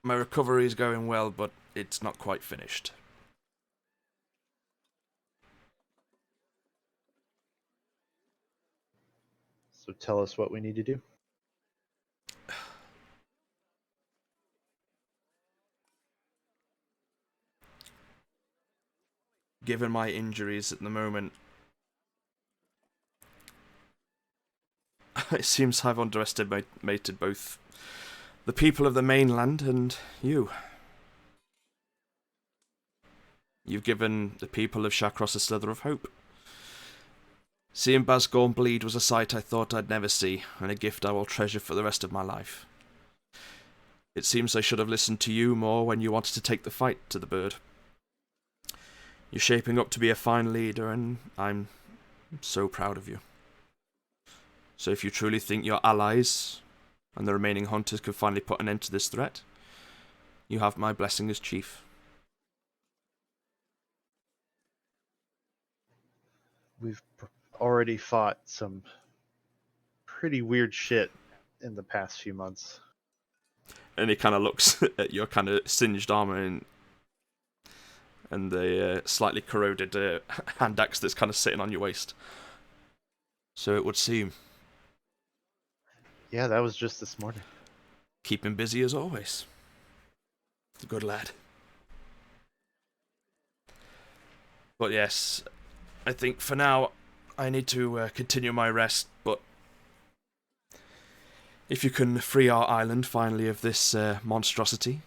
my recovery is going well, but it's not quite finished. So tell us what we need to do. Given my injuries at the moment, it seems I've underestimated both the people of the mainland and you. You've given the people of Shakros a slither of hope. Seeing Basgorn bleed was a sight I thought I'd never see, and a gift I will treasure for the rest of my life. It seems I should have listened to you more when you wanted to take the fight to the bird. You're shaping up to be a fine leader, and I'm so proud of you. So if you truly think your allies and the remaining hunters can finally put an end to this threat, you have my blessing as chief. We've already fought some pretty weird shit in the past few months. And he kind of looks at your kind of singed armor and the slightly corroded hand axe that's kind of sitting on your waist. So it would seem. Yeah, that was just this morning. Keep him busy as always. He's a good lad. But yes, I think for now I need to continue my rest, but if you can free our island finally of this monstrosity,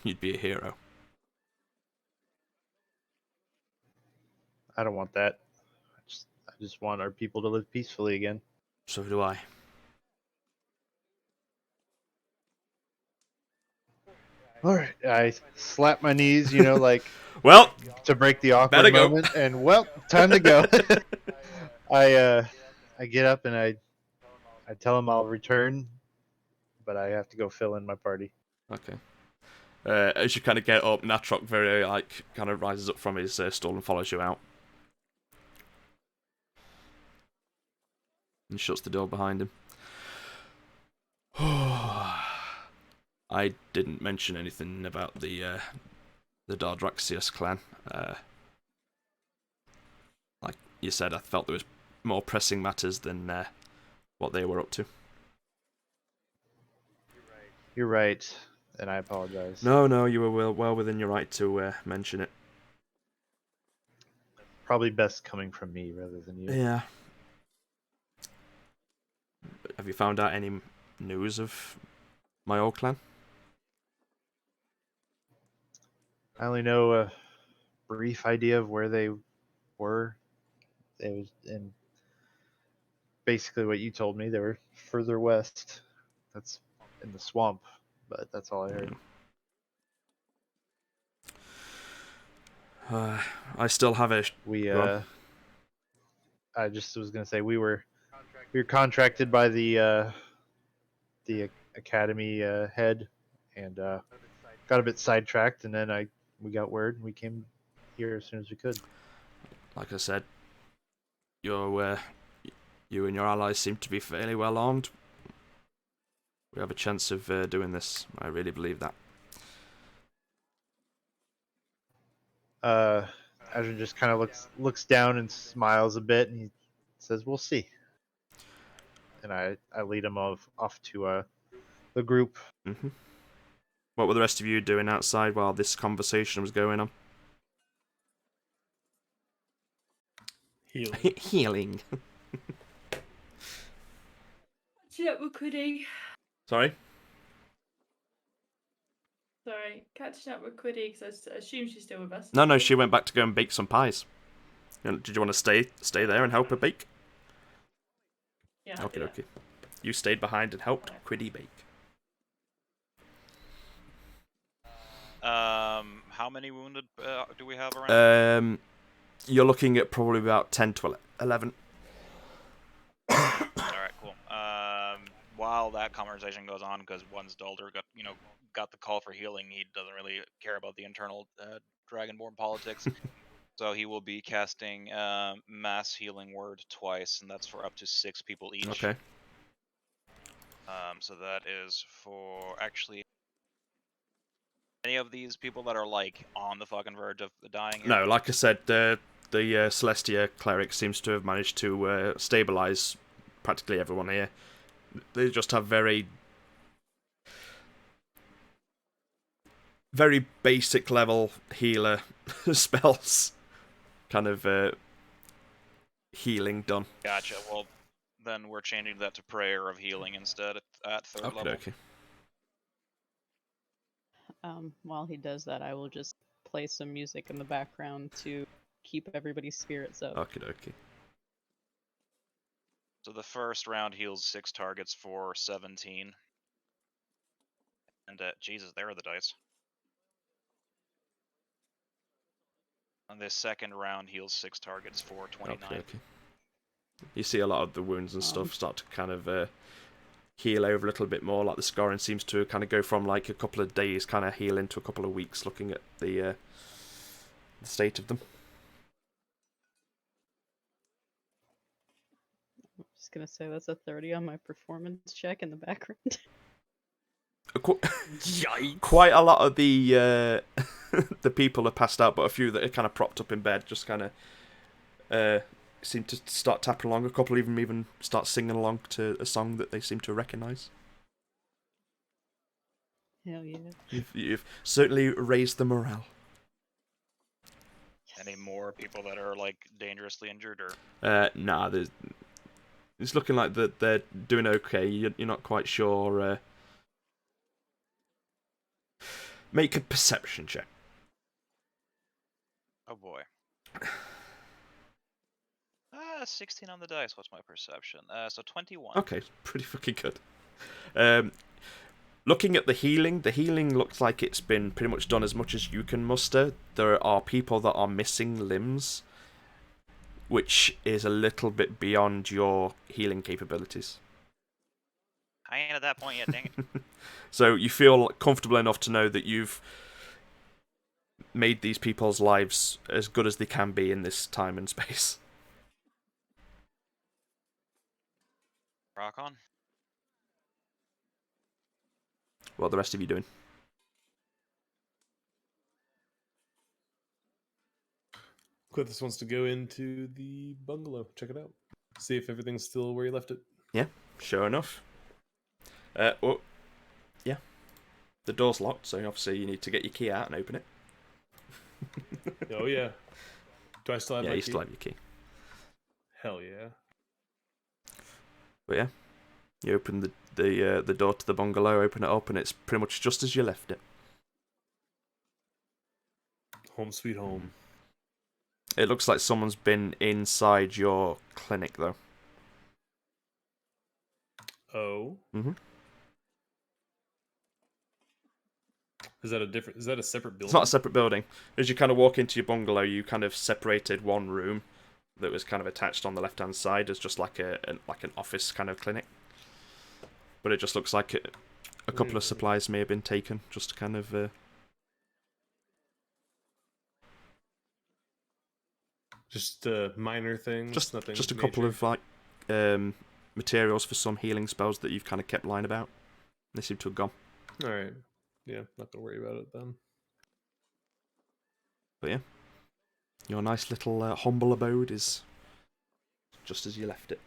you'd be a hero. I don't want that. I just want our people to live peacefully again. So do I. All right, I slap my knees, like well, to break the awkward moment, and time to go. I get up and I tell him I'll return, but I have to go fill in my party. Okay. As you kind of get up, Natrok very kind of rises up from his stall and follows you out. And shuts the door behind him. I didn't mention anything about the Dardraxius clan. you said I felt there was more pressing matters than what they were up to. You're right, and I apologize. No, you were well within your right to mention it. Probably best coming from me rather than you. Yeah. Have you found out any news of my old clan? I only know a brief idea of where they were. It was in basically what you told me. They were further west. That's in the swamp, but that's all I heard. I still have a. We Go on. I just was gonna say we were contracted by the academy head, and got a bit sidetracked, and then we got word, and we came here as soon as we could. Like I said, you and your allies seem to be fairly well armed. We have a chance of doing this. I really believe that. Azure just kind of looks down and smiles a bit, and he says, "We'll see." And I lead him off to the group. Mm-hmm. What were the rest of you doing outside while this conversation was going on? Healing. Healing. Catching up with Quiddy. Sorry? Sorry, catching up with Quiddy because I assume she's still with us. No, she went back to go and bake some pies. Did you want to stay there and help her bake? Yeah. I'll do that. Okay. You stayed behind and helped Quiddy bake. How many wounded do we have around? You're looking at probably about 10 to 11. Alright, cool. While that conversation goes on, because once Dalder got the call for healing, he doesn't really care about the internal Dragonborn politics. So he will be casting Mass Healing Word twice, and that's for up to 6 people each. Okay. So that is for actually any of these people that are like on the fucking verge of dying here? No, like I said, the Celestia cleric seems to have managed to stabilize practically everyone here. They just have very basic level healer spells, kind of healing done. Gotcha. Well, then we're changing that to Prayer of Healing instead at 3rd level. Okay. While he does that, I will just play some music in the background to keep everybody's spirits up. Okay. So the first round heals 6 targets for 17. And Jesus, there are the dice. And the second round heals 6 targets for 29. Okay. You see a lot of the wounds and stuff start to kind of heal over a little bit more. Like the scarring seems to kind of go from like a couple of days kind of heal into a couple of weeks, looking at the state of them. I'm just gonna say that's a 30 on my performance check in the background. Quite a lot of the the people are passed out, but a few that are kind of propped up in bed just kind of seem to start tapping along. A couple even start singing along to a song that they seem to recognise. Hell yeah. You've certainly raised the morale. Any more people that are like dangerously injured, or? Nah, it's looking like that they're doing okay. You're not quite sure. Make a perception check. Oh boy. 16 on the dice. What's my perception? So 21. Okay, pretty fucking good. Looking at the healing looks like it's been pretty much done as much as you can muster. There are people that are missing limbs, which is a little bit beyond your healing capabilities. I ain't at that point yet, dang it. So you feel comfortable enough to know that you've made these people's lives as good as they can be in this time and space. Rock on. What are the rest of you doing? Clitus wants to go into the bungalow. Check it out. See if everything's still where you left it. Yeah, sure enough. Oh, yeah. The door's locked, so obviously you need to get your key out and open it. Oh yeah. Do I still have Yeah, my you key? still have your key. Hell yeah. But yeah, you open the door to the bungalow, open it up, and it's pretty much just as you left it. Home sweet home. It looks like someone's been inside your clinic, though. Oh. Mm-hmm. Is that a separate building? It's not a separate building. As you kind of walk into your bungalow, you kind of separated one room that was kind of attached on the left-hand side as just like an office kind of clinic. But it just looks like a couple of supplies may have been taken, just to kind of... Just minor things. Just nothing. a major. couple of like materials for some healing spells that you've kind of kept lying about. They seem to have gone. All right. Yeah, not gonna worry about it then. But yeah, your nice little humble abode is just as you left it.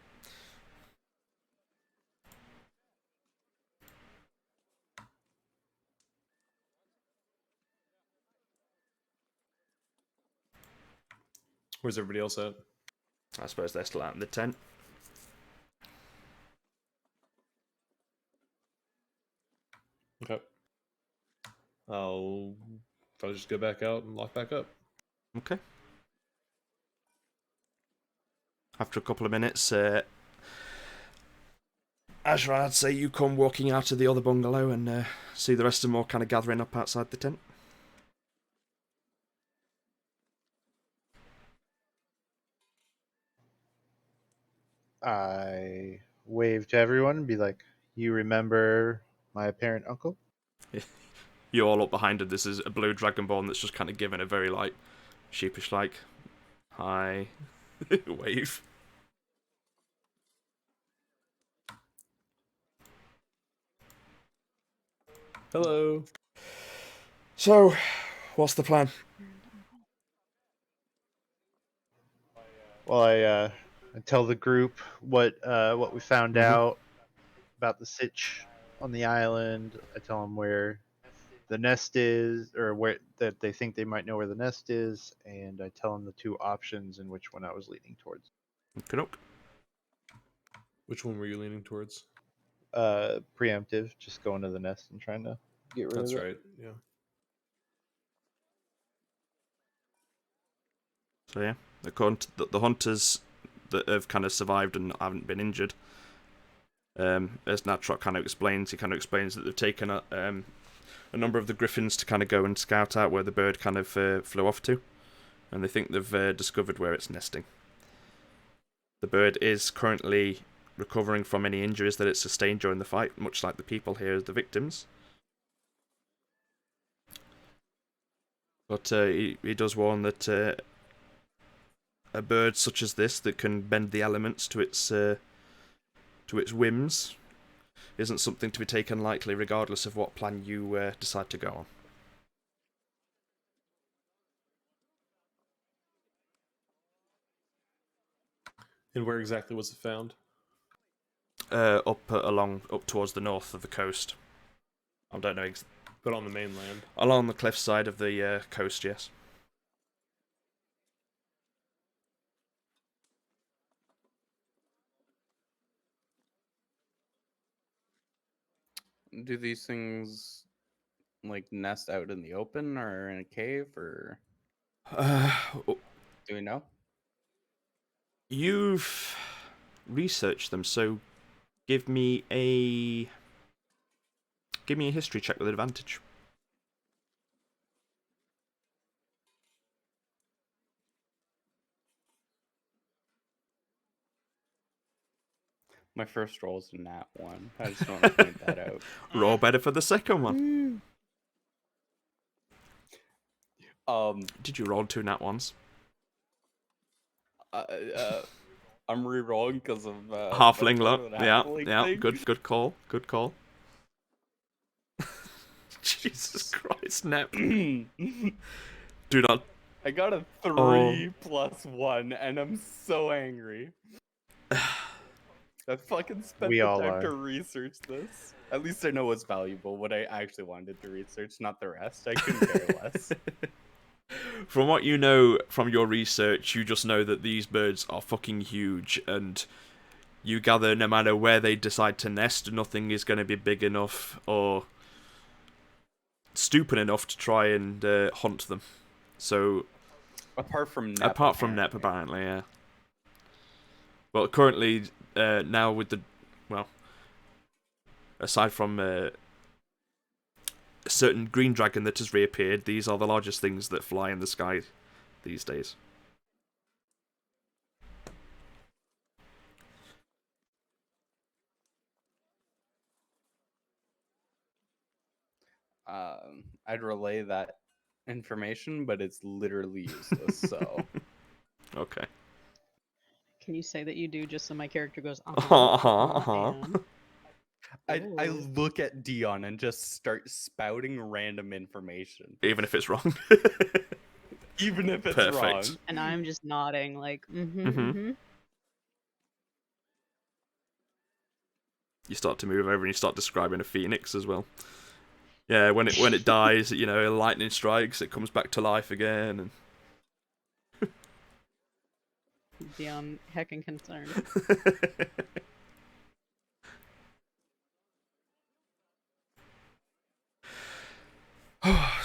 Where's everybody else at? I suppose they're still out in the tent. Okay. I'll probably just go back out and lock back up. Okay. After a couple of minutes, Ashra, I'd say you come walking out of the other bungalow and see the rest of them all kind of gathering up outside the tent. I wave to everyone and be like, "You remember my apparent uncle?" You all up behind her. This is a blue dragonborn that's just kind of giving a very like sheepish like hi wave. Hello. So, what's the plan? Well, I tell the group what we found out about the sitch on the island. I tell them where the nest is, or where that they think they might know where the nest is, and I tell them the two options and which one I was leaning towards. Okay. Which one were you leaning towards? Preemptive, just going to the nest and trying to get rid That's of it. right. Yeah. So yeah, according to the hunters that have kind of survived and haven't been injured, as Natrok kind of explains, he kind of explains that they've taken a number of the griffins to kind of go and scout out where the bird kind of flew off to, and they think they've discovered where it's nesting. The bird is currently recovering from any injuries that it sustained during the fight, much like the people here as the victims. But he does warn that a bird such as this that can bend the elements to its whims isn't something to be taken lightly, regardless of what plan you decide to go on. And where exactly was it found? Up towards the north of the coast. I don't know. But on the mainland. Along the cliffside of the coast, yes. Do these things like nest out in the open or in a cave, or do we know? You've researched them, so give me a history check with advantage. My first roll is a nat 1. I just want to point that out. Roll better for the second one. Did you roll 2 nat 1s? I'm re-rolling because of halfling luck. Yeah, thing. Good call. Good call. Jesus Christ, Nep. Do not I got a 3 Oh. plus 1, and I'm so angry. I fucking spent We the all time are. to research this. At least I know what's valuable, what I actually wanted to research, not the rest. I couldn't care less. From what you know from your research, you just know that these birds are fucking huge, and you gather no matter where they decide to nest, nothing is going to be big enough or stupid enough to try and hunt them. So, Apart from Nep, apart from Nep, apparently, yeah. Well, currently, now with the, well, aside from a certain green dragon that has reappeared, these are the largest things that fly in the sky these days. I'd relay that information, but it's literally useless, so... Okay. Can you say that you do just so my character goes, Uh-huh. I Ooh. look at Dion and just start spouting random information. Even if it's wrong. Even if it's Perfect. wrong. And I'm just nodding, like, Mhm. You start to move over and you start describing a phoenix as well. Yeah, when it dies, you know, lightning strikes, it comes back to life again, and Dion heckin' concerned.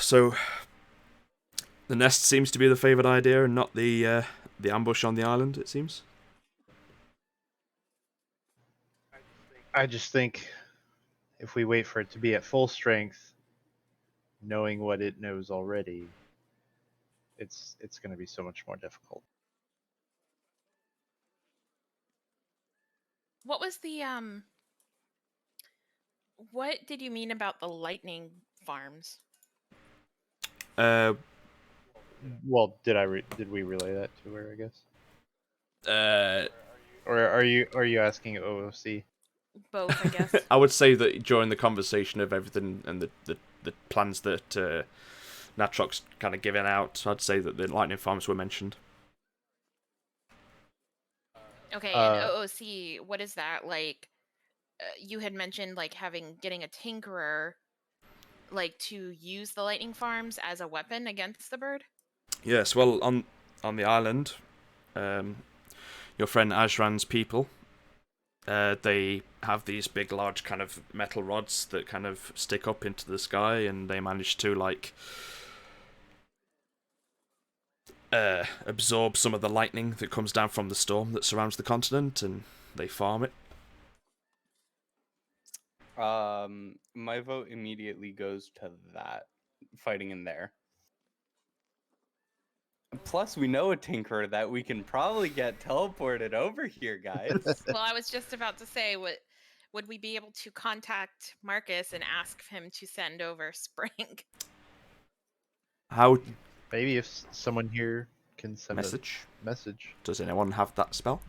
So the nest seems to be the favoured idea, and not the ambush on the island. It seems. I just think if we wait for it to be at full strength, knowing what it knows already, it's going to be so much more difficult. What was the what did you mean about the lightning farms? Well, did we relay that to her? I guess. Uh, Or are you asking OOC? Both, I guess. I would say that during the conversation of everything and the plans that Natrox kind of given out, I'd say that the lightning farms were mentioned. Okay, and OOC, what is that like? You had mentioned like getting a tinkerer, like to use the lightning farms as a weapon against the bird. Yes, well, on the island, your friend Ajran's people, they have these big, large kind of metal rods that kind of stick up into the sky, and they manage to like absorb some of the lightning that comes down from the storm that surrounds the continent, and they farm it. My vote immediately goes to that, fighting in there. Plus, we know a tinkerer that we can probably get teleported over here, guys. Well, I was just about to say, would we be able to contact Marcus and ask him to send over Spring? How Maybe if someone here can send message? a message, Does anyone have that spell?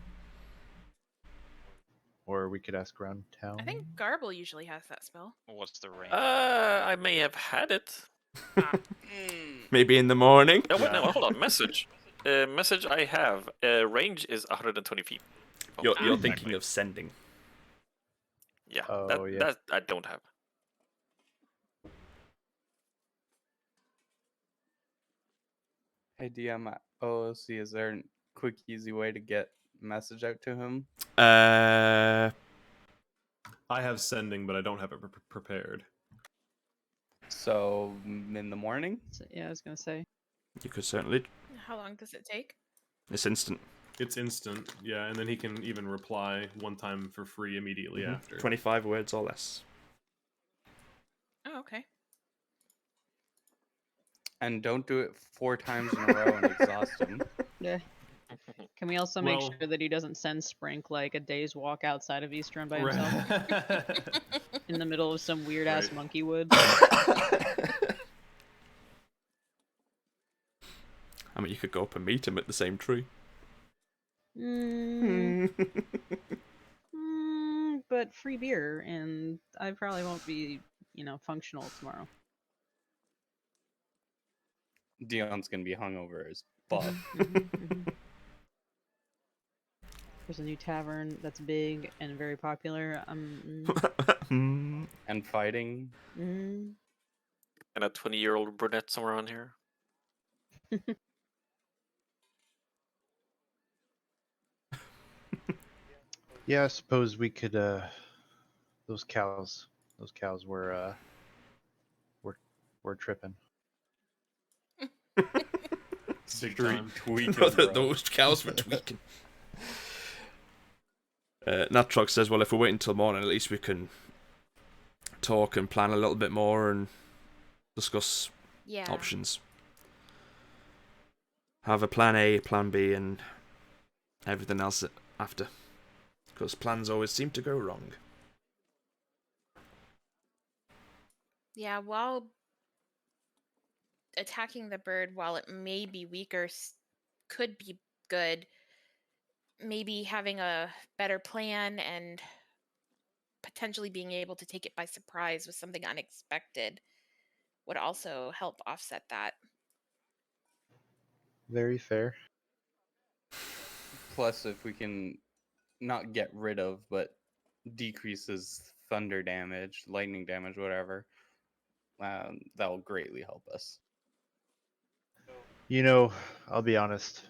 or we could ask around town. I think Garble usually has that spell. What's the range? I may have had it. Maybe in the morning. Oh wait, no, hold on. Message. Message I have. Range is 120 feet. You're Exactly. thinking of sending. Yeah, Oh, yeah. that I don't have. Hey, DM OOC, is there a quick, easy way to get message out to him? I have sending, but I don't have it prepared. So, in the morning? So, yeah, I was gonna say. You could certainly. How long does it take? It's instant. It's instant, yeah, and then he can even reply one time for free immediately after. 25 words or less. Oh, okay. And don't do it 4 times in a row and exhaust him. Yeah. Can we also make sure that he doesn't send Sprink like a day's walk outside of Eastrun by himself? In the middle of some weird ass monkey woods? I mean, you could go up and meet him at the same tree. But free beer, and I probably won't be, functional tomorrow. Dion's gonna be hungover as fuck. There's a new tavern that's big and very popular. And fighting. Mm. And a 20-year-old brunette somewhere around here. Yeah, I suppose we could. Those cows were tripping. Big Street time. tweaking, bro. Those cows were tweaking. Natrox says, well, if we wait until morning, at least we can talk and plan a little bit more and discuss Yeah. options. Have a plan A, plan B, and everything else after. Because plans always seem to go wrong. Yeah, while attacking the bird, while it may be weaker, could be good. Maybe having a better plan and potentially being able to take it by surprise with something unexpected would also help offset that. Very fair. Plus, if we can not get rid of, but decreases thunder damage, lightning damage, whatever, that will greatly help us. You know, I'll be honest.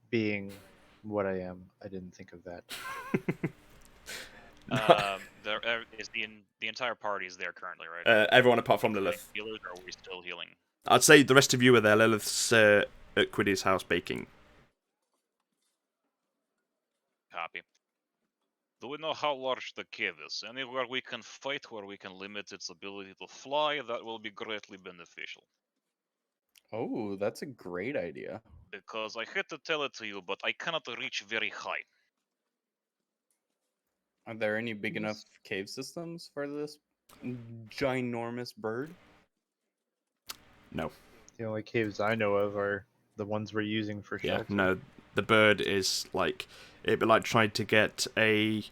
Being what I am, I didn't think of that. The entire party is there currently, right? Everyone apart from Lilith. Healers, or are we still healing? I'd say the rest of you are there. Lilith's at Quiddy's house baking. Copy. Do we know how large the cave is? Anywhere we can fight where we can limit its ability to fly, that will be greatly beneficial. Oh, that's a great idea. Because I hate to tell it to you, but I cannot reach very high. Are there any big enough cave systems for this ginormous bird? No. The only caves I know of are the ones we're using for shelter. No. The bird is like... It'd be like trying to get a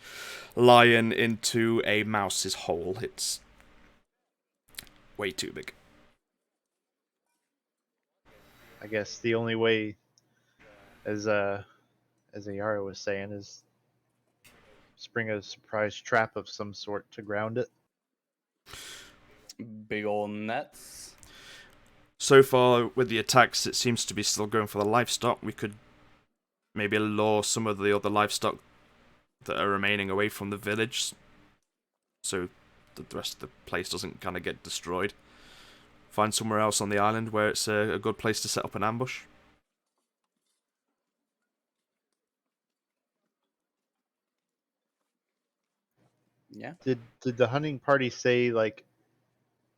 lion into a mouse's hole. It's way too big. I guess the only way, as Ayara was saying, is spring a surprise trap of some sort to ground it. Big old nets. So far, with the attacks, it seems to be still going for the livestock. We could maybe lure some of the other livestock that are remaining away from the village, so that the rest of the place doesn't kind of get destroyed. Find somewhere else on the island where it's a good place to set up an ambush. Yeah. Did the hunting party say like?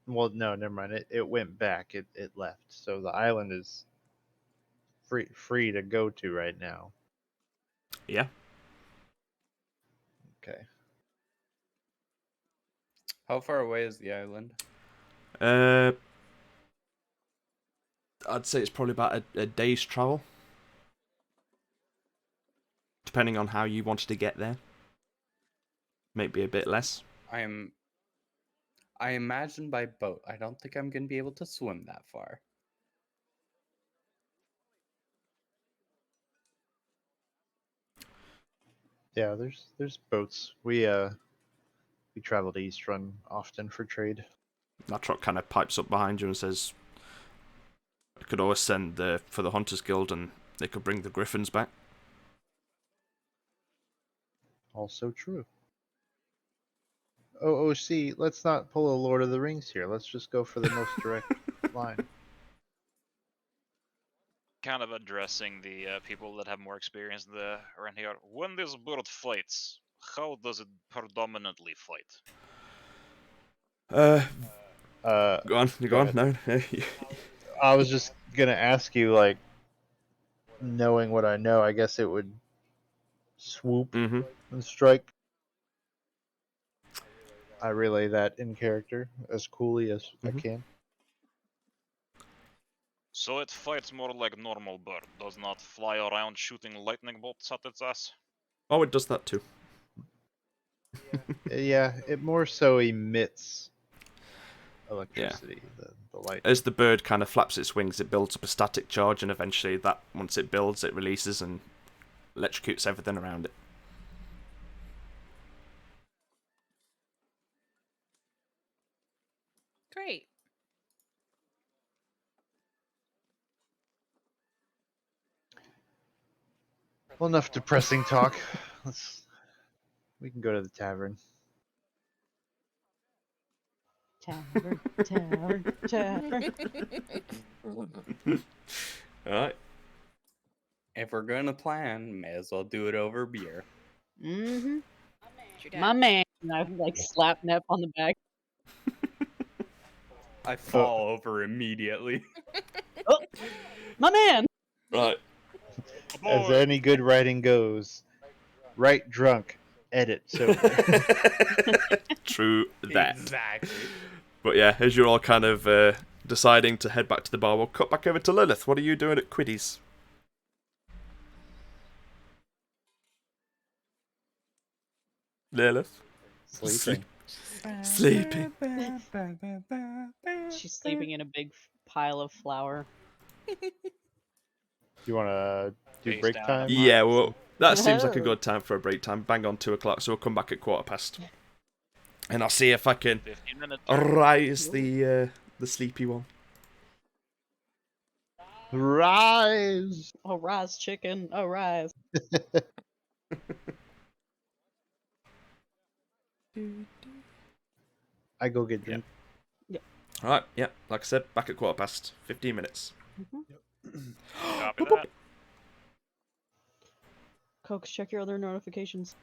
Well, no, never mind. It went back. It left. So the island is free to go to right now. Yeah. Okay. How far away is the island? I'd say it's probably about a day's travel. Depending on how you wanted to get there. Maybe a bit less. I imagine by boat. I don't think I'm gonna be able to swim that far. Yeah, there's boats. We travel to Eastrun often for trade. That truck kind of pipes up behind you and says, I could always send for the Hunters Guild and they could bring the griffins back. Also true. Oh, see, let's not pull a Lord of the Rings here. Let's just go for the most direct line. Kind of addressing the people that have more experience around here. When this bird fights, how does it predominantly fight? Go on, you go on. No. I was just gonna ask you, like, knowing what I know, I guess it would swoop and strike. I relay that in character as coolly as I can. So it fights more like normal bird, does not fly around shooting lightning bolts at its ass? Oh, it does that too. Yeah, it more so emits electricity, the light. As the bird kind of flaps its wings, it builds up a static charge, and eventually, that once it builds, it releases and electrocutes everything around it. Great. Well, enough depressing talk. We can go to the tavern. Tavern, tavern, tavern. Alright. If we're gonna plan, may as well do it over beer. Mm-hmm. True My dat. man. And I like slap Nep on the back. I fall over immediately. Oh, my man. Right. As any good writing goes, write drunk, edit sober. True that. Exactly. But yeah, as you're all kind of deciding to head back to the bar, we'll cut back over to Lilith. What are you doing at Quiddy's? Lilith? Sleeping. Sleeping. She's sleeping in a big pile of flour. You want to do Face break down, time? Yeah, well, that seems like a good time for a break time. Bang on 2 o'clock, so we'll come back at 1:15. And I'll see if I can 15 minutes. rise the sleepy one. Rise! Arise, chicken, arise. I go get drink. Alright, yeah, like I said, back at 15 minutes. Copy that. Cokes, check your other notifications.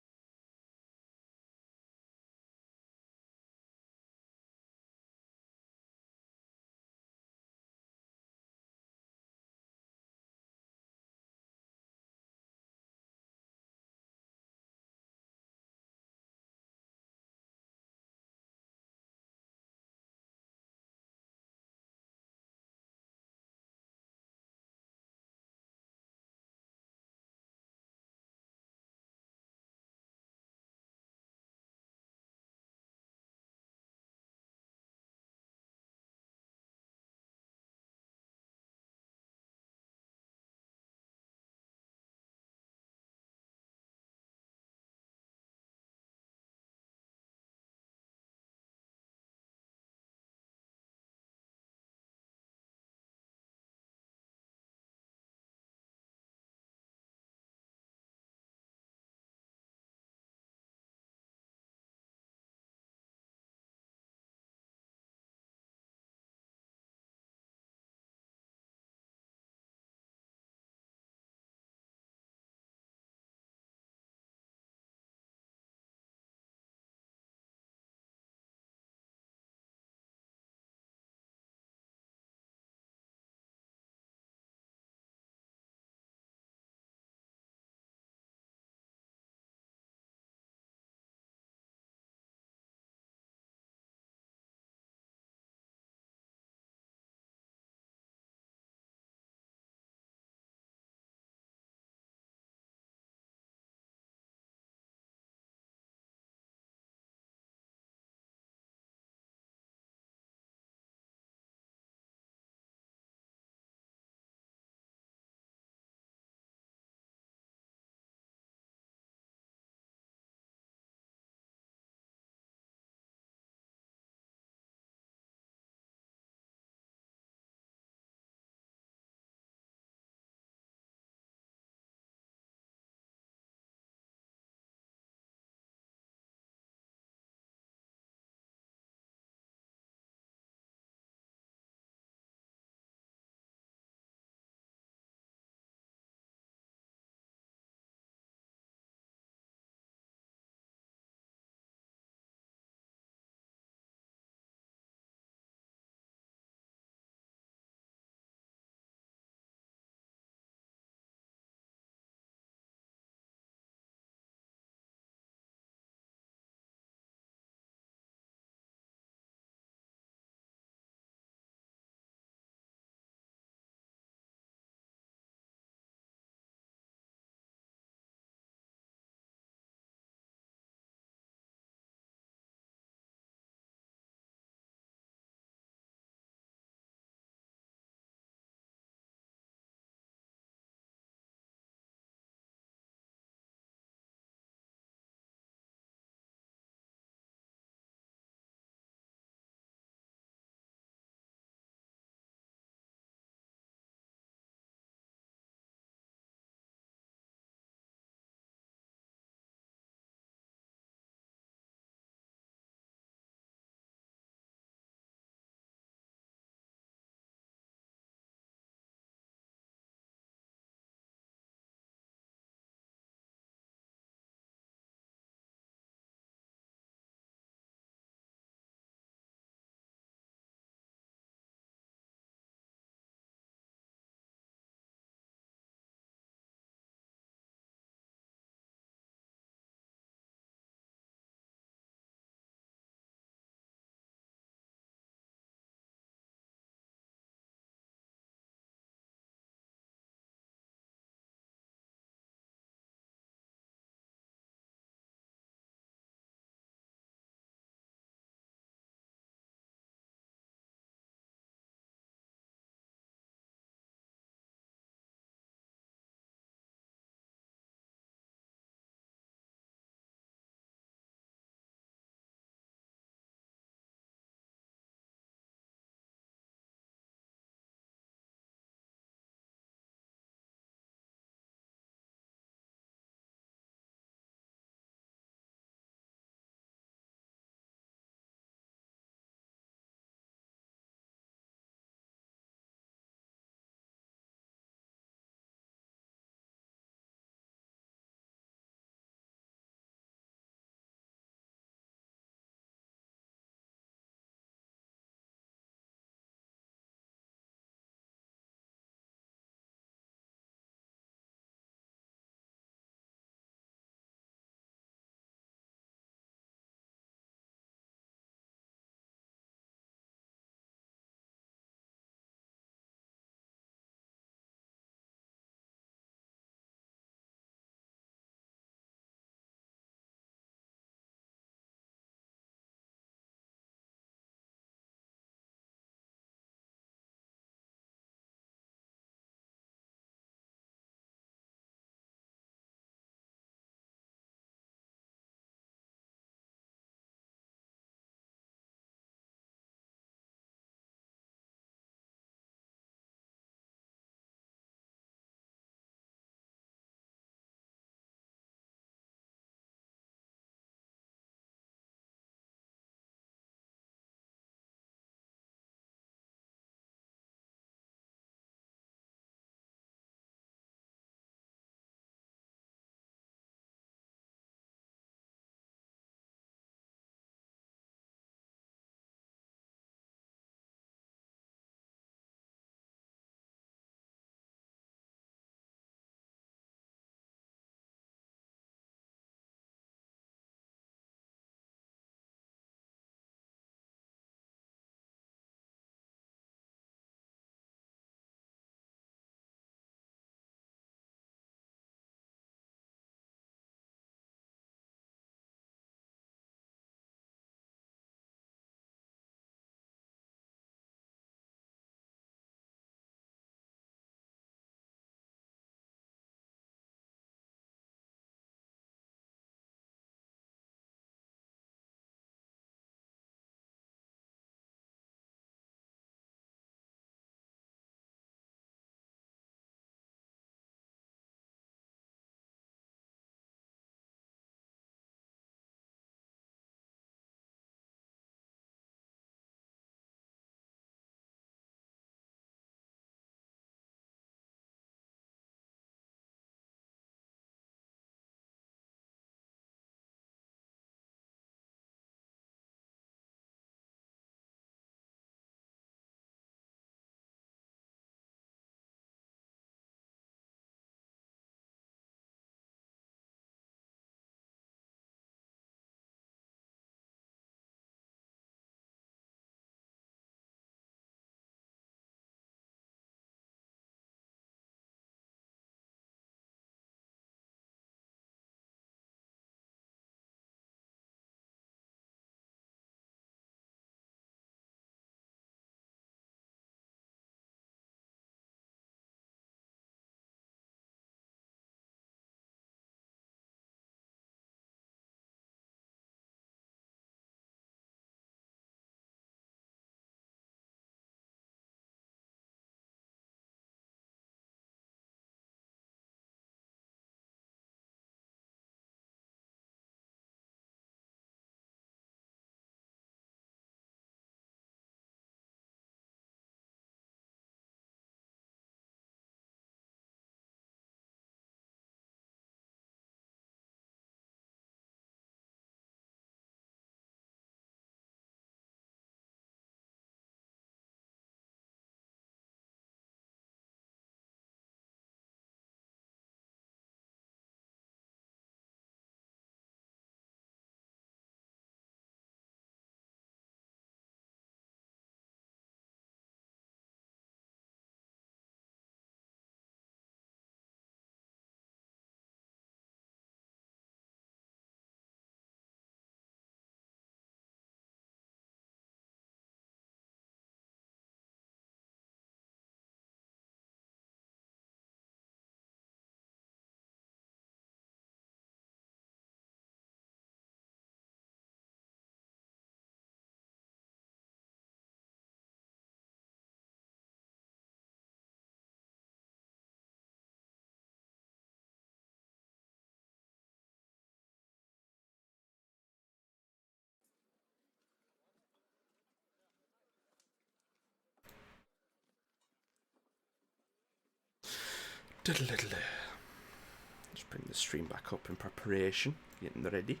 Just bring the stream back up in preparation, getting ready.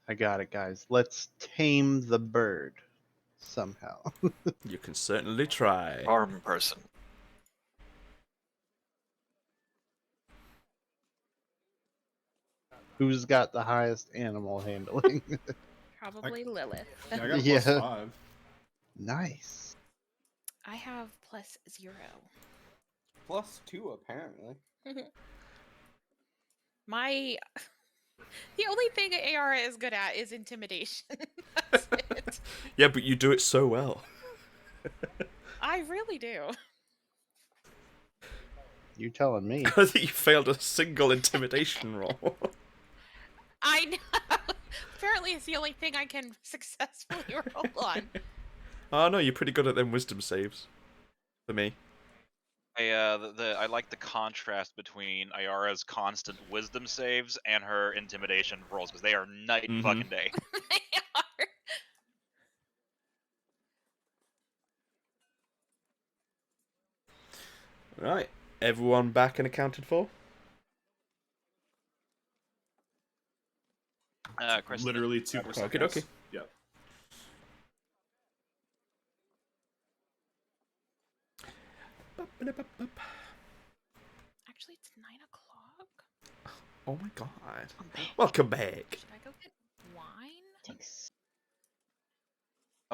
I got it, guys. Let's tame the bird somehow. You can certainly try. Farm person. Who's got the highest animal handling? Probably Lilith. Yeah, I got Yeah. +5. Nice. I have +0. +2 apparently. My the only thing AR is good at is intimidation. That's it. Yeah, but you do it so well. I really do. You telling me? I think you failed a single intimidation roll. I know. Apparently, it's the only thing I can successfully roll on. Oh no, you're pretty good at them wisdom saves. For me. I like the contrast between Ayara's constant wisdom saves and her intimidation rolls because they are night and fucking day. They are. Right. Everyone back and accounted for? Chris, Literally 2 per second. Okay. Yep. Actually, it's 9 o'clock. Oh my god. Welcome back. Should I go get wine? Thanks.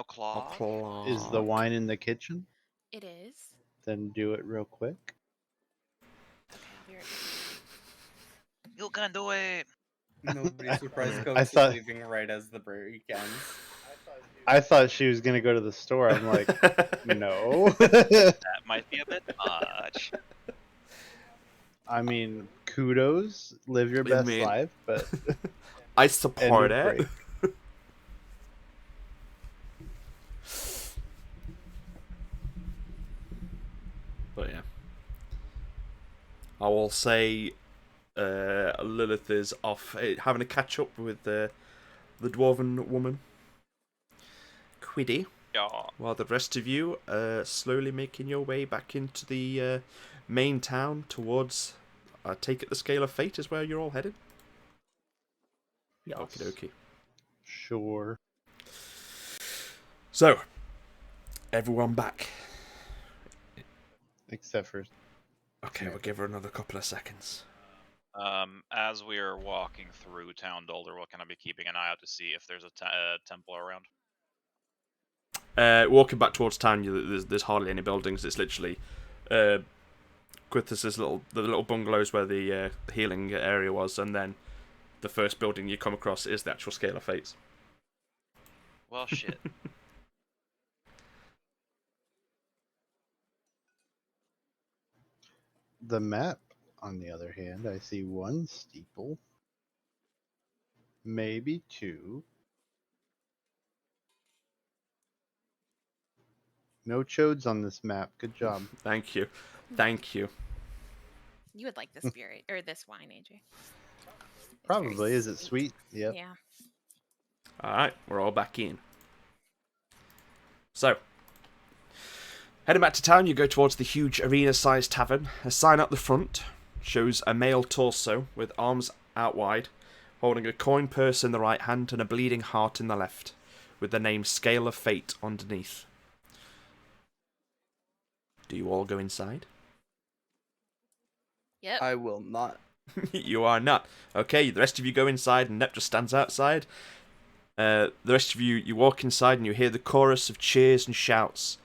o'clock. Is the wine in the kitchen? It is. Then do it real quick. Okay, I'll be right back. You can do it. Nobody's surprised I Coach is thought- leaving right as the break ends. I thought she was gonna go to the store. I'm like, no. That might be a bit much. I mean, kudos, live your I best mean- life, but I end support of it. break. But yeah. I will say Lilith is off having a catch up with the dwarven woman, Quiddy, Yeah. while the rest of you are slowly making your way back into the main town towards, I take it the Scale of Fate is where you're all headed? Yes. Okie dokie. Sure. So, everyone back. Except for Okay, we'll give her another couple of seconds. As we are walking through town, Dolder will kind of be keeping an eye out to see if there's a temple around. Walking back towards town, there's hardly any buildings. It's literally Quithus's the little bungalows where the healing area was, and then the first building you come across is the actual Scale of Fates. Well, shit. the map, on the other hand, I see one steeple, maybe two. No chodes on this map. Good job. Thank you. Thank you. You would like this spirit or this wine, AJ. It's very Probably. Is it sweet? Yep. Yeah. Alright, we're all back in. So, heading back to town, you go towards the huge arena-sized tavern. A sign up the front shows a male torso with arms out wide, holding a coin purse in the right hand and a bleeding heart in the left, with the name Scale of Fate underneath. Do you all go inside? Yep. I will not. You are not. Okay, the rest of you go inside and Nep just stands outside. The rest of you walk inside and you hear the chorus of cheers and shouts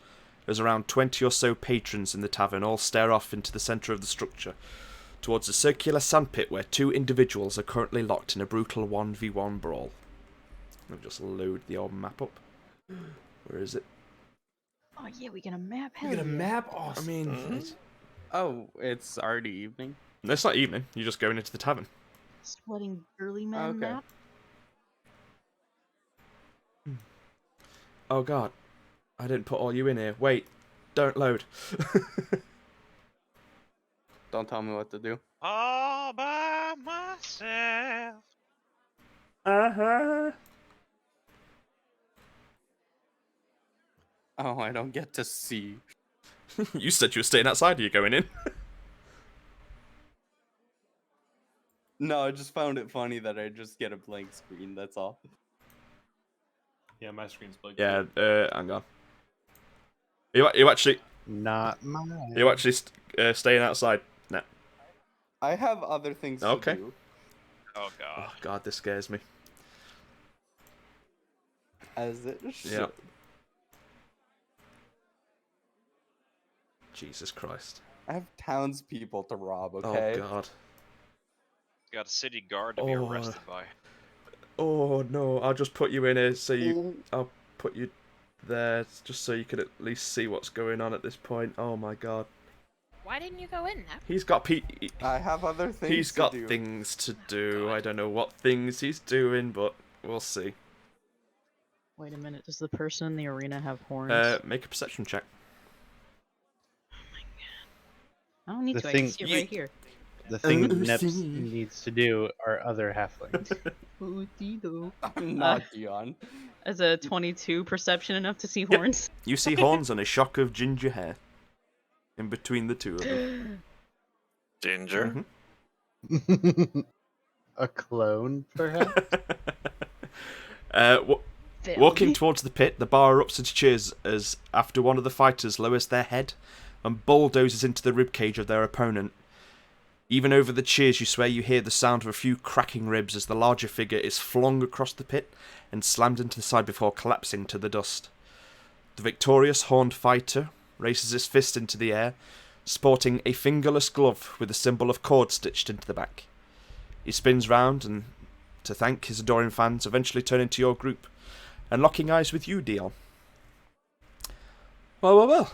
as around 20 or so patrons in the tavern all stare off into the centre of the structure, towards a circular sandpit where 2 individuals are currently locked in a brutal 1v1 brawl. Let me just load the old map up. Where is it? Oh yeah, we get a map. You Hell get a yeah. map? I Awesome. mean, Oh, it's already evening. it's not evening. You're just going into the tavern. Sweating girly man Okay. map. Oh god, I didn't put all you in here. Wait, don't load. Don't tell me what to do. All by myself. Uh-huh. Oh, I don't get to see. You said you were staying outside. Are you going in? No, I just found it funny that I just get a blank screen. That's all. Yeah, my screen's bugged. Yeah, hang on. You actually Not staying outside? No. I have other things Okay. to do. Oh god. Oh god, this scares me. As it should. Yeah. Jesus Christ. I have townspeople to rob, okay? Oh god. Got a city guard to be Oh. arrested by. Oh no, I'll just put you in here so I'll put you there just so you can at least see what's going on at this point. Oh my god. Why didn't you go in? He's got I have other things He's got to do. things to do. God. I don't know what things he's doing, but we'll see. Wait a minute. Does the person in the arena have horns? Make a perception check. I don't need the to. I thing- can see it right here. The thing Oh, Neps see. needs to do are other halflings. I'm not Dion. As a 22 perception enough to see horns. You see horns and a shock of ginger hair in between the two of them. Ginger. Mhm. A clone, perhaps? Walking towards the pit, the bar erupts into cheers as after one of the fighters lowers their head and bulldozes into the ribcage of their opponent. Even over the cheers, you swear you hear the sound of a few cracking ribs as the larger figure is flung across the pit and slammed into the side before collapsing to the dust. The victorious horned fighter raises his fist into the air, sporting a fingerless glove with a symbol of cord stitched into the back. He spins round and, to thank his adoring fans, eventually turn into your group and locking eyes with you, Dion. Well.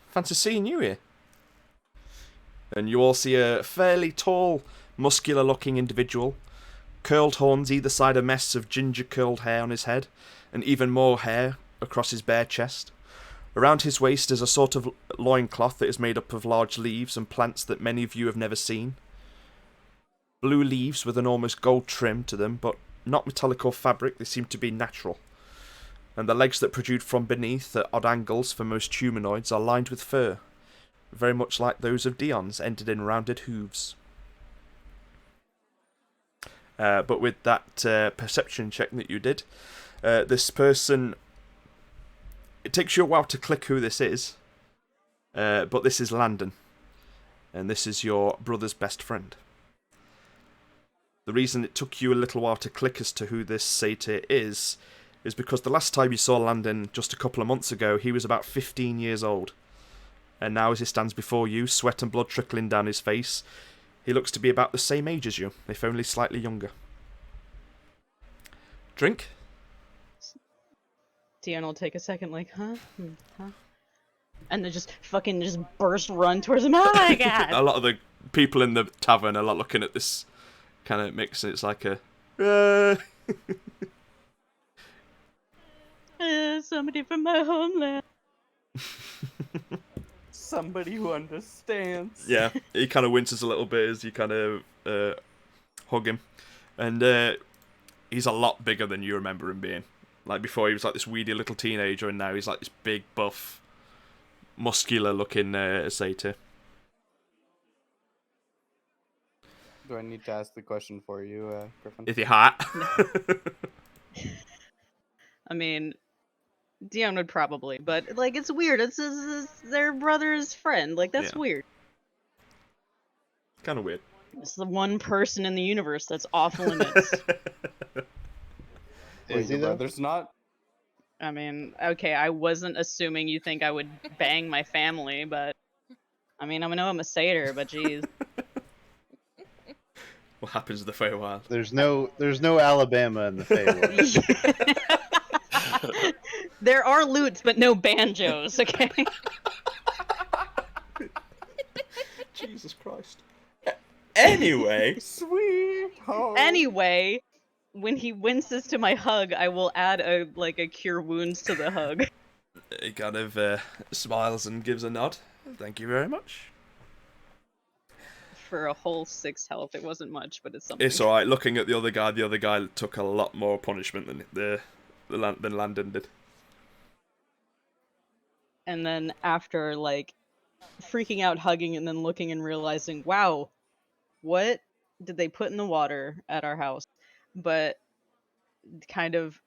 Fancy seeing you here. And you all see a fairly tall, muscular-looking individual, curled horns either side a mess of ginger-curled hair on his head, and even more hair across his bare chest. Around his waist is a sort of loincloth that is made up of large leaves and plants that many of you have never seen. Blue leaves with an almost gold trim to them, but not metallic or fabric, they seem to be natural. And the legs that protrude from beneath at odd angles for most humanoids are lined with fur, very much like those of Dion's, ended in rounded hooves. But with that perception check that you did, this person... It takes you a while to click who this is, but this is Landon, and this is your brother's best friend. The reason it took you a little while to click as to who this satyr is because the last time you saw Landon, just a couple of months ago, he was about 15 years old. And now as he stands before you, sweat and blood trickling down his face, he looks to be about the same age as you, if only slightly younger. Drink? Dion will take a second, like, huh? Huh? And then just fucking just burst run towards him. Oh my god! A lot of the people in the tavern are looking at this kind of mix, and it's like a... Somebody from my homeland. Somebody who understands. Yeah, he kind of winces a little bit as you kind of hug him. And he's a lot bigger than you remember him being. Like before he was like this weedy little teenager, and now he's like this big, buff, muscular-looking satyr. Do I need to ask the question for you, Griffin? Is he hot? I mean, Dion would probably, but like it's weird. It's their brother's friend. Like that's Yeah. weird. Kind of weird. It's the one person in the universe that's off limits. Wait, Is he your though? brother's not? I mean, okay, I wasn't assuming you think I would bang my family, but I mean, I know I'm a satyr, but geez. What happens in the Feywild? There's no Alabama in the Feywild. There are lutes, but no banjos, okay? Jesus Christ. Anyway. Sweet home. Anyway, when he winces to my hug, I will add a cure wounds to the hug. He kind of smiles and gives a nod. Thank you very much. For a whole 6 health, it wasn't much, but it's something. It's alright. Looking at the other guy took a lot more punishment than Landon did. And then after, like, freaking out, hugging, and then looking and realizing, wow, what did they put in the water at our house? But kind of,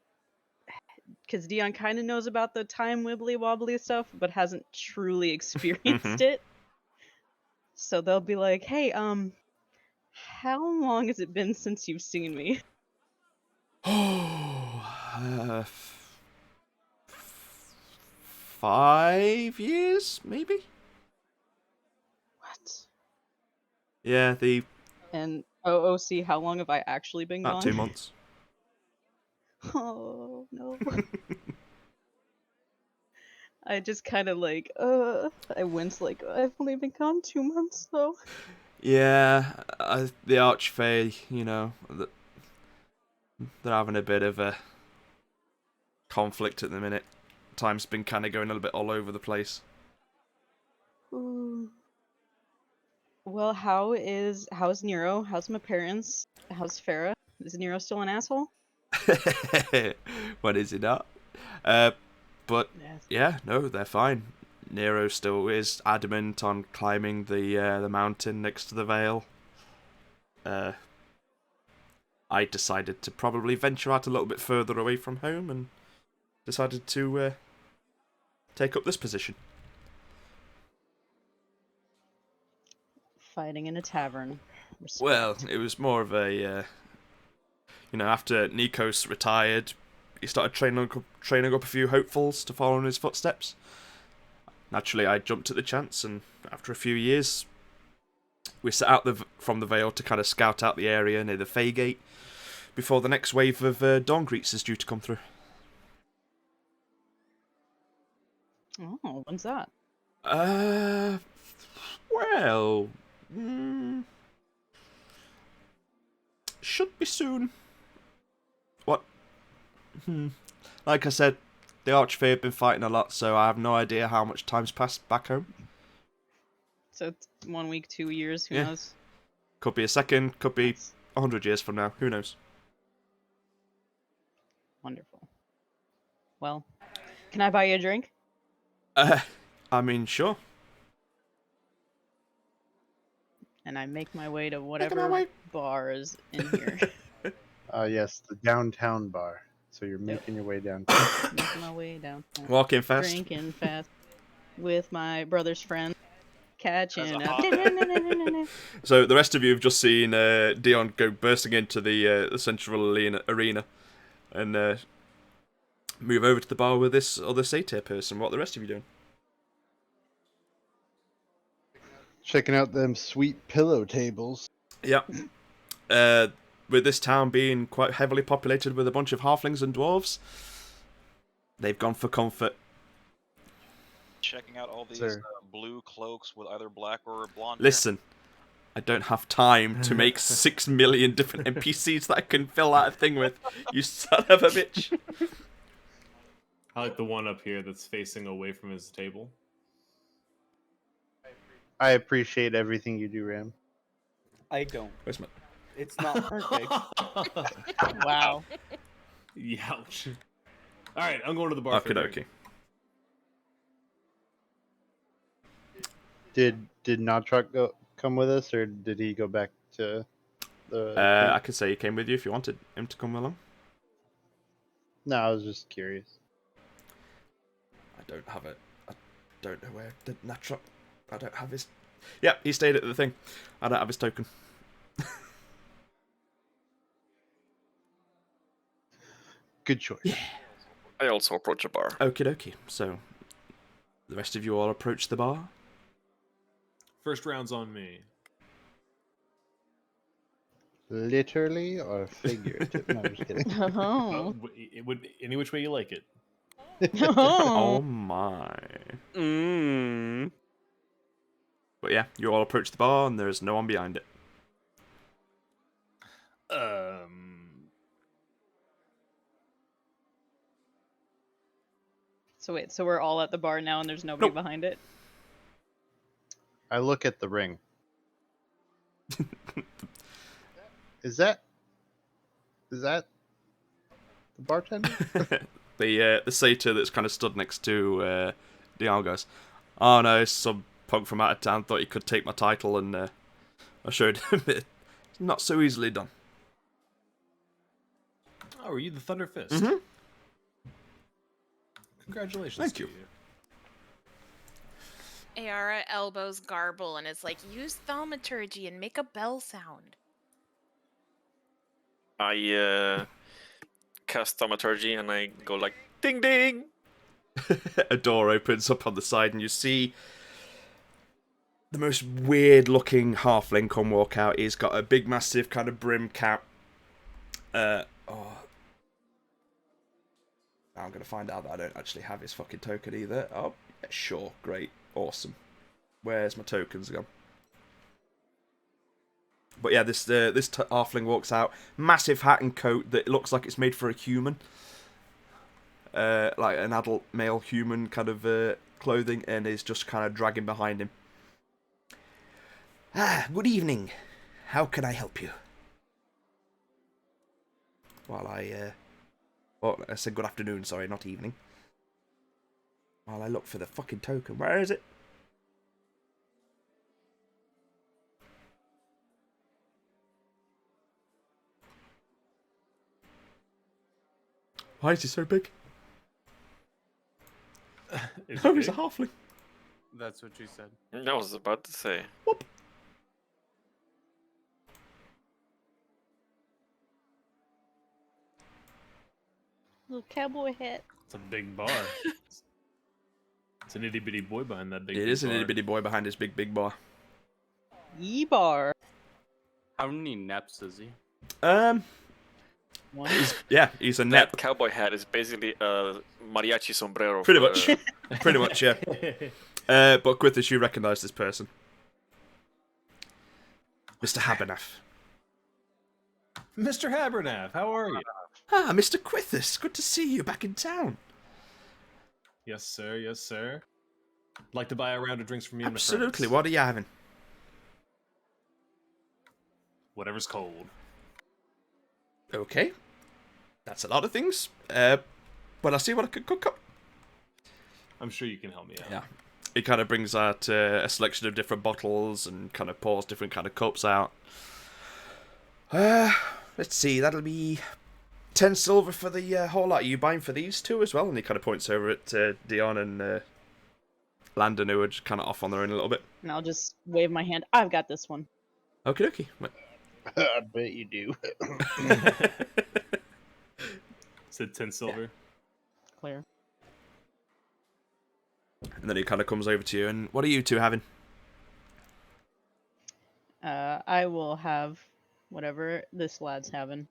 because Dion kind of knows about the time wibbly wobbly stuff, but hasn't truly experienced it. So they'll be like, hey, how long has it been since you've seen me? Oh, 5 years, maybe? What? Yeah, And OOC, how long have I actually been about gone? 2 months. Oh, no. I just kind of like, I wince like, I've only been gone 2 months, though. Yeah, the Archfey, you know, they're having a bit of a conflict at the minute. Time's been kind of going a little bit all over the place. Ooh. Well, how's Nero? How's my parents? How's Farah? Is Nero still an asshole? What is it not? But Yes. yeah, no, they're fine. Nero still is adamant on climbing the mountain next to the Vale. I decided to probably venture out a little bit further away from home and decided to take up this position. Fighting in a tavern. Respect. Well, it was more of a, after Nikos retired, he started training up a few hopefuls to follow in his footsteps. Naturally, I jumped at the chance, and after a few years, we set out from the Vale to kind of scout out the area near the Fey Gate before the next wave of Dawn Greets is due to come through. Oh, when's that? Well, should be soon. What? Like I said, the Archfey have been fighting a lot, so I have no idea how much time's passed back home. So it's 1 week, 2 years, who Yeah. knows? Could be a second, could be 100 years from now, who knows? Wonderful. Well, can I buy you a drink? I mean, sure. And I make my way to my whatever way. bar is in here. Yes, the downtown bar. So you're making your way downtown. Making my way down. Walking fast. Drinking fast with my brother's friend. Catching That's a up. hot So the rest of you have just seen Dion go bursting into the central arena and move over to the bar with this other satyr person. What are the rest of you doing? Checking out them sweet pillow tables. Yeah. With this town being quite heavily populated with a bunch of halflings and dwarves, they've gone for comfort. Checking out all these Sir. blue cloaks with either black or blonde. Listen, I don't have time to make 6 million different NPCs that I can fill out a thing with. You son of a bitch. I like the one up here that's facing away from his table. I appreciate everything you do, Ram. I don't. Where's my... It's not perfect. Wow. Youch. All right, I'm going to the bar. for a drink. Okie Did Notruck come with us, or did he go back to the? I could say he came with you if you wanted him to come along. No, I was just curious. I don't have it. I don't know where the Natrop. I don't have his. Yeah, he stayed at the thing. I don't have his token. Good choice. Yeah. I also approach a bar. Okie dokie. So, the rest of you all approach the bar. First round's on me. Literally or figurative? No, I'm just kidding. Oh. It would any which way you like it. Oh Oh. my. Mm. But yeah, you all approach the bar and there's no one behind it. So wait, so we're all at the bar now and there's nobody Nope. behind it? I look at the ring. Is that the bartender? The satyr that's kind of stood next to Dion goes, "Oh no, some punk from out of town thought he could take my title, and I showed him it's not so easily done." Oh, are you the Thunder Fist? Mhm. Congratulations. Thank to you. Ayara elbows Garble and is like, use thaumaturgy and make a bell sound. I cast thaumaturgy and I go like ding ding. A door opens up on the side, and you see the most weird-looking halfling come walk out. He's got a big, massive kind of brim cap. I'm gonna find out that I don't actually have his fucking token either. Oh, yeah, sure, great, awesome. Where's my tokens gone? But yeah, this halfling walks out, massive hat and coat that looks like it's made for a human, like an adult male human kind of clothing, and is just kind of dragging behind him. Ah, good evening. How can I help you? While I said good afternoon, sorry, not evening. While I look for the fucking token, where is it? Why is he so big? Is Oh, it he's a big? halfling. That's what you said. I was about to say. Whoop. Little cowboy hat. It's a big bar. It's an itty bitty boy behind that big. It big is an bar. itty bitty boy behind his big bar. E-bar. How many neps is he? One. He's a That net. cowboy hat is basically a mariachi sombrero. Pretty for, much. Pretty much, yeah. But Quithis, you recognise this person. Mr. Habernath. Mr. Habernath, how are you? Ah, Mr. Quithis, good to see you back in town. Yes, sir. Yes, sir. Like to buy a round of drinks from you, Absolutely, my friends. what are you having? Whatever's cold. Okay. That's a lot of things. But I'll see what I can cook up. I'm sure you can help me out. Yeah. He kind of brings out a selection of different bottles and kind of pours different kind of cups out. Let's see, that'll be 10 silver for the whole lot. Are you buying for these two as well? And he kind of points over at Dion and Landon, who are just kind of off on their own a little bit. And I'll just wave my hand. I've got this one. Okie dokie. I bet you do. Said 10 silver. Clear. And then he kind of comes over to you, and what are you two having? I will have whatever this lad's having.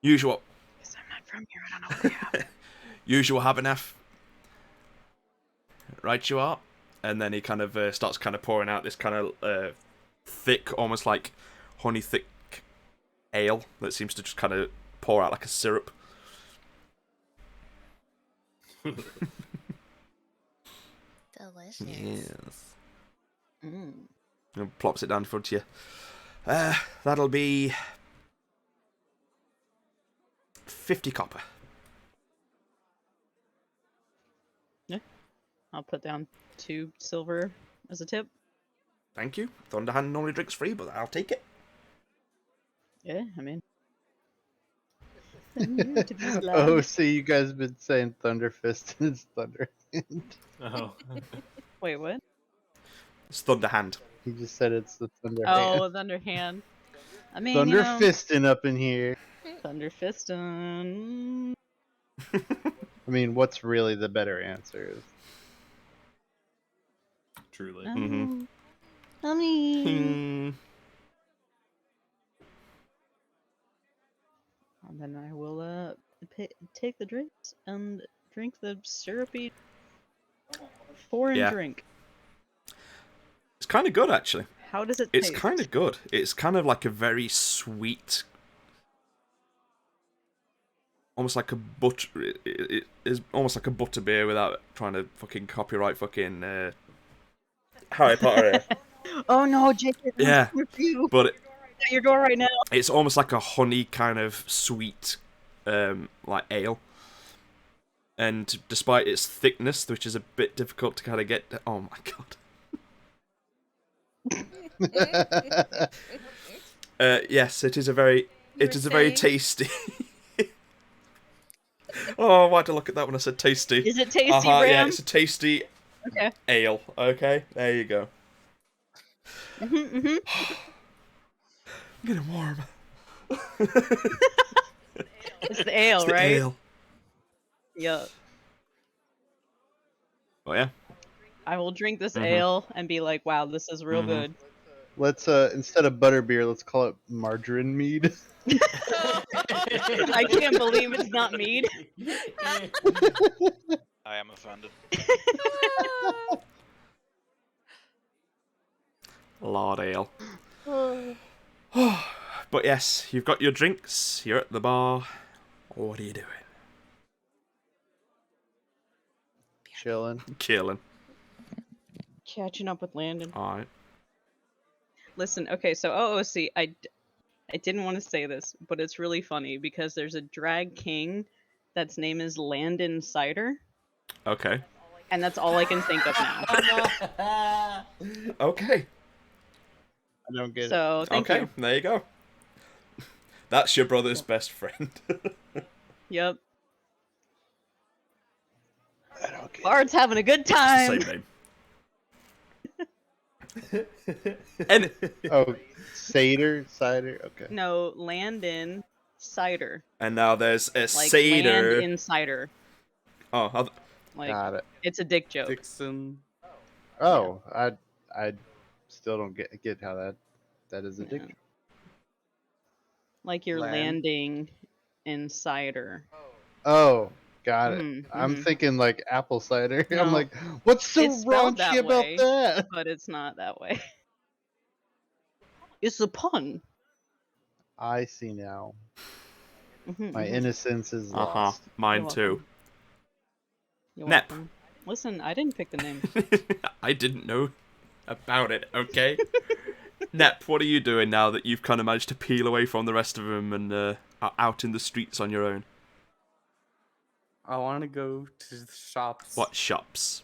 Usual. Because I'm not from here. I don't know what they have. Usual Habernath. Right you are. And then he kind of starts kind of pouring out this kind of thick, almost like honey thick ale that seems to just kind of pour out like a syrup. Delicious. Yes. Mm. And plops it down in front of you. That'll be 50 copper. I'll put down 2 silver as a tip. Thank you. Thunderhand normally drinks free, but I'll take it. Yeah, I mean. To these Oh, lads. so you guys been saying Thunder Fist and it's Thunder Hand. Oh. Wait, what? It's Thunderhand. He just said it's the Thunder Hand. Oh, Thunderhand. I mean, Thunder you know, Fisting up in here. Thunder Fistin. I mean, what's really the better answer? Is Truly. Mhm. I mean, Hmm. and then I will take the drinks and drink the syrupy foreign Yeah. drink. It's kind of good, actually. How does it It's taste? kind of good. It's kind of like a very sweet, almost like a butter. It is almost like a butter beer without trying to fucking copyright fucking Harry Potter. Oh no, JK, Yeah, review but at your door right now. it's almost like a honey kind of sweet, like ale. And despite its thickness, which is a bit difficult to kind of get, oh my god. Yes, it is a very, You it were is a very saying? tasty. Oh, why'd I look at that when I said tasty? Is it tasty, Yeah, Ram? it's a tasty Okay. ale. Okay, there you go. I'm getting warm. It's the ale, It's the right? ale. Yup. Oh yeah. I will drink this Mhm. ale and be like, wow, this is real good. let's instead of butterbeer, let's call it margarine mead. I can't believe it's not mead. I am offended. Lard ale. But yes, you've got your drinks. You're at the bar. What are you doing? Chilling. Killing. Catching up with Landon. All right. Listen, okay, so OOC, I didn't want to say this, but it's really funny because there's a drag king that's name is Landon Cider, Okay. and that's all I can think of now. Okay. I don't get So thank Okay, you. there you go. That's your brother's best friend. Yep. it. I don't get Bard's having a good It's the time. same name. And Oh, cider. Okay. No, Landon Cider. and now there's a Like cider. land insider. Oh, Like Got it. it's a dick joke. Dixon. Oh, I still don't get how that is a dick. Yeah. Like you're Land. landing insider. Oh, got it. Mhm, I'm mhm. thinking like apple cider. I'm No, like, what's so it's spelled raunchy that about way. that? But it's not that way. It's a pun. I see now. Mhm, My mhm. innocence is uh-huh. lost. Mine You're too. welcome. You're Nep. welcome. Listen, I didn't pick the name. I didn't know about it, okay? Nep, what are you doing now that you've kind of managed to peel away from the rest of them and are out in the streets on your own? I want to go to the shops. What shops?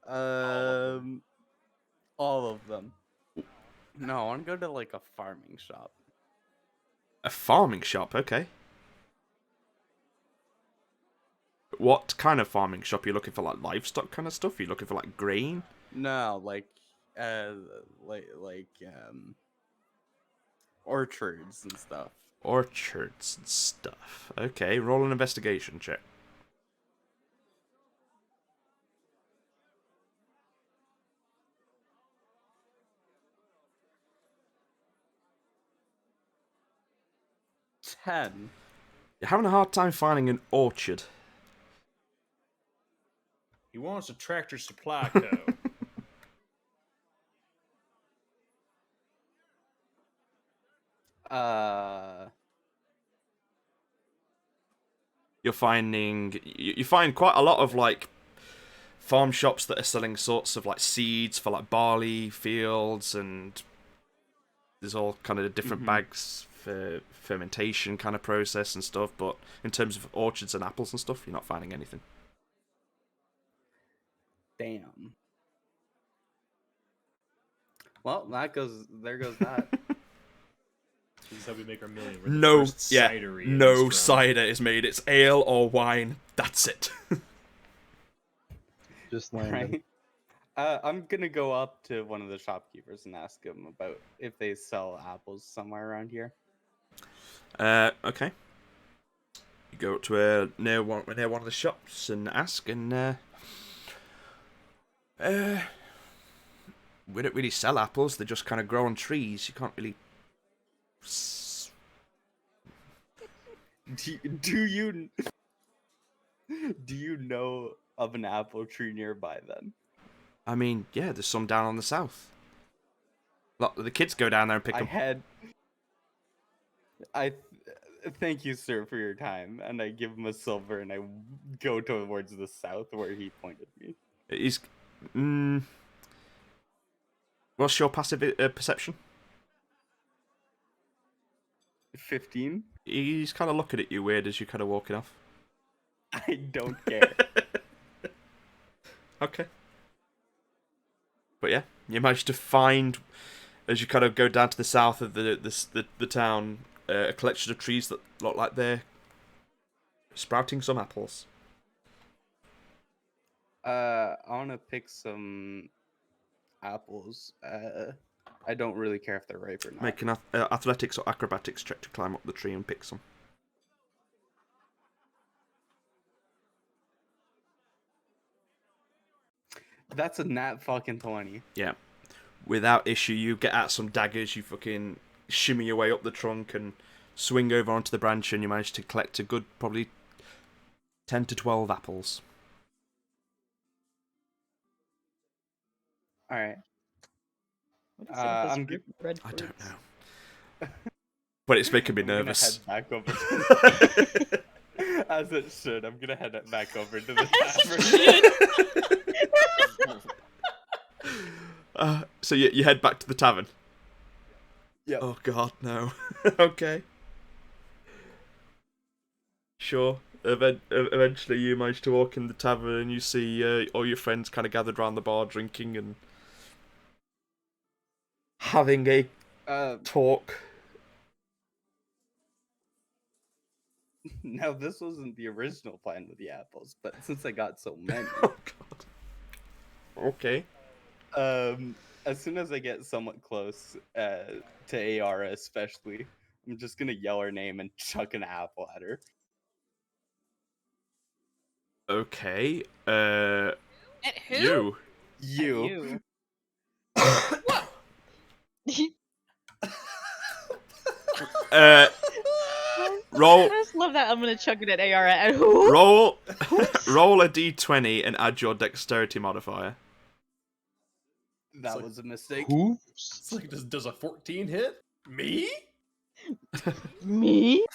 All of them. No, I want to go to like a farming shop. A farming shop, okay. What kind of farming shop? Are you looking for like livestock kind of stuff? Are you looking for like grain? No, like orchards and stuff. Orchards and stuff. Okay, roll an investigation check. Ten. You're having a hard time finding an orchard. He wants a Tractor Supply Co. You're finding you find quite a lot of like farm shops that are selling sorts of like seeds for like barley fields, and there's all kind of different bags for fermentation kind of process and stuff. But in terms of orchards and apples and stuff, you're not finding anything. Damn. Well, there goes that. This is how we make our million. We're the No, first yeah, cidery in no Eastrun. cider is made. It's ale or wine. That's it. Just landing. Right. I'm gonna go up to one of the shopkeepers and ask him about if they sell apples somewhere around here. Okay. You go up to near one of the shops and ask, and we don't really sell apples. They just kind of grow on trees. You can't really. Do you know of an apple tree nearby then? I mean, yeah, there's some down on the south. The kids go down there and pick them. Thank you, sir, for your time, and I give him a silver, and I go towards the south where he pointed me. He's. What's your passive perception? 15. He's kind of looking at you weird as you're kind of walking off. I don't care. Okay. But yeah, you managed to find, as you kind of go down to the south of the town, a collection of trees that look like they're sprouting some apples. I want to pick some apples. I don't really care if they're ripe or not. Make an athletics or acrobatics check to climb up the tree and pick some. That's a nat fucking 20. Yeah. Without issue, you get out some daggers, you fucking shimmy your way up the trunk and swing over onto the branch, and you manage to collect a good, probably 10 to 12 apples. Alright. I I don't know. But it's making me nervous. Head back over to as it should. I'm gonna head back over to the tavern. So you head back to the tavern? Yeah. Oh god, no. Okay. Sure. Eventually you manage to walk in the tavern and you see all your friends kind of gathered around the bar drinking and having a talk. Now, this wasn't the original plan with the apples, but since I got so many... Oh, God. Okay. As soon as I get somewhat close to Ayara especially, I'm just gonna yell her name and chuck an apple at her. Okay. At who? You. Roll. I just love that. I'm gonna chuck it at AR at who? Roll a d20 and add your dexterity modifier. That was a mistake. It's like, does a 14 hit? Me? Me?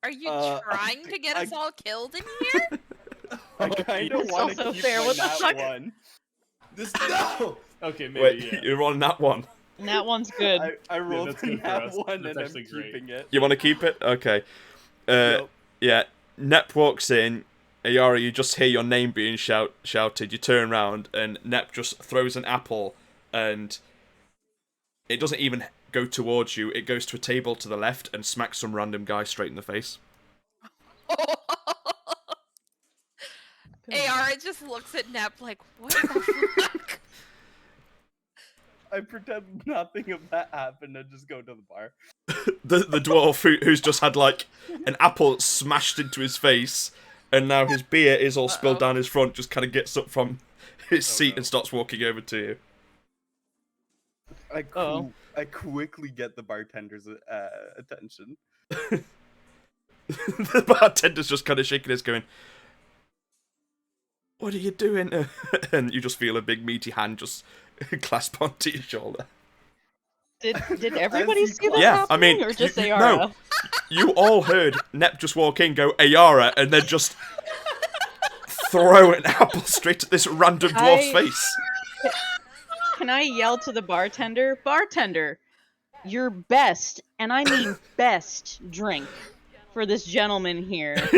Are you trying to get us all killed in here? I kind of That's want to also keep fair. my What the nat fuck? one. No! Okay, maybe, Wait, yeah. you're on that one. That one's good. I rolled that's a good for nat us. one That's and I'm actually great. keeping it. You want to keep it? Okay. Yep. Yeah. Nep walks in. Ayara, you just hear your name being shouted. You turn around and Nep just throws an apple and it doesn't even go towards you. It goes to a table to the left and smacks some random guy straight in the face. AR just looks at Nep like, what the fuck? I pretend nothing of that happened and just go to the bar. The dwarf who's just had like an apple smashed into his face and now his beer is all spilled down his front just kind of gets up from his seat and starts walking over to you. I quickly get the bartender's attention. The bartender's just kind of shaking his going, what are you doing? And you just feel a big meaty hand just clasp onto your shoulder. Did everybody see that Yeah, happening, I mean, or just you, Ayara? no, you all heard Nep just walk in, go Ayara, and then just throw an apple straight at this random dwarf's face. Can I yell to the bartender? Bartender, your best, and I mean best, drink for this gentleman here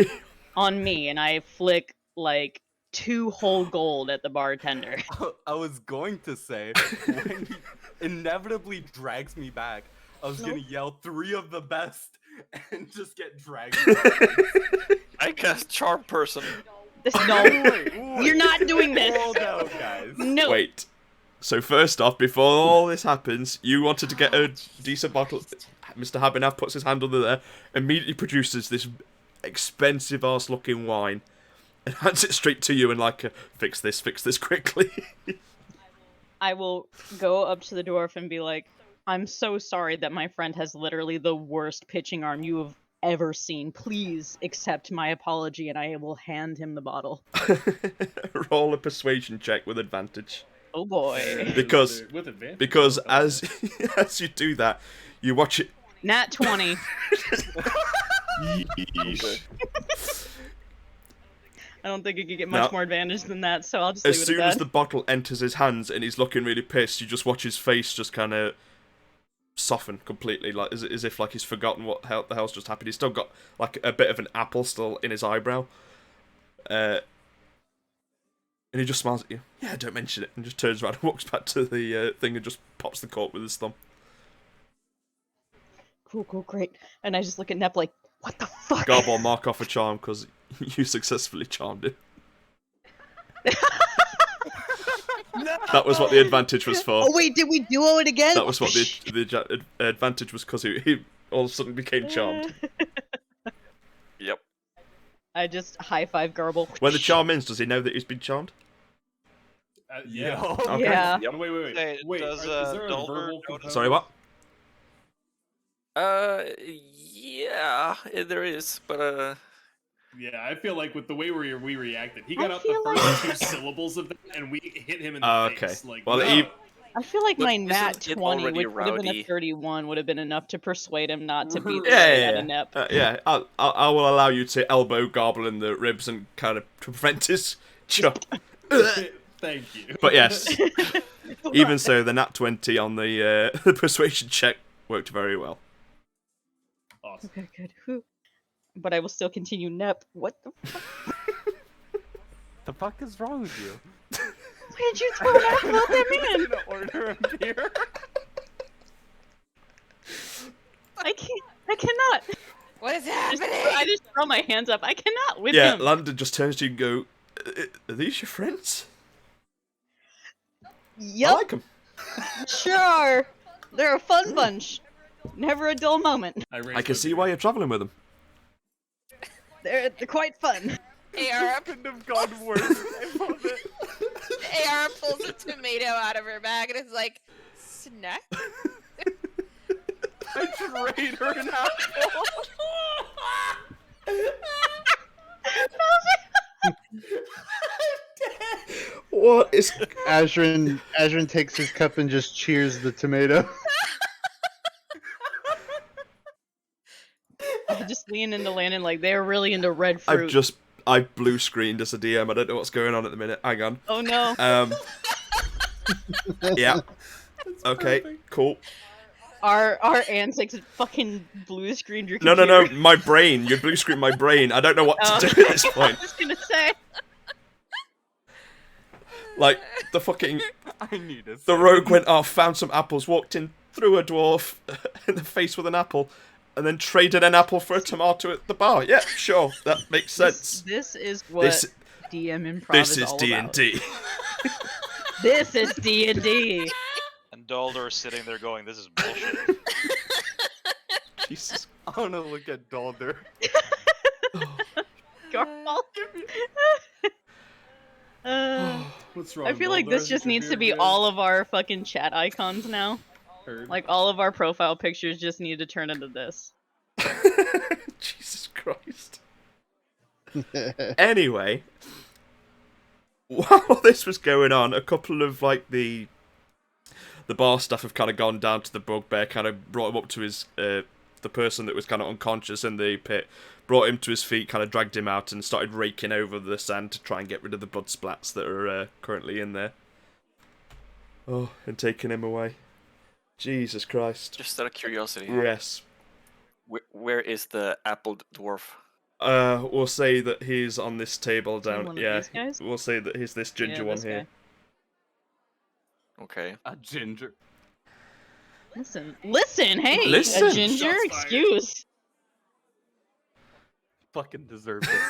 on me, and I flick like 2 whole gold at the bartender. I was going to say, when he inevitably drags me back, I was gonna yell 3 of the best and just get dragged back. I cast Charm Person. No, Wait, you're not doing this. Hold out, guys. No. Wait. So first off, before all this happens, you wanted to get a decent bottle. Mr. Habenav puts his hand under there, immediately produces this expensive ass looking wine, and hands it straight to you and like, fix this quickly. I will go up to the dwarf and be like, I'm so sorry that my friend has literally the worst pitching arm you have ever seen. Please accept my apology, and I will hand him the bottle. Roll a persuasion check with advantage. Oh boy. Because with advantage. because as as you do that, you watch it. Nat 20. I don't think it could get much more advantage than that, so I'll just leave it As soon at that. as the bottle enters his hands and he's looking really pissed, you just watch his face just kind of soften completely, like as if like he's forgotten what the hell's just happened. He's still got like a bit of an apple still in his eyebrow, and he just smiles at you. Yeah, don't mention it, and just turns around and walks back to the thing and just pops the cork with his thumb. Cool, great. And I just look at Nep like, what the fuck? Garball, mark off a charm because you successfully charmed him. That was what the advantage was for. Oh wait, did we duo it again? That was what the advantage was, because he all of a sudden became charmed. Yep. I just high five Garble. When the charm ends, does he know that he's been charmed? Yeah. Okay. Yeah. Yep. Wait. Hey, Wait. does, Is there a Dulver verbal notice- component? Sorry, what? Yeah, there is, but Yeah, I feel like with the way we reacted, he I got out the feel first like- 2 syllables of that, and we hit him in the Okay. face. Like, Well, no. I feel like my Isn't nat it 20, already which would have been a rowdy? 31, would have been enough to persuade him not to beat the Yeah, shit yeah, out yeah. of Nep. Yeah, I will allow you to elbow Garble in the ribs and kind of prevent his chop. Thank you. But yes, even so, the nat 20 on the persuasion check worked very well. Awesome. Okay, good. Whew. But I will still continue. Nep, what the fuck? The fuck is wrong with you? Why did you throw an apple at that man? Order a beer. I cannot. What is I happening? just throw my hands up. I cannot with Yeah, him. Landon just turns to you and go, "Are these your friends? I Yep, like them." sure are. They're a fun bunch. Never a dull moment. I can see why you're traveling with them. They're quite fun. AR, Couldn't have gone worse. I love it. AR pulls a tomato out of her bag and is like, snack? I trade her an apple. What is... Azrin takes his cup and just cheers the tomato. I just lean into Landon like they're really into red fruit. I blue screened as a DM. I don't know what's going on at the minute. Hang on. Oh no. Yeah. Okay. Cool. Our antics fucking blue screened your No. computer. My brain. You blue screened my brain. I don't know what to do at this point. I was gonna say. Like the fucking I need a the rogue went off, found some apples, walked in, threw a dwarf in the face with an apple, and then traded an apple for a tomato at the bar. Yeah, sure, that makes sense. This is what This- DM improv This is is all D about. and D. This is D&D. And Dulder is sitting there going, "This is bullshit." Jesus. I want to look at Dalder. Garble. What's wrong? I feel like Mulder? this Is just it your needs to be beard all of our fucking chat icons now. Heard. Like all of our profile pictures just need to turn into this. Jesus Christ. Anyway, while this was going on, a couple of like the bar staff have kind of gone down to the bugbear, kind of brought him up to his the person that was kind of unconscious in the pit, brought him to his feet, kind of dragged him out, and started raking over the sand to try and get rid of the blood splats that are currently in there. Oh, and taking him away. Jesus Christ. just out of curiosity, Yes. where is the apple dwarf? We'll say that he's on this table down. One of Yeah, these guys? we'll say that he's this ginger Yeah, one this here. guy. Okay. A ginger. Listen, hey, Listen. a ginger, Shots fired. excuse. Fucking deserved it.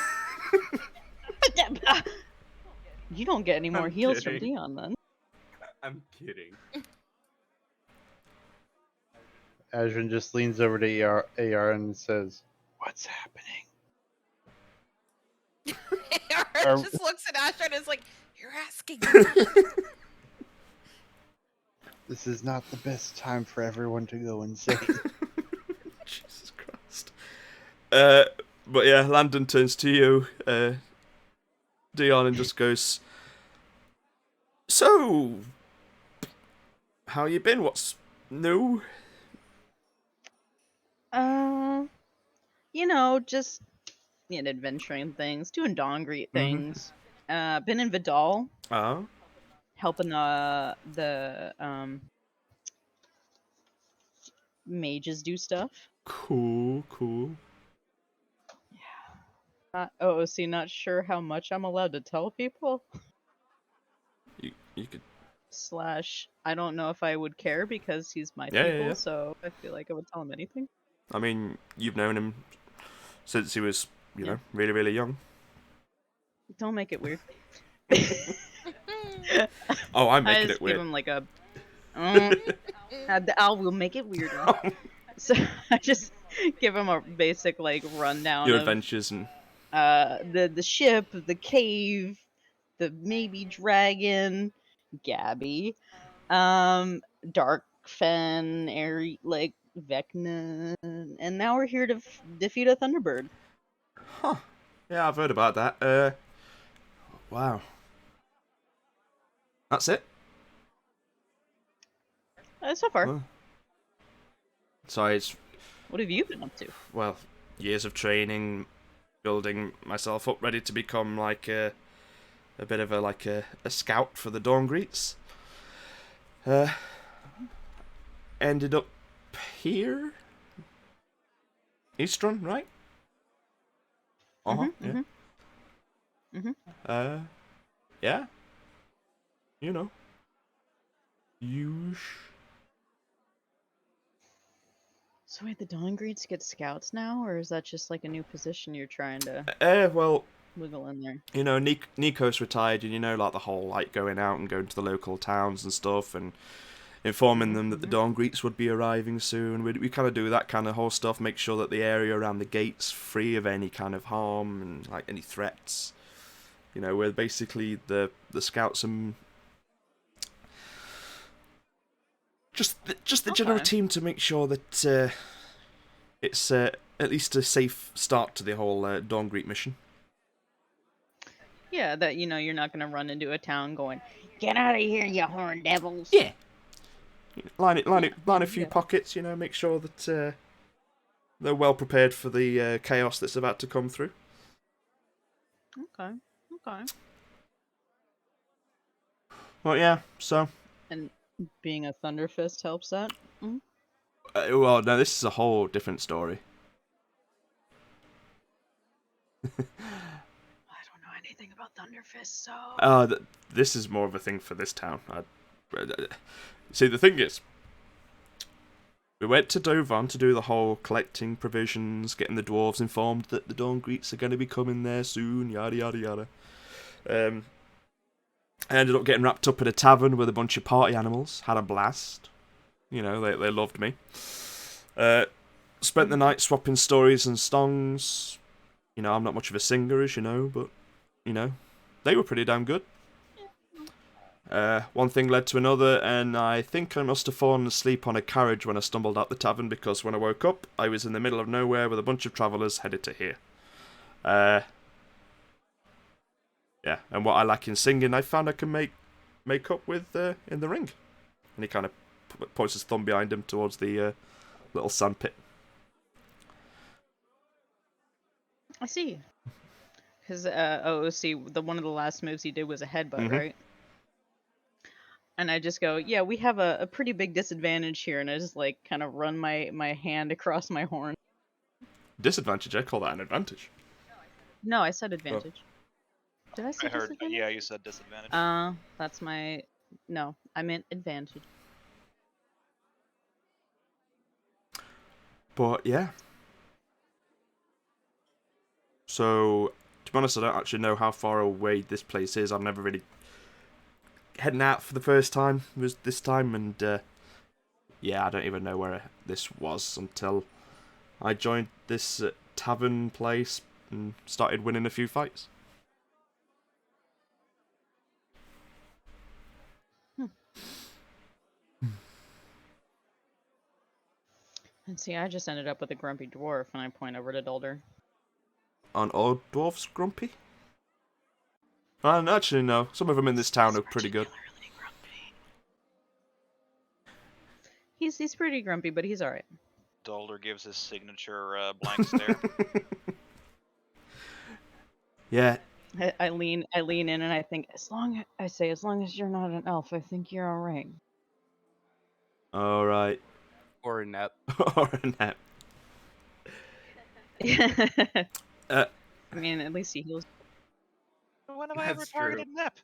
You don't get any more I'm heals from kidding. Dion then. I'm kidding. Adrian just leans over to AR and says, "What's happening?" Aaron Are- just looks at Asher and is like, "You're asking." This is not the best time for everyone to go insane. Jesus Christ. But yeah, Landon turns to you, Dion, and just goes, "So, how you been? What's new?" Just adventuring things, doing dawn greet Mhm. things. Been in Vidal, Oh, helping the mages do stuff. cool. Not sure how much I'm allowed to tell people. You could, / I don't know if I would care because he's my Yeah, people, yeah. so I feel like I would tell him anything. I mean, you've known him since he was, Yeah. really, really young. Don't make it weird. Oh, I'm I making just it give weird. him like a. I will make it weirder. So I just give him a basic like rundown Your of adventures and the ship, the cave, the maybe dragon, Gabby, Darkfen, Airy, like Vecna, and now we're here to defeat a Thunderbird. huh. Yeah, I've heard about that. Wow. That's it. So far. Huh. So it's What have you been up to? well, years of training, building myself up, ready to become like a bit of a scout for the Dawn Greets. Ended up here, Eastrun, right? Yeah. Yeah. You know. So wait, the Dawn Greets get scouts now, or is that just like a new position you're trying to Well, wiggle in there? Nico's retired, and like the whole like going out and going to the local towns and stuff, and informing them that the Dawn Greets would be arriving soon. We kind of do that kind of whole stuff, make sure that the area around the gate's free of any kind of harm and like any threats. We're basically the scouts and just the general team to make sure that it's at least a safe start to the whole Dawn Greet mission. Yeah, that you're not gonna run into a town going, "Get out of here, you horn devils!" Yeah. Line a few pockets. Make sure that they're well prepared for the chaos that's about to come through. Okay. Well, yeah. So. And being a Thunderfist helps that. Well, no, this is a whole different story. I don't know anything about Thunderfist, so. This is more of a thing for this town. See, the thing is, we went to Dovan to do the whole collecting provisions, getting the dwarves informed that the Dawn Greets are going to be coming there soon, yada yada yada. I ended up getting wrapped up in a tavern with a bunch of party animals. Had a blast. They loved me. Spent the night swapping stories and songs. I'm not much of a singer, as you know, but they were pretty damn good. One thing led to another, and I think I must have fallen asleep on a carriage when I stumbled out the tavern, because when I woke up, I was in the middle of nowhere with a bunch of travellers headed to here. Yeah, and what I lack in singing, I found I can make up with in the ring. And he kind of points his thumb behind him towards the little sand pit. I see. Because one of the last moves he did was a headbutt, right? And I just go, yeah, we have a pretty big disadvantage here, and I just like kind of run my hand across my horn. Disadvantage? I call that an advantage. No, I said advantage. Did I say I heard. disadvantage? Yeah, you said disadvantage. That's my. No, I meant advantage. But yeah. So, to be honest, I don't actually know how far away this place is. I've never really heading out for the first time was this time, and yeah, I don't even know where this was until I joined this tavern place and started winning a few fights. And see, I just ended up with a grumpy dwarf, and I point over to Dolder. Aren't all dwarves grumpy? Actually, no. Some of them in this town are pretty good. He's pretty grumpy, but he's alright. Dolder gives his signature blank stare. Yeah. I lean in and I think, as long as you're not an elf, I think you're alright. Alright. Or a nap. Or a nap. I mean, at least he heals. When have I ever targeted Nep?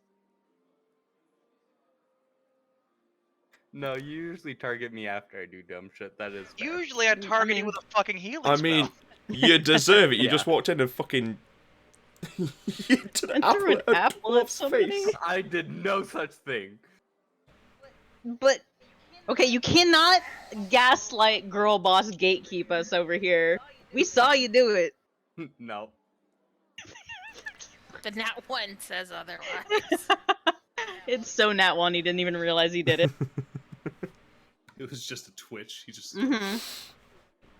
No, you usually target me after I do dumb shit. That is fair. Usually I target you with a fucking healing I mean, spell. you deserve it. You Yeah. just walked in and fucking... you did an And threw an apple apple at dwarf's somebody? face. I did no such thing. But, okay, you cannot gaslight girl boss gatekeep us over here. We saw you do it. No. The nat 1 says otherwise. It's so nat one, he didn't even realize he did it. It was just a twitch. He just. Mm-hmm.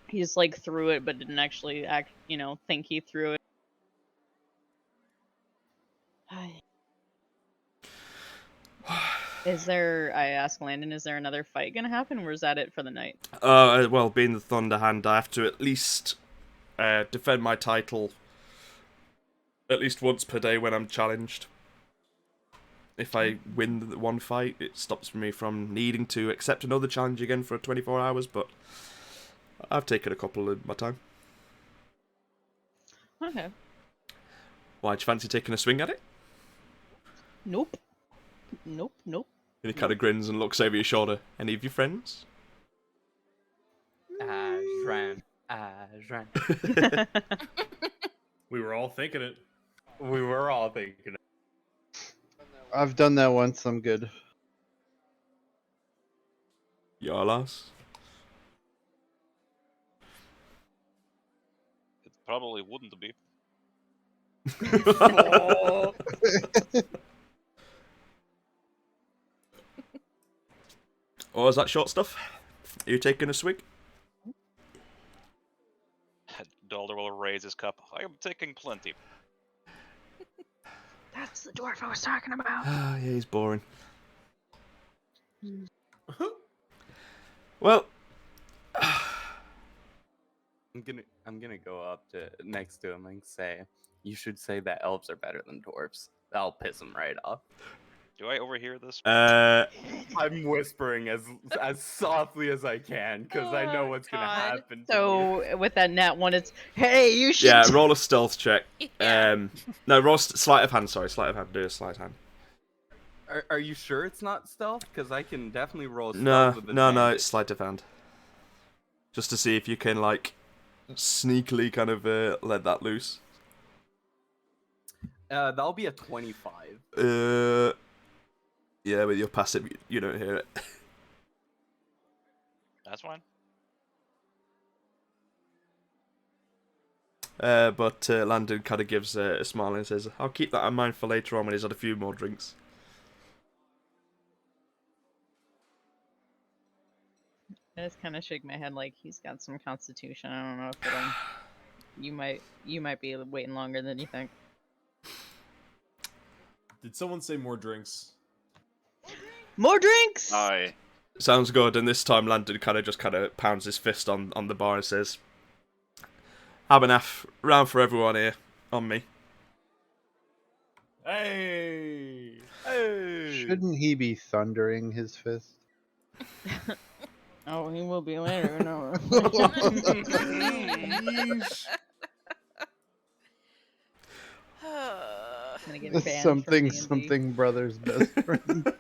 He just, like, threw it, but didn't actually think he threw it. I asked Landon, is there another fight gonna happen, or is that it for the night? Well, being the Thunder Hand, I have to at least defend my title at least once per day when I'm challenged. If I win the one fight, it stops me from needing to accept another challenge again for 24 hours, but I've taken a couple in my time. Okay. Why, do you fancy taking a swing at it? Nope. And he kind of grins and looks over your shoulder. Any of your friends? Eastrun. We were all thinking it. We were all thinking. I've done that once. I'm good. Yarlas? It probably wouldn't be. Or is that short stuff? Are you taking a swig? Dolder will raise his cup. I am taking plenty. That's the dwarf I was talking about. Ah, yeah, he's boring. Well, I'm gonna go up to next to him and say, "You should say that elves are better than dwarves." That'll piss him right off. Do I overhear this? I'm whispering as softly as I can because I know what's gonna happen. So with that nat one, it's hey, you should. yeah, roll a stealth check. Yeah. No, roll sleight of hand. Sorry, sleight of hand. Do a sleight of hand. Are you sure it's not stealth? Because I can definitely roll stealth No, with no, advantage. it's sleight of hand. Just to see if you can like sneakily kind of let that loose. That'll be a 25. Yeah, with your passive, you don't hear it. That's fine. But Landon kind of gives a smile and says, "I'll keep that in mind for later on when he's had a few more drinks." I just kind of shake my head like he's got some constitution. I don't know if it'll. You might be waiting longer than you think. Did someone say more drinks? More drinks. Aye. Sounds good. And this time, Landon kind of pounds his fist on the bar and says, "Have enough round for everyone here, on me." Hey! Shouldn't he be thundering his fist? Oh, he will be later. No. I'm gonna get banned Something, from D&D. something, brother's best friend.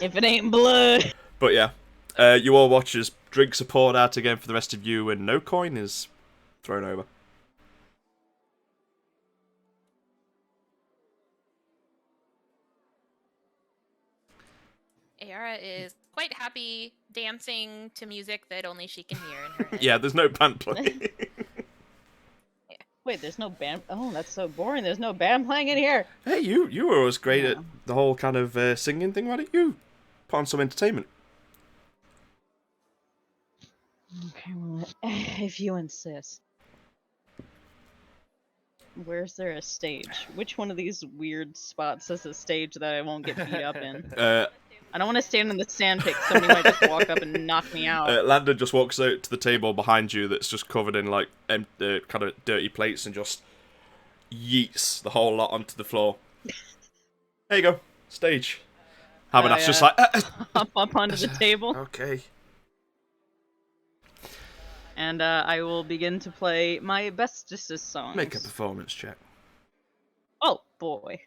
If it ain't blood. But yeah, you all watch as drinks are poured out again for the rest of you, and no coin is thrown over. Ayara is quite happy dancing to music that only she can hear in her head. Yeah, there's no band playing. Wait, there's no band. Oh, that's so boring. There's no band playing in here. Hey, you were always great at Yeah. the whole kind of singing thing. Why don't you put on some entertainment? Okay, well, if you insist. Where's there a stage? Which one of these weird spots is a stage that I won't get beat up in? I don't want to stand in the sand pit. Somebody might just walk up and knock me out. Landon just walks out to the table behind you that's just covered in like kind of dirty plates and just yeets the whole lot onto the floor. There you go, stage. Haberdash's just like hop up onto the table, okay. and I will begin to play my bestest songs. Make a performance check. Oh boy.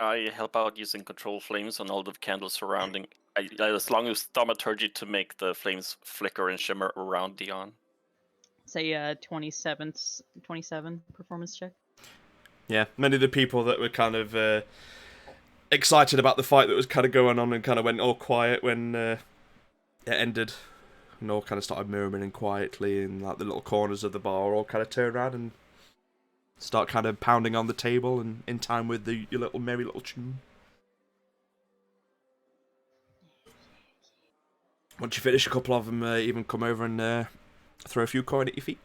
I help out using control flames on all the candles surrounding. As long as thaumaturgy to make the flames flicker and shimmer around Dion. Say 27 performance check. Yeah, many of the people that were kind of excited about the fight that was kind of going on and kind of went all quiet when it ended, and all kind of started murmuring quietly in like the little corners of the bar, all kind of turn around and start kind of pounding on the table and in time with your little merry little tune. Once you finish, a couple of them even come over and throw a few coin at your feet.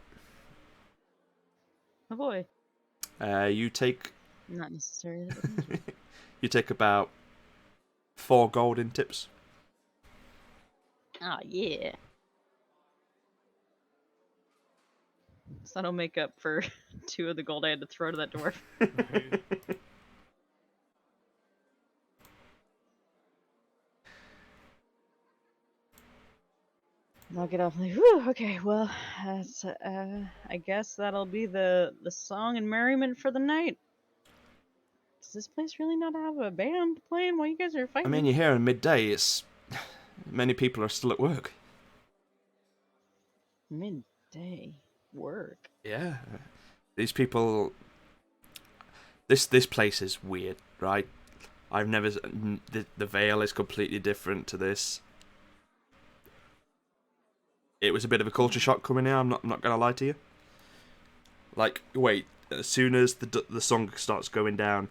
Oh boy. You take Not necessarily. you take about 4 gold in tips. Ah, yeah. So that'll make up for 2 of the gold I had to throw to that dwarf. I'll get off like, whew, okay, well, that's, I guess that'll be the song and merriment for the night. Does this place really not have a band playing while you guys are I fighting? mean, you're here in midday. It's many people are still at work. Midday work. Yeah, these people. This place is weird, right? I've never. The Vale is completely different to this. It was a bit of a culture shock coming here. I'm not gonna lie to you. Like, wait, as soon as the song starts going down,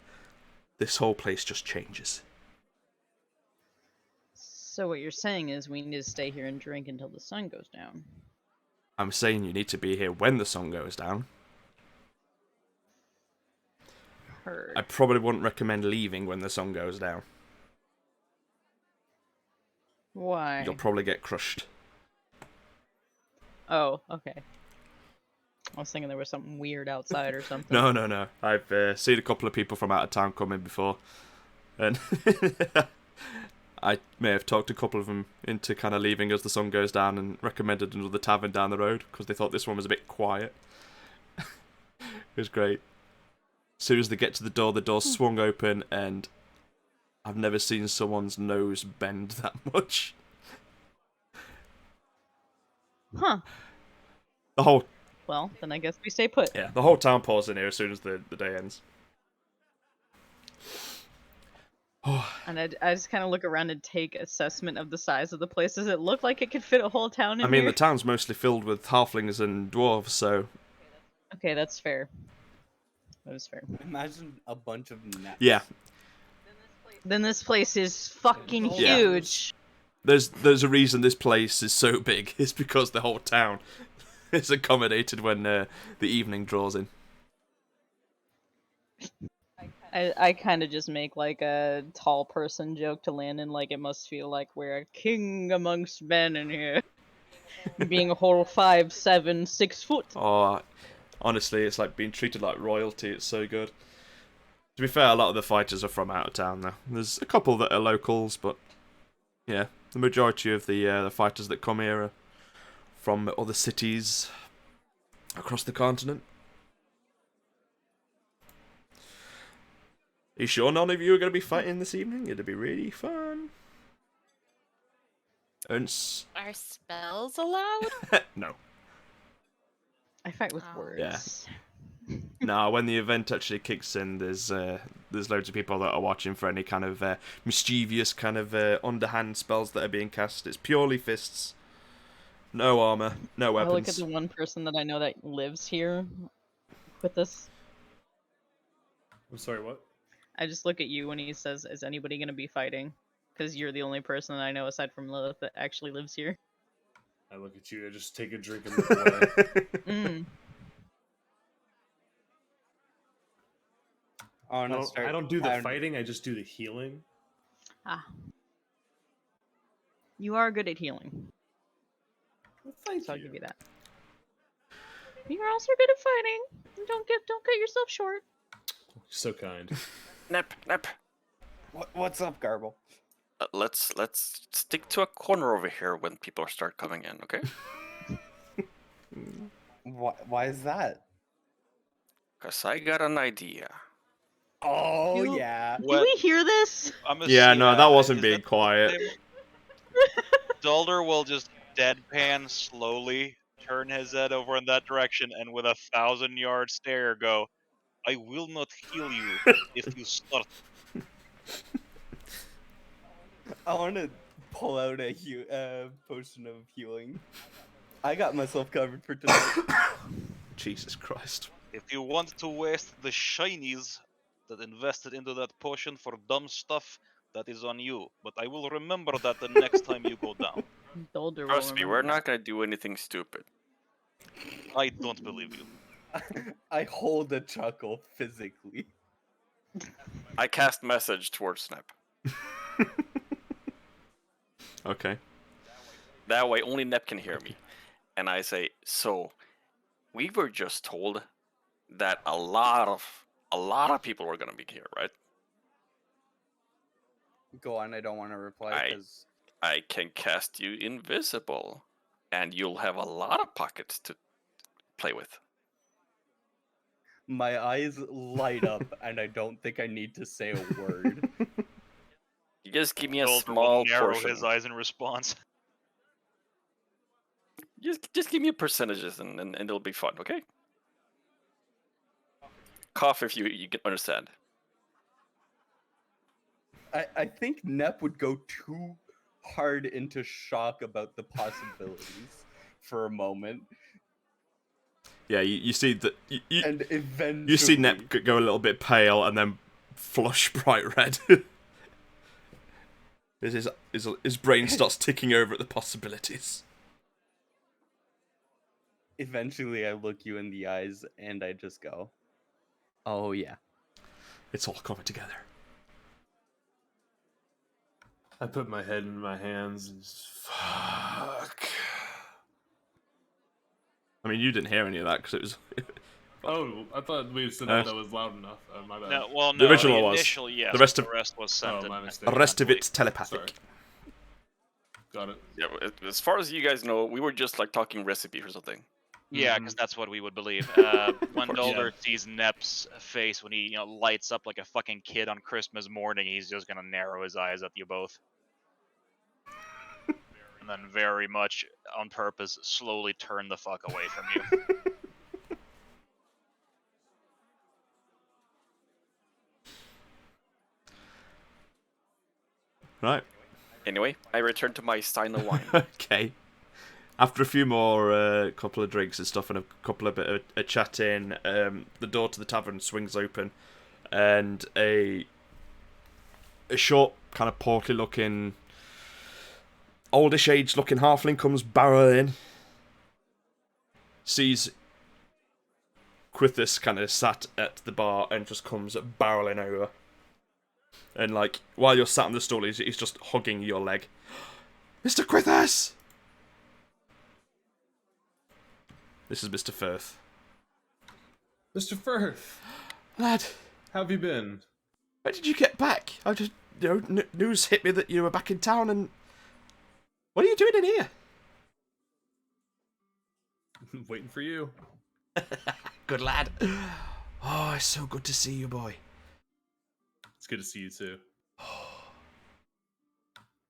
this whole place just changes. So what you're saying is we need to stay here and drink until the sun goes down. I'm saying you need to be here when the sun goes down. Heard. I probably wouldn't recommend leaving when the sun goes down. Why? You'll probably get crushed. Oh, okay. I was thinking there was something weird outside or something. No. I've seen a couple of people from out of town come in before, and I may have talked a couple of them into kind of leaving as the sun goes down and recommended another tavern down the road because they thought this one was a bit quiet. It was great. As soon as they get to the door swung open, and I've never seen someone's nose bend that much. Huh. The whole Well, then I guess we stay put. Yeah, the whole town pours in here as soon as the day ends. And I just kind of look around and take assessment of the size of the place. Does it look like it could fit a whole town in I mean, here? the town's mostly filled with halflings and dwarves, so... Okay, that's fair. That is fair. Imagine a bunch of gnats. Yeah. Then this place is fucking Yeah. huge. There's a reason this place is so big. It's because the whole town is accommodated when the evening draws in. I kind of just make like a tall person joke to Landon, like it must feel like we're a king amongst men in here. Being a whole 5, 7, 6 foot. Oh, honestly, it's like being treated like royalty. It's so good. To be fair, a lot of the fighters are from out of town, though. There's a couple that are locals, but yeah, the majority of the fighters that come here are from other cities across the continent. Are you sure none of you are going to be fighting this evening? It'll be really fun. Ernst? Are spells allowed? No. I fight with Oh. words. No, when the event actually kicks in, there's there's loads of people that are watching for any kind of mischievous kind of underhand spells that are being cast. It's purely fists. No armor, no I look at weapons. the one person that I know that lives here with this. I'm sorry, what? I just look at you when he says, "Is anybody gonna be fighting?" Because you're the only person that I know aside from Lilith that actually lives here. I look at you, I just take a drink and look away. Mm. I I don't do the fighting, I just do the healing. Ah. You are good at healing. Well, thank So I'll you. give you that. You're also good at fighting. Don't cut yourself short. So kind. Nep. What's up, Garble? Let's stick to a corner over here when people start coming in, okay? Why is that? Cause I got an idea. Oh Do- yeah. Do we hear this? Yeah, no, that wasn't is being that the quiet. flame? Dulder will just deadpan slowly turn his head over in that direction and with a 1,000-yard stare go, I will not heal you if you start. I want to pull out a potion of healing. I got myself covered for tonight. Jesus Christ. If you want to waste the shinies that invested into that potion for dumb stuff, that is on you. But I will remember that the next time you go down. Dolder will Trust me, remember we're that. not gonna do anything stupid. I don't believe you. I hold a chuckle physically. I cast message towards Snap. Okay. That way only Nep can hear me. And I say, so we were just told that a lot of people were gonna be here, right? Go on, I don't want to reply because I can cast you invisible, and you'll have a lot of pockets to play with. my eyes light up and I don't think I need to say a word. You just give me a Dulder will small narrow portion. his eyes in response. Just give me percentages, and it'll be fun, okay? Cough if you can understand. I think Nep would go too hard into shock about the possibilities for a moment. Yeah, you see that And eventually you see Nep go a little bit pale and then flush bright red. His brain starts ticking over at the possibilities. Eventually I look you in the eyes and I just go, oh yeah. It's all coming together. I put my head in my hands and just, fuck. I mean, you didn't hear any of that because it was... Oh, I thought we said that was loud enough. My bad. No, well, no, The original was. initial, yes. The rest was sent. Oh, my mistake. The rest of mentally. it's telepathic. Sorry. Got it. Yeah, as far as you guys know, we were just like talking recipe or something. Yeah, because that's what we would believe. When course. Dulder sees Nep's face when he lights up like a fucking kid on Christmas morning, he's just gonna narrow his eyes at you both. And then very much on purpose, slowly turn the fuck away from you. Right. Anyway, I return to my Steiner wine. Okay. After a few more couple of drinks and stuff and a couple of bit of chatting, the door to the tavern swings open, and a short, kind of portly looking, oldish age looking halfling comes barreling in. Sees Quithus kind of sat at the bar and just comes barreling over. And like while you're sat on the stool, he's just hugging your leg. Mr. Quithus! This is Mr. Firth. Mr. Firth, Lad, how have you been? when did you get back? I just, news hit me that you were back in town and... What are you doing in here? Waiting for you. Good lad. Oh, it's so good to see you, boy. It's good to see you too.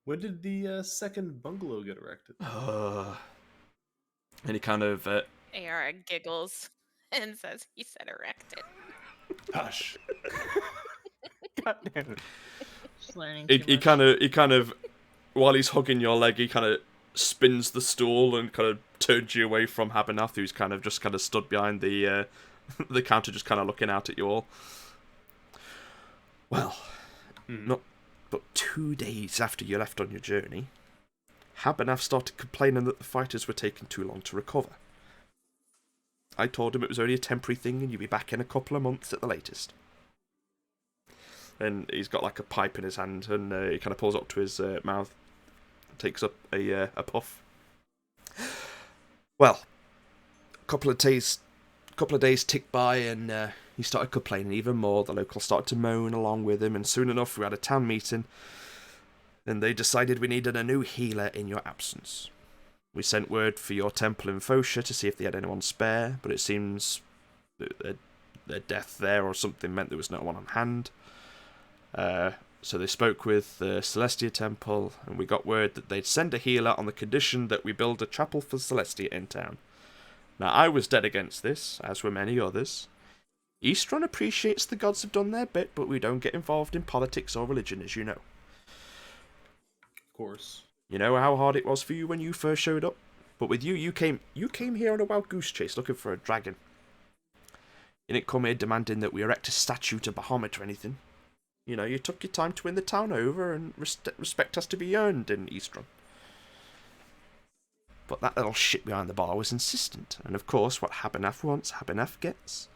When did the second bungalow get erected? And he kind of... AR giggles and says he said erected. Hush. God damn it. Just learning He, too he much. kind of, while he's hugging your leg, he kind of spins the stool and kind of turns you away from Habernath, who's kind of stood behind the the counter, just kind of looking out at you all. Well, not but 2 days after you left on your journey, Habernath started complaining that the fighters were taking too long to recover. I told him it was only a temporary thing and you'd be back in a couple of months at the latest. And he's got like a pipe in his hand and he kind of pulls it up to his mouth, takes up a puff. Well, a couple of days ticked by and he started complaining even more. The locals started to moan along with him, and soon enough we had a town meeting and they decided we needed a new healer in your absence. We sent word for your temple in Fosha to see if they had anyone spare, but it seems their death there or something meant there was no one on hand. So they spoke with the Celestia Temple, and we got word that they'd send a healer on the condition that we build a chapel for Celestia in town. Now, I was dead against this, as were many others. Eastrun appreciates the gods have done their bit, but we don't get involved in politics or religion, as you know. Of course. You know how hard it was for you when you first showed up? But with you came here on a wild goose chase looking for a dragon. You didn't come here demanding that we erect a statue to Bahamut or anything. You know, you took your time to win the town over, and respect has to be earned in Eastrun. But that little shit behind the bar was insistent, and of course what Habernath wants, Habernath gets.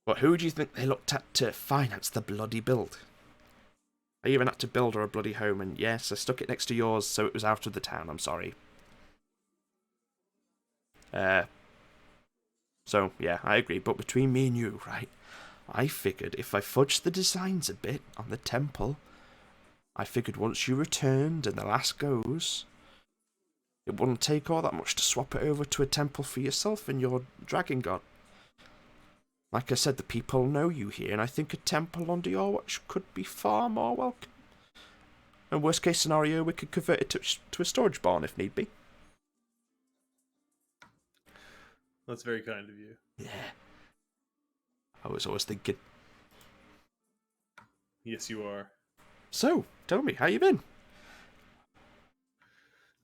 But who do you think they looked at to finance the bloody build? I even had to build her a bloody home, and yes, I stuck it next to yours so it was out of the town, I'm sorry. So, yeah, I agree, but between me and you, right, I figured if I fudged the designs a bit on the temple, I figured once you returned and the last goes, it wouldn't take all that much to swap it over to a temple for yourself and your dragon god. Like I said, the people know you here, and I think a temple under your watch could be far more welcome. And worst case scenario, we could convert it to a storage barn if need be. That's very kind of you. Yeah. I was always thinking. Yes, you are. So, tell me, how you been?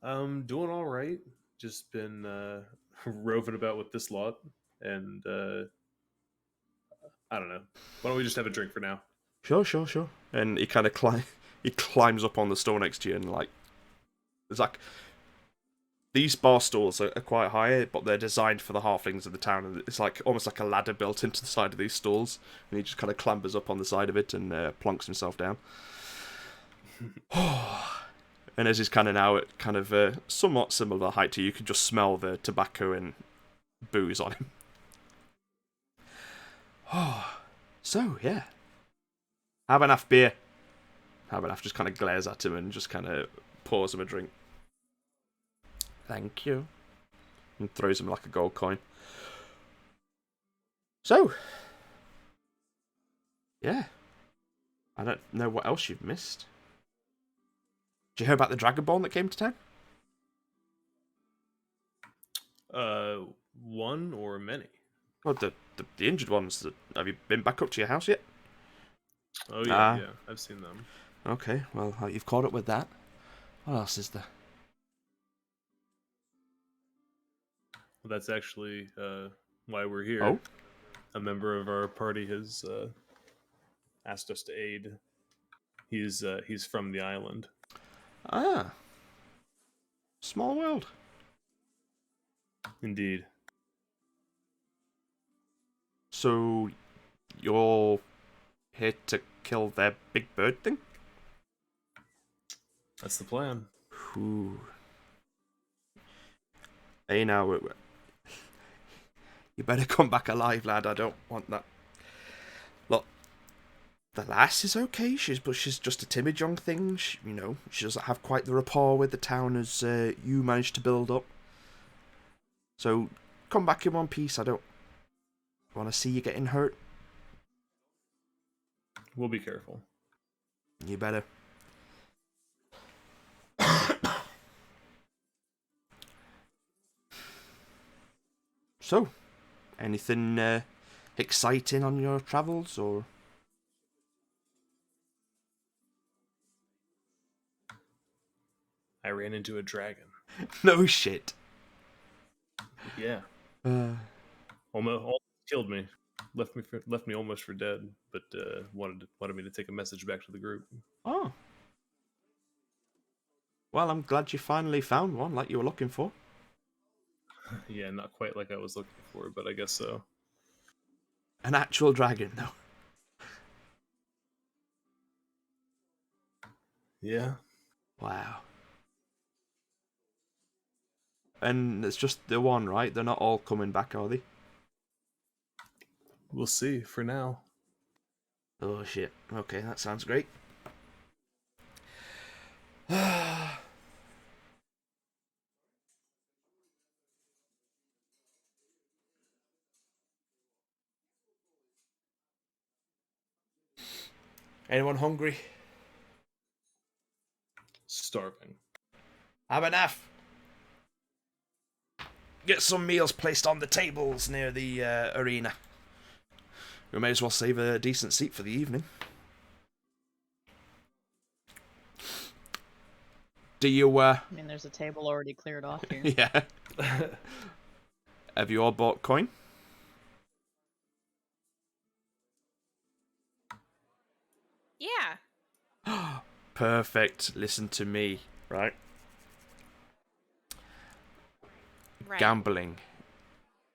Doing all right. Just been roving about with this lot, and I don't know. Why don't we just have a drink for now? Sure. And he kind of climbs up on the stool next to you, and like, it's like these bar stools are quite high, but they're designed for the halflings of the town, and it's like almost like a ladder built into the side of these stools, and he just kind of clambers up on the side of it and plonks himself down. And as he's kind of now at kind of somewhat similar height to you, can just smell the tobacco and booze on him. So, yeah. Have enough beer. Habernath just kind of glares at him and just kind of pours him a drink. Thank you. And throws him like a gold coin. So, yeah. I don't know what else you've missed. Did you hear about the Dragonborn that came to town? One or many? Well, the injured ones. Have you been back up to your house yet? Oh yeah, I've seen them. Okay, well, you've caught up with that. What else is there? Well, that's actually why we're here. Oh? A member of our party has asked us to aid. He's from the island. Ah. Small world. Indeed. So, you're here to kill their big bird thing? That's the plan. Ooh. Hey, now, you better come back alive, lad. I don't want that. Look, the lass is okay, she's just a timid young thing. She doesn't have quite the rapport with the town as you managed to build up. So, come back in one piece. I don't want to see you getting hurt. We'll be careful. You better. So, anything exciting on your travels, or? I ran into a dragon. No shit. Yeah, Uh, almost killed me. Left me almost for dead, but wanted me to take a message back to the group. oh. Well, I'm glad you finally found one like you were looking for. Yeah, not quite like I was looking for, but I guess so. An actual dragon, though. Yeah. Wow. And it's just the one, right? They're not all coming back, are they? We'll see for now. Oh shit. Okay, that sounds great. Anyone hungry? Starving. Have enough. Get some meals placed on the tables near the arena. We may as well save a decent seat for the evening. Do you, I mean, there's a table already cleared off here. yeah. Have you all bought coin? Yeah. Perfect. Listen to me, right? Right. Gambling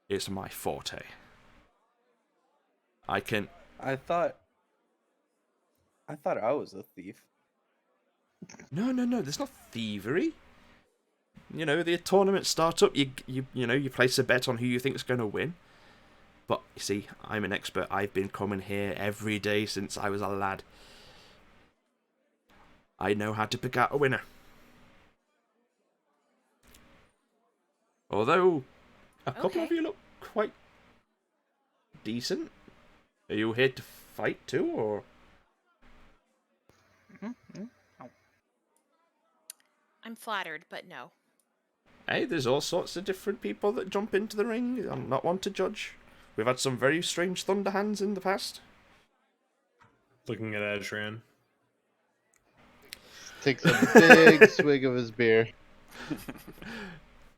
is my forte. I can... I thought I was a thief. No, there's not thievery. You know, the tournament starts up, you place a bet on who you think's going to win. But, you see, I'm an expert. I've been coming here every day since I was a lad. I know how to pick out a winner. Although, a couple of Okay. you look quite decent. Are you here to fight too, or...? I'm flattered, but no. Hey, there's all sorts of different people that jump into the ring. I'm not one to judge. We've had some very strange thunder hands in the past. Looking at Ashran. Takes a big swig of his beer.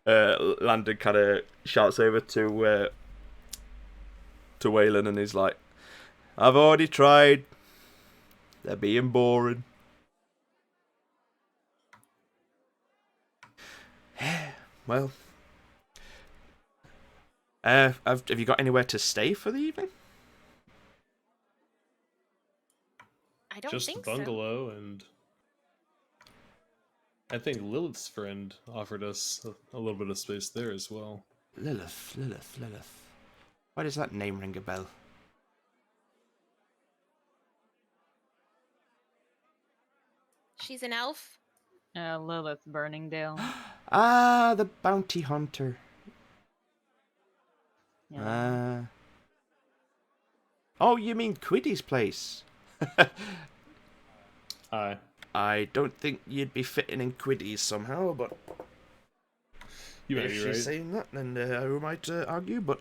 Landon kind of shouts over to Waylon, and he's like, "I've already tried. They're being boring." Well, have you got anywhere to stay for the evening? I don't Just the think so. bungalow, and I think Lilith's friend offered us a little bit of space there as well. Lilith. Why does that name ring a bell? She's an elf. Lilith Burningdale. Ah, the bounty hunter. Yeah. Oh, you mean Quiddy's place? Aye. I don't think you'd be fitting in Quiddy's somehow, but You might if be she's right. saying that, then who might argue, but...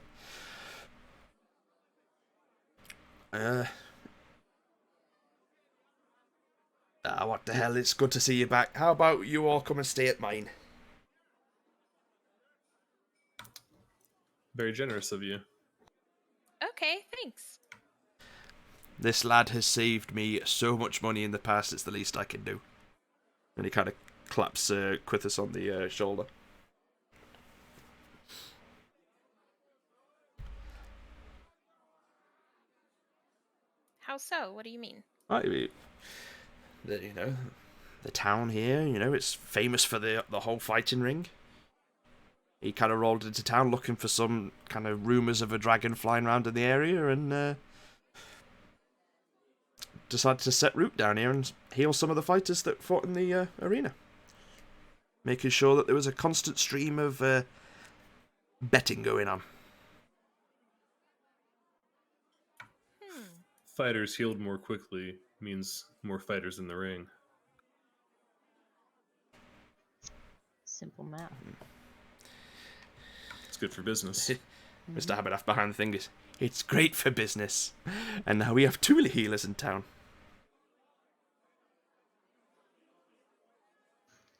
what the hell, it's good to see you back. How about you all come and stay at mine? Very generous of you. Okay, thanks. This lad has saved me so much money in the past, it's the least I can do. And he kind of claps Quithus on the shoulder. How so? What do you mean? The town here, it's famous for the whole fighting ring. He kind of rolled into town looking for some kind of rumours of a dragon flying around in the area, and decided to set root down here and heal some of the fighters that fought in the arena. Making sure that there was a constant stream of betting going on. Fighters healed more quickly means more fighters in the ring. Simple math. It's good for business. Mr. Haberdaff behind the thing is, it's great for business. And now we have 2 healers in town.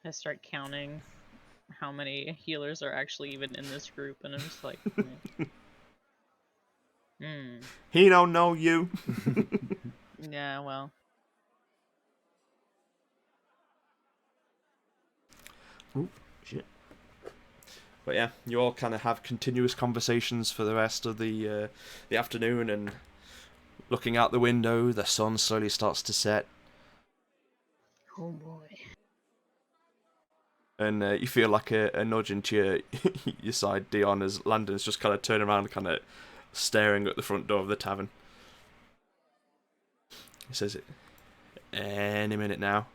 I start counting how many healers are actually even in this group, and I'm just like, He don't know you. yeah, well. Ooh, shit. But yeah, you all kind of have continuous conversations for the rest of the afternoon, and looking out the window, the sun slowly starts to set, Oh boy. and you feel like a nudge into your side, Dion, as Landon's just kind of turning around, kind of staring at the front door of the tavern. He says, "Any minute now."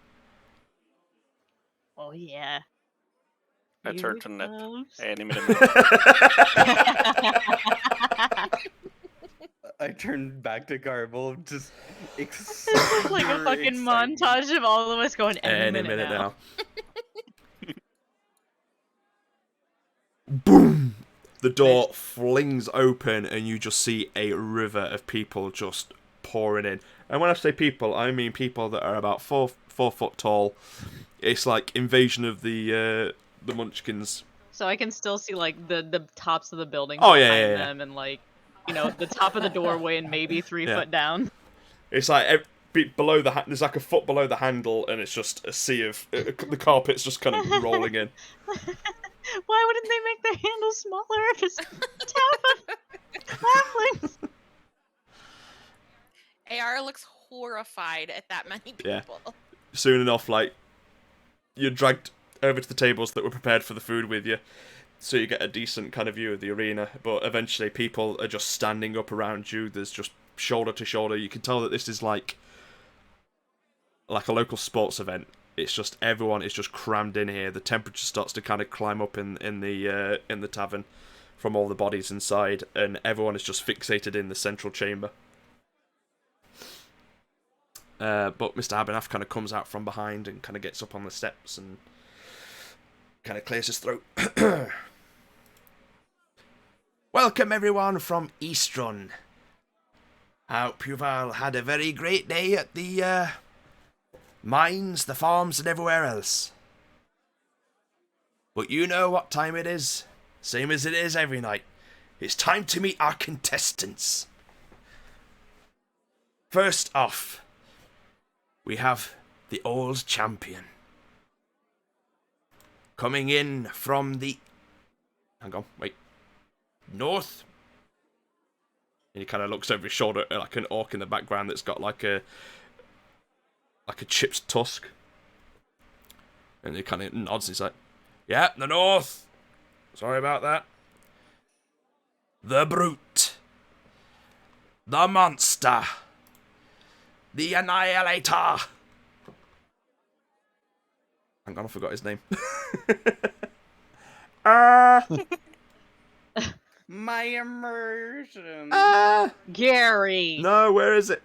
Oh yeah. I Here turn it to Ned. comes. Any minute now. I turned back to Garble, just Like a fucking montage of all of us going any minute now. Boom! The door flings open, and you just see a river of people just pouring in. And when I say people, I mean people that are about 4 foot tall. It's like Invasion of the Munchkins. So I can still see like the tops of the buildings Oh, behind yeah. them, and like, you know, the top of the doorway and maybe 3 foot down. It's like below the there's like a foot below the handle, and it's just a sea of the carpet's just kind of rolling in. Why wouldn't they make the handle smaller if it's halflings? AR looks horrified at that many people. Yeah. Soon enough, like, you're dragged over to the tables that were prepared for the food with you, so you get a decent kind of view of the arena, but eventually people are just standing up around you. There's just shoulder to shoulder. You can tell that this is like a local sports event. It's just everyone is just crammed in here. The temperature starts to kind of climb up in the tavern from all the bodies inside, and everyone is just fixated in the central chamber. But Mr. Abernathy kind of comes out from behind and kind of gets up on the steps and kind of clears his throat. Welcome everyone from Eastrun. Hope you've all had a very great day at the mines, the farms, and everywhere else. But you know what time it is, same as it is every night. It's time to meet our contestants. First off, we have the old champion. Coming in from the... Hang on, wait. North? And he kind of looks over his shoulder at like an orc in the background that's got like a chipped tusk. And he kind of nods. He's like, "Yeah, the North. Sorry about that. The Brute. The Monster. The Annihilator." Hang on, I forgot his name. My immersion. Gary. No, where is it?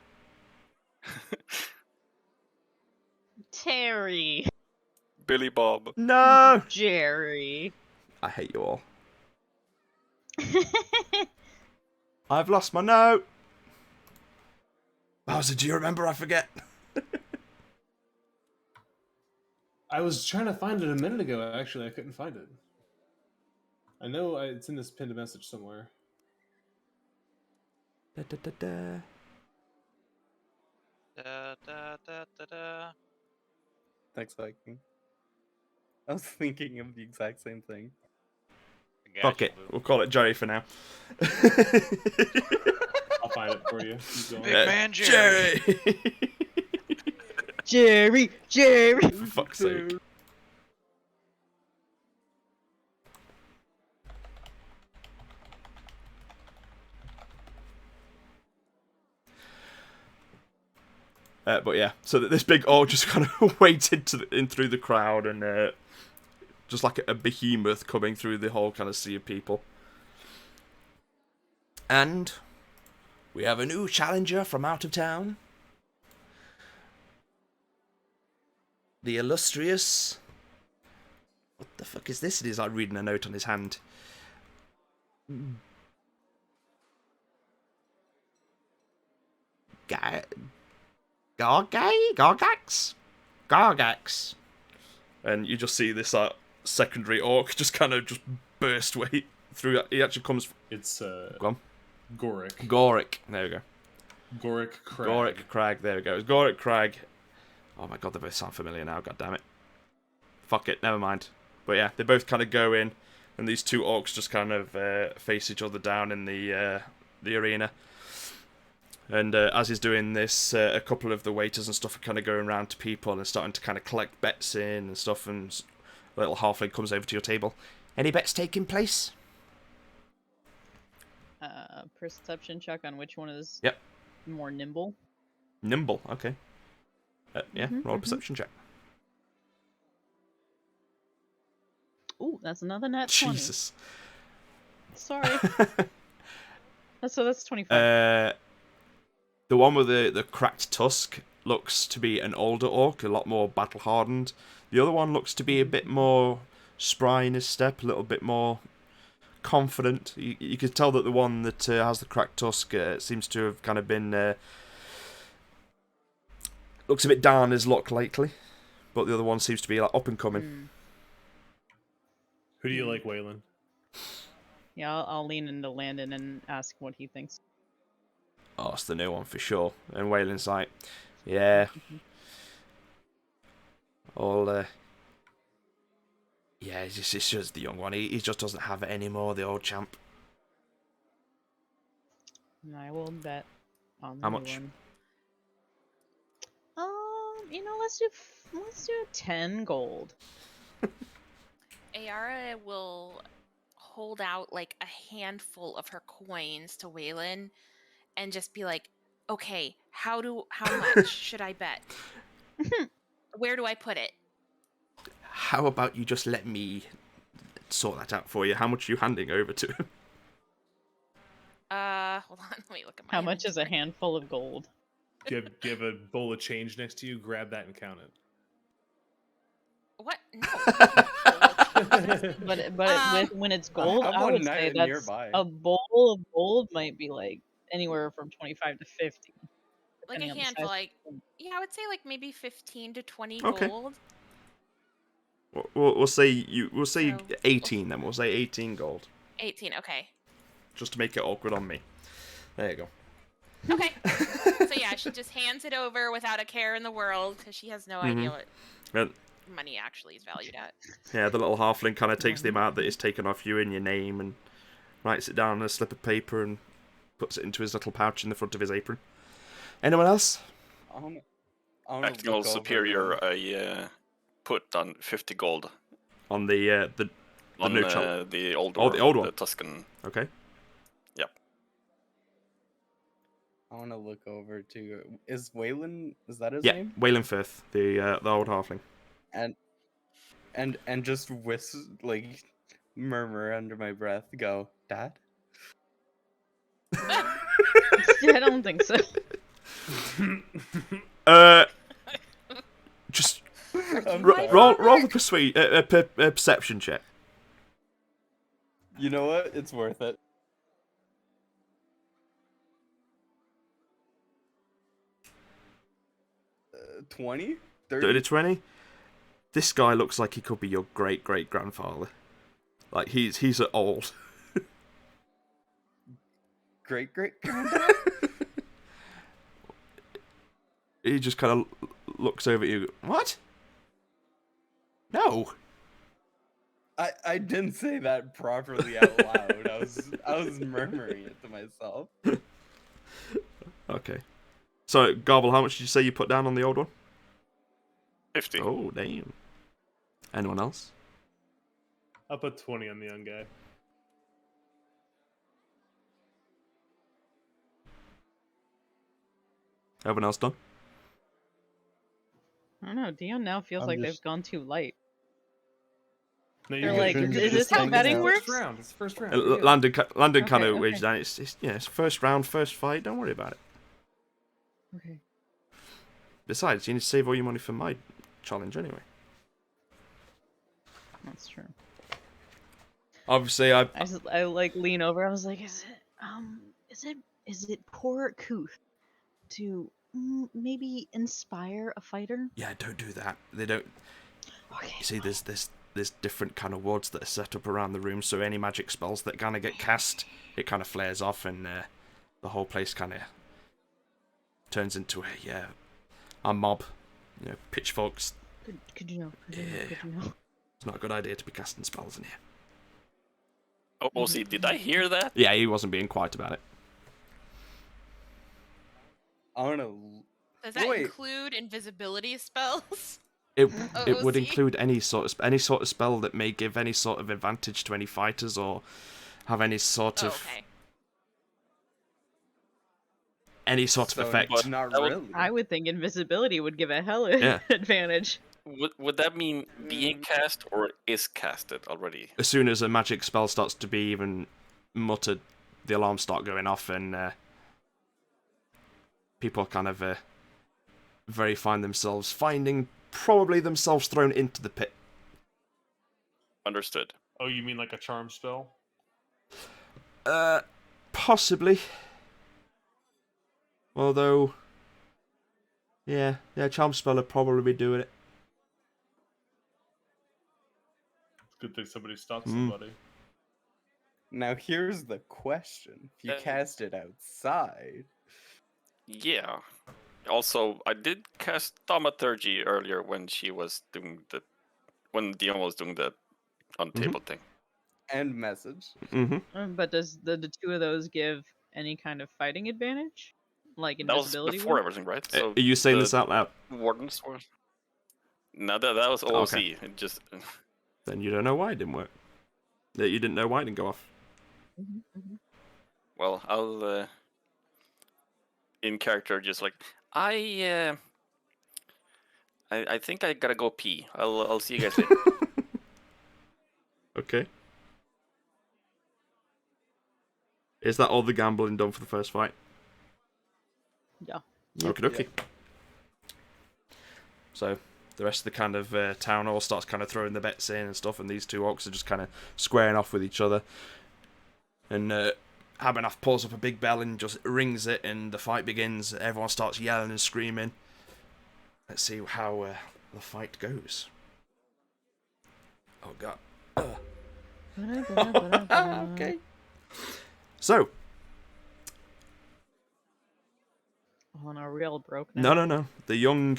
Terry. Billy Bob. No. Jerry. I hate you all. I've lost my note. Bowser, do you remember? I forget. I was trying to find it a minute ago, actually. I couldn't find it. I know it's in this pinned message somewhere. Da, da, da, da. Da, da, da, da, da. Thanks, Viking. I was thinking of the exact same thing. Fuck it. We'll call it Jerry for now. I'll find it for you. Keep going. Big man Jerry. Jerry. Jerry. For fuck's sake. But yeah, so that this big orc just kind of waded in through the crowd, and just like a behemoth coming through the whole kind of sea of people. And we have a new challenger from out of town. The illustrious... What the fuck is this? And he's like reading a note on his hand. Gargax? Gargax? and you just see this secondary orc just kind of just burst way through. He actually comes. It's Go on. Goric. Goric. There we go. Goric Crag. Goric Crag. There we go. It's Goric Crag. Oh my god, they both sound familiar now. God damn it. Fuck it. Never mind. But yeah, they both kind of go in, and these two orcs just kind of face each other down in the arena. And as he's doing this, a couple of the waiters and stuff are kind of going around to people and starting to kind of collect bets in and stuff. And a little halfling comes over to your table. Any bets taking place? Perception check on which one is Yep. more nimble. Nimble. Okay. Yeah. Roll a perception check. Ooh, that's another nat 20. Jesus. Sorry. That's 25. The one with the cracked tusk looks to be an older orc, a lot more battle hardened. The other one looks to be a bit more spry in his step, a little bit more confident. You could tell that the one that has the cracked tusk seems to have kind of been looks a bit down his luck lately, but the other one seems to be like up and coming. Who do you like, Waylon? Yeah, I'll lean into Landon and ask what he thinks. Oh, it's the new one for sure. And Waylon's like, yeah. Yeah, it's just the young one. He just doesn't have it anymore, the old champ. And I will bet on the How new much? one. Let's do 10 gold. Ayara will hold out like a handful of her coins to Waylon and just be like, okay, how much should I bet? Where do I put it? How about you just let me sort that out for you? How much are you handing over to him? Hold on, let me look at my How much is a handful of gold? Do you have a bowl of change next to you? Grab that and count it. What? No. When it's gold, Have I one would say that's nearby. a bowl of gold might be like anywhere from 25 to 50. Like a depending on the handful, size. like I would say like maybe 15 to 20 Okay. gold. We'll say So, 18 then. We'll say 18 gold. 18, okay. Just to make it awkward on me. There you go. Okay. So yeah, she just hands it over without a care in the world because she has no idea what And, money actually is valued at. yeah, the little halfling kind of takes the amount that is taken off you and your name and writes it down on a slip of paper and puts it into his little pouch in the front of his apron. Anyone else? Acting all superior, I put on 50 gold On the on new chump. the old Oh, the old one. the Tuscan. Okay. Yep. I want to look over to. Is Waylon? Is that his Yeah, name? Waylon Firth, the old halfling. And just murmur under my breath, go, Dad. I don't think so. Just my roll father? the perception check. You know what? It's worth it. 20? 30? 30 20. This guy looks like he could be your great grandfather. Like he's old. Great. He just kind of looks over at you. What? No. I didn't say that properly out loud. I was murmuring it to myself. Okay. So, Garble, how much did you say you put down on the old one? 50. Oh, damn. Anyone else? I'll put 20 on the young guy. Everyone else done? I don't know. Dion now feels I'm like just- they've gone too light. No, They're good. like, You're is good. this how hanging betting out. works? First round. It's the first round. Landon kind of Okay, weighs okay. down. It's first round, first fight. Don't worry about it. Okay. Besides, you need to save all your money for my challenge anyway. That's true. Obviously, I I like lean over. I was like, is it poor couth to maybe inspire a fighter? yeah, don't do that. They don't. You see, there's different kind of wards that are set up around the room, so any magic spells that kind of get cast, it kind of flares off, and the whole place kind of turns into a mob. You know, pitchforks. Could you know? Could you know? It's not a good idea to be casting spells in here. Oh, see, did I hear that? Yeah, he wasn't being quiet about it. I want to. Does that Wait. include invisibility spells? It Oh, it would see? include any sort of spell that may give any sort of advantage to any fighters or have any sort Oh, of okay. any sort So, of effect. but not That would- really. I would think invisibility would give a hell Yeah. advantage. Would that mean being cast or is casted already? As soon as a magic spell starts to be even muttered, the alarms start going off, and people kind of finding probably themselves thrown into the pit. Understood. Oh, you mean like a charm spell? Possibly. Although, yeah, charm spell would probably be doing it. Good thing somebody stopped Mm. somebody. Now here's the question: if you Uh, cast it outside, Yeah. Also, I did cast thaumaturgy earlier when she was doing when Dion was doing the on table thing. end message. Mm-hmm. But does the two of those give any kind of fighting advantage? Like That was invisibility before would? everything, right? Are you saying the this out loud? Wardens were. No, that was OOC. Okay. It just Then you don't know why it didn't work. That you didn't know why it didn't go off. well, I'll in character just like I think I gotta go pee. I'll see you guys later. Okay. Is that all the gambling done for the first fight? Yeah. Okie dokie. So the rest of the kind of town all starts kind of throwing the bets in and stuff, and these two orcs are just kind of squaring off with each other. And Abernathy pulls up a big bell and just rings it, and the fight begins. Everyone starts yelling and screaming. Let's see how the fight goes. Oh god. Okay. So. On a real broke now. No. The young,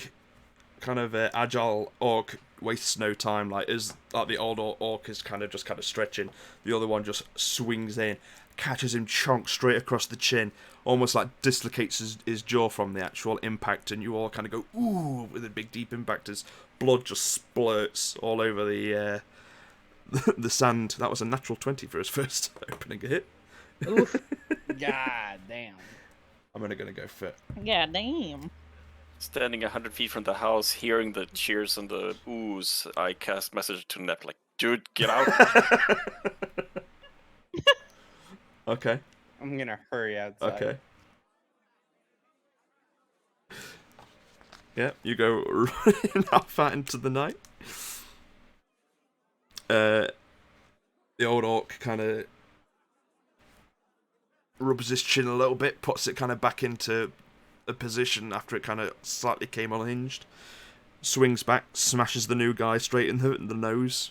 kind of agile orc wastes no time. Like the old orc is kind of stretching. The other one just swings in, catches him chonk straight across the chin, almost like dislocates his jaw from the actual impact, and you all kind of go ooh with a big deep impact as blood just splurts all over the the sand. That was a natural 20 for his first opening hit. Oof. God damn. I'm only gonna go for God damn. Standing 100 feet from the house, hearing the cheers and the oohs, I cast message to Nep like, dude, get out. Okay. I'm gonna hurry outside. Okay. Yeah, you go running off out into the night. The old orc kind of rubs his chin a little bit, puts it kind of back into a position after it kind of slightly came unhinged. Swings back, smashes the new guy straight in the nose.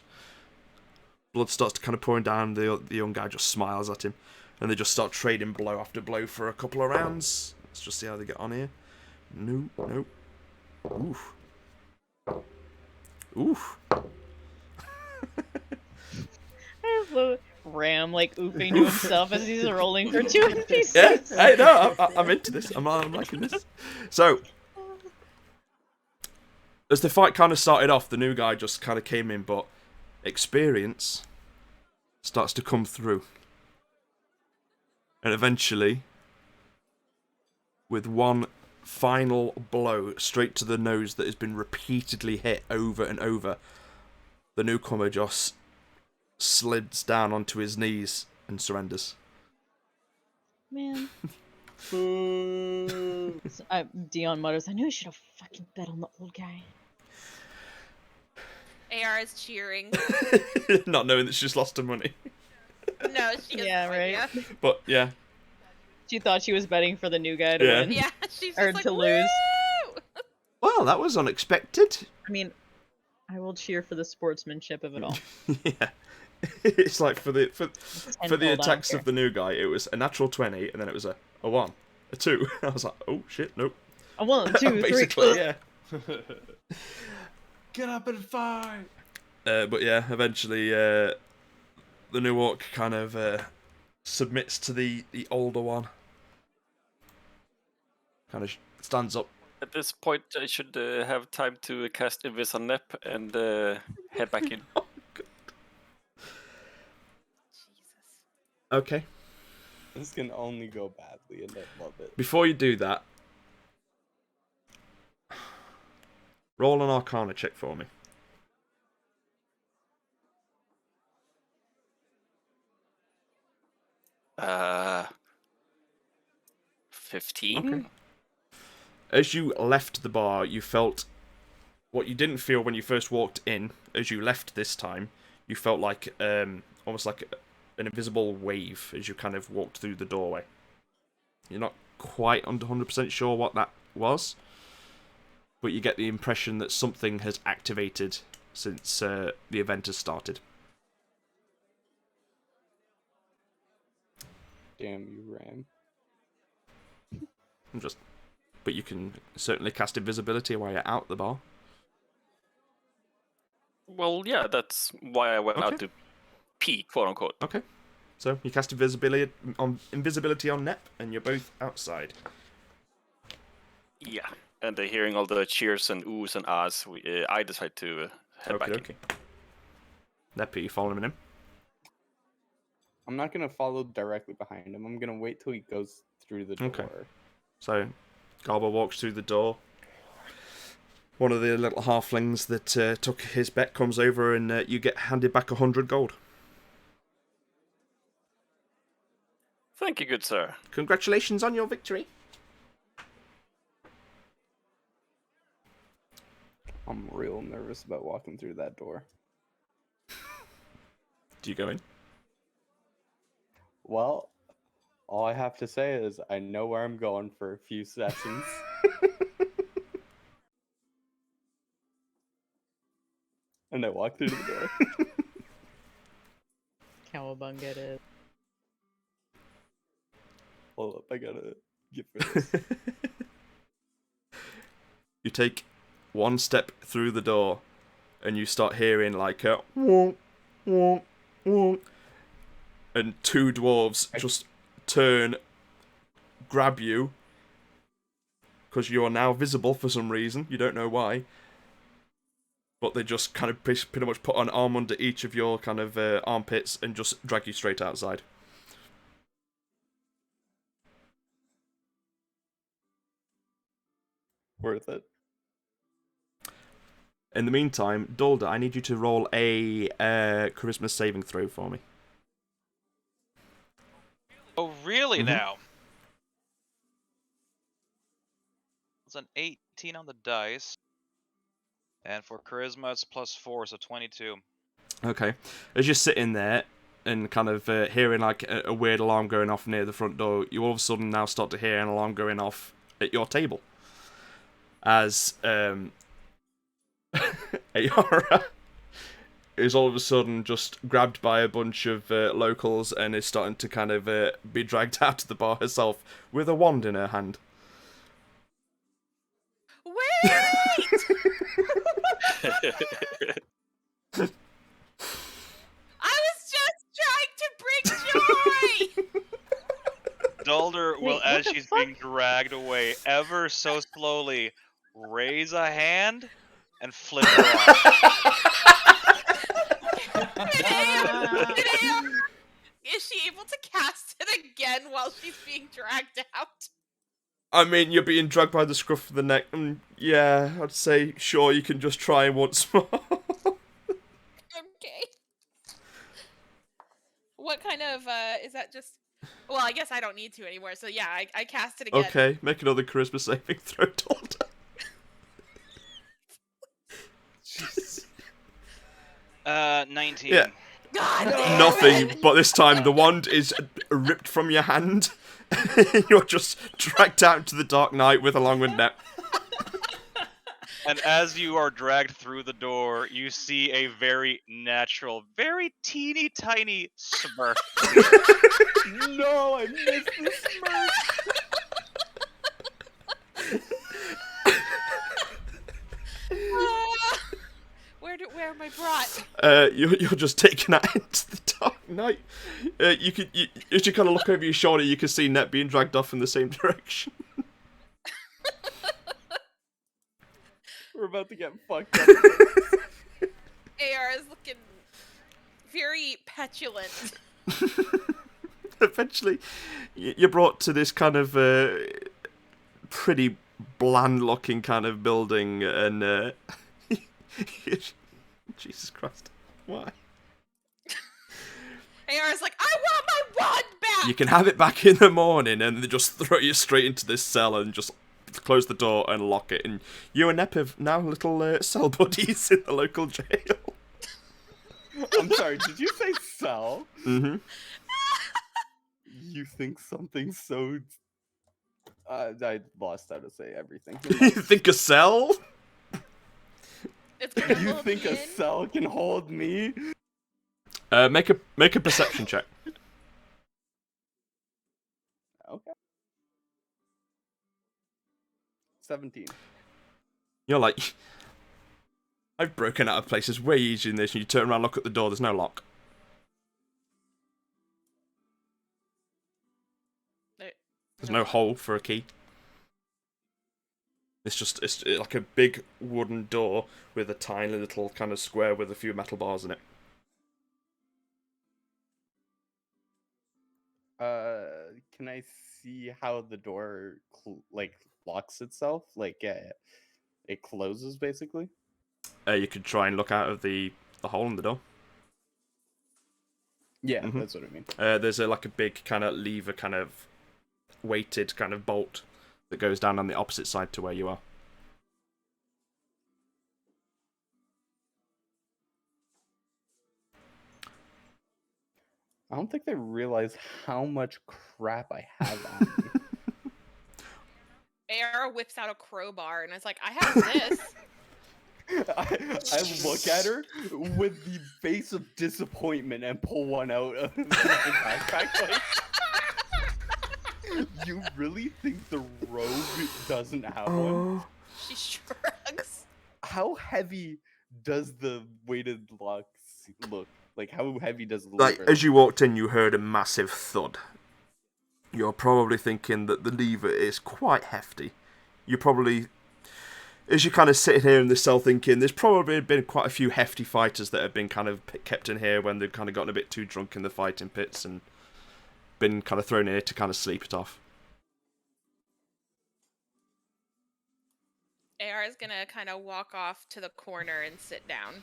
Blood starts to kind of pouring down. The young guy just smiles at him, and they just start trading blow after blow for a couple of rounds. Let's just see how they get on here. Nope. Oof. Ram like oofing to himself as he's rolling for 2 NPCs. Yeah, hey, no, I'm into this. I'm liking this. So, as the fight kind of started off, the new guy just kind of came in, but experience starts to come through. And eventually, with one final blow straight to the nose that has been repeatedly hit over and over, the newcomer just slides down onto his knees and surrenders. Man. Dion mutters, I knew I should have fucking bet on the old guy. AR is cheering. Not knowing that she's lost her money. No, she has Yeah, no right. idea. But, yeah. She thought she was betting for the new guy to Yeah. win. Yeah, she's Or just like, to lose. "Woo!" Well, that was unexpected. I mean, I will cheer for the sportsmanship of it all. Yeah. It's like for the Tenfold, I don't attacks care. of the new guy, it was a natural 20, and then it was a 1, a 2. I was like, oh shit, nope. A 1, 2, 3. Basically, yeah. Get up and fight! But yeah, eventually the new orc kind of submits to the older one. Kind of stands up. At this point, I should have time to cast Invis on Nep and head back in. Jesus. Okay. This can only go badly, and I love it. Before you do that, roll an Arcana check for me. Uh, 15. Okay. As you left the bar, you felt what you didn't feel when you first walked in. As you left this time, you felt like almost like an invisible wave as you kind of walked through the doorway. You're not quite 100% sure what that was, but you get the impression that something has activated since the event has started. Damn, you ran. But you can certainly cast invisibility while you're out the bar. Well, yeah, that's why I went out to pee, quote unquote. Okay. So you cast invisibility on Nep, and you're both outside. Yeah, and hearing all the cheers and oohs and ahs, I decide to head back in. Nep, are you following him? I'm not gonna follow directly behind him. I'm gonna wait till he goes through the door. Okay. So, Garbo walks through the door. One of the little halflings that took his bet comes over, and you get handed back 100 gold. Thank you, good sir. Congratulations on your victory. I'm real nervous about walking through that door. Do you go in? Well, all I have to say is I know where I'm going for a few sessions. And I walk through the door. Cowabunga it is. Hold up, I gotta get for this. You take one step through the door, and you start hearing like a wonk, wonk, wonk, and two dwarves just turn, grab you, because you are now visible for some reason. You don't know why. But they just kind of pretty much put an arm under each of your kind of armpits and just drag you straight outside. Worth it. In the meantime, Dulda, I need you to roll a charisma saving throw for me. Oh, really Mhm. now? It's an 18 on the dice. And for charisma, it's +4, so 22. Okay. As you're sitting there and kind of hearing like a weird alarm going off near the front door, you all of a sudden now start to hear an alarm going off at your table. As Ayara is all of a sudden just grabbed by a bunch of locals and is starting to kind of be dragged out of the bar herself with a wand in her hand. Wait! I was just trying to bring joy! Dulder will, Wait, what as the she's fuck? being dragged away, ever so slowly raise a hand and flip her off. Is she able to cast it again while she's being dragged out? I mean, you're being dragged by the scruff of the neck. Yeah, I'd say, sure, you can just try once more. Okay. What kind of, is that just... Well, I guess I don't need to anymore, so yeah, I cast it again. Okay, make another charisma saving throw, Dulda. 19. Yeah. God damn Nothing, it! but this time the wand is ripped from your hand. You're just dragged out into the dark night with along with Nep. And as you are dragged through the door, you see a very natural, very teeny tiny Smurf. No, I missed the Smurf. Where am I brought? You're just taken out into the dark night. As you kind of look over your shoulder, you can see Net being dragged off in the same direction. We're about to get fucked up. AR is looking very petulant. Eventually, you're brought to this kind of pretty bland-looking kind of building, and Jesus Christ, why? AR is like, I want my wand back! You can have it back in the morning, and they just throw you straight into this cell and just close the door and lock it. And you and Nep have now little cell buddies in the local jail. I'm sorry, did you say cell? Mm-hmm. You think something so... I lost how to say everything. You think a cell? It's gonna You hold think me a in? cell can hold me? Make a perception check. Okay. 17. You're like, I've broken out of places way easier than this, and you turn around, look at the door, there's no lock. There's no hole for a key. It's like a big wooden door with a tiny little kind of square with a few metal bars in it. Can I see how the door locks itself? It closes basically. You could try and look out of the hole in the door. Yeah, Mhm. that's what I mean. There's like a big kind of lever, kind of weighted kind of bolt that goes down on the opposite side to where you are. I don't think they realize how much crap I have on me. AR whips out a crowbar and is like, I have this. I look at her with the face of disappointment and pull one out of my backpack. Like, you really think the rogue doesn't have one? She shrugs. How heavy does the weighted locks look? Like, how heavy does the Like, lever as you walked in, you heard a massive thud. You're probably thinking that the lever is quite hefty. You probably, as you're kind of sitting here in the cell thinking, there's probably been quite a few hefty fighters that have been kind of kept in here when they've kind of gotten a bit too drunk in the fighting pits and been kind of thrown in here to kind of sleep it off. AR is gonna kind of walk off to the corner and sit down.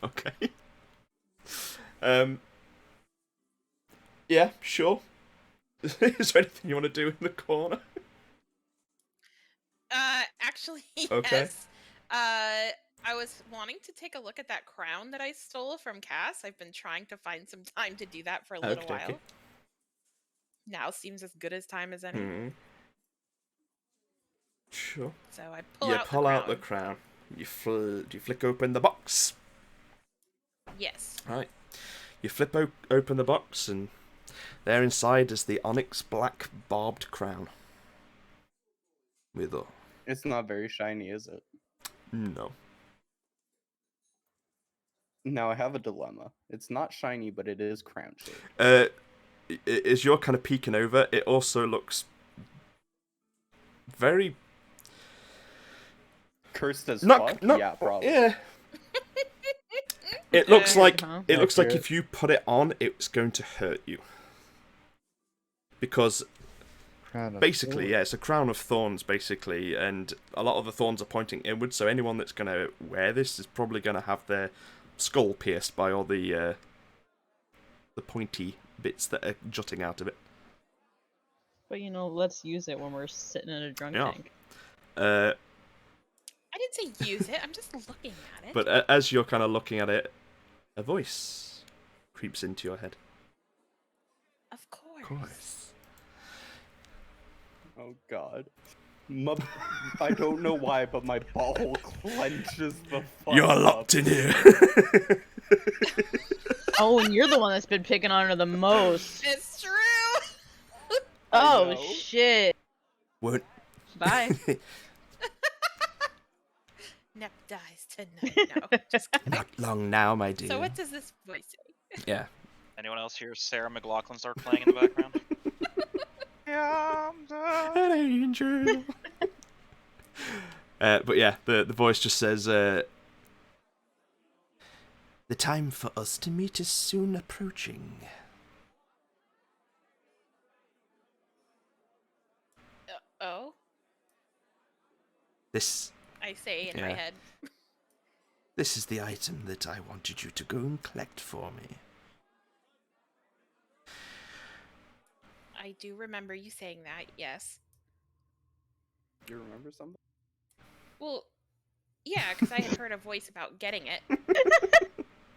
Okay. Yeah, sure. Is there anything you want to do in the corner? Actually, Okay. yes. I was wanting to take a look at that crown that I stole from Cass. I've been trying to find some time to do that for a little Okay. while. Now seems as good as time as any. Hmm. Sure. So I pull You out pull the crown. out the crown. You flick open the box. Yes. Right. You flip open the box, and there inside is the onyx black barbed crown. With a It's not very shiny, is it? no. Now I have a dilemma. It's not shiny, but it is crown shaped. As you're kind of peeking over, it also looks very Cursed as not fuck? not Yeah, probably. yeah. It looks Yeah, like huh? it looks like Accurate. if you put it on, it's going to hurt you. Because Crown of basically, thorns. yeah, it's a crown of thorns, basically, and a lot of the thorns are pointing inward. So anyone that's going to wear this is probably going to have their skull pierced by all the pointy bits that are jutting out of it. But let's use it when we're sitting in a drunk Yeah. tank. I didn't say use it. I'm just looking at it. But as you're kind of looking at it, a voice creeps into your head. Of course. Of course. Oh god. I don't know why, but my butthole clenches the fuck You're up. locked in here. Oh, and you're the one that's been picking on her the most. It's true. Oh know. shit. What? Bye. Nep dies tonight. No, just kidding. Not long now, my dear. So what does this voice say? Yeah. Anyone else hear Sarah McLaughlin start playing in the background? An angel. But yeah, the voice just says, "The time for us to meet is soon approaching." Oh, This I say in my Yeah. head. this is the item that I wanted you to go and collect for me. I do remember you saying that. Yes. You remember something? Well, yeah, because I had heard a voice about getting it.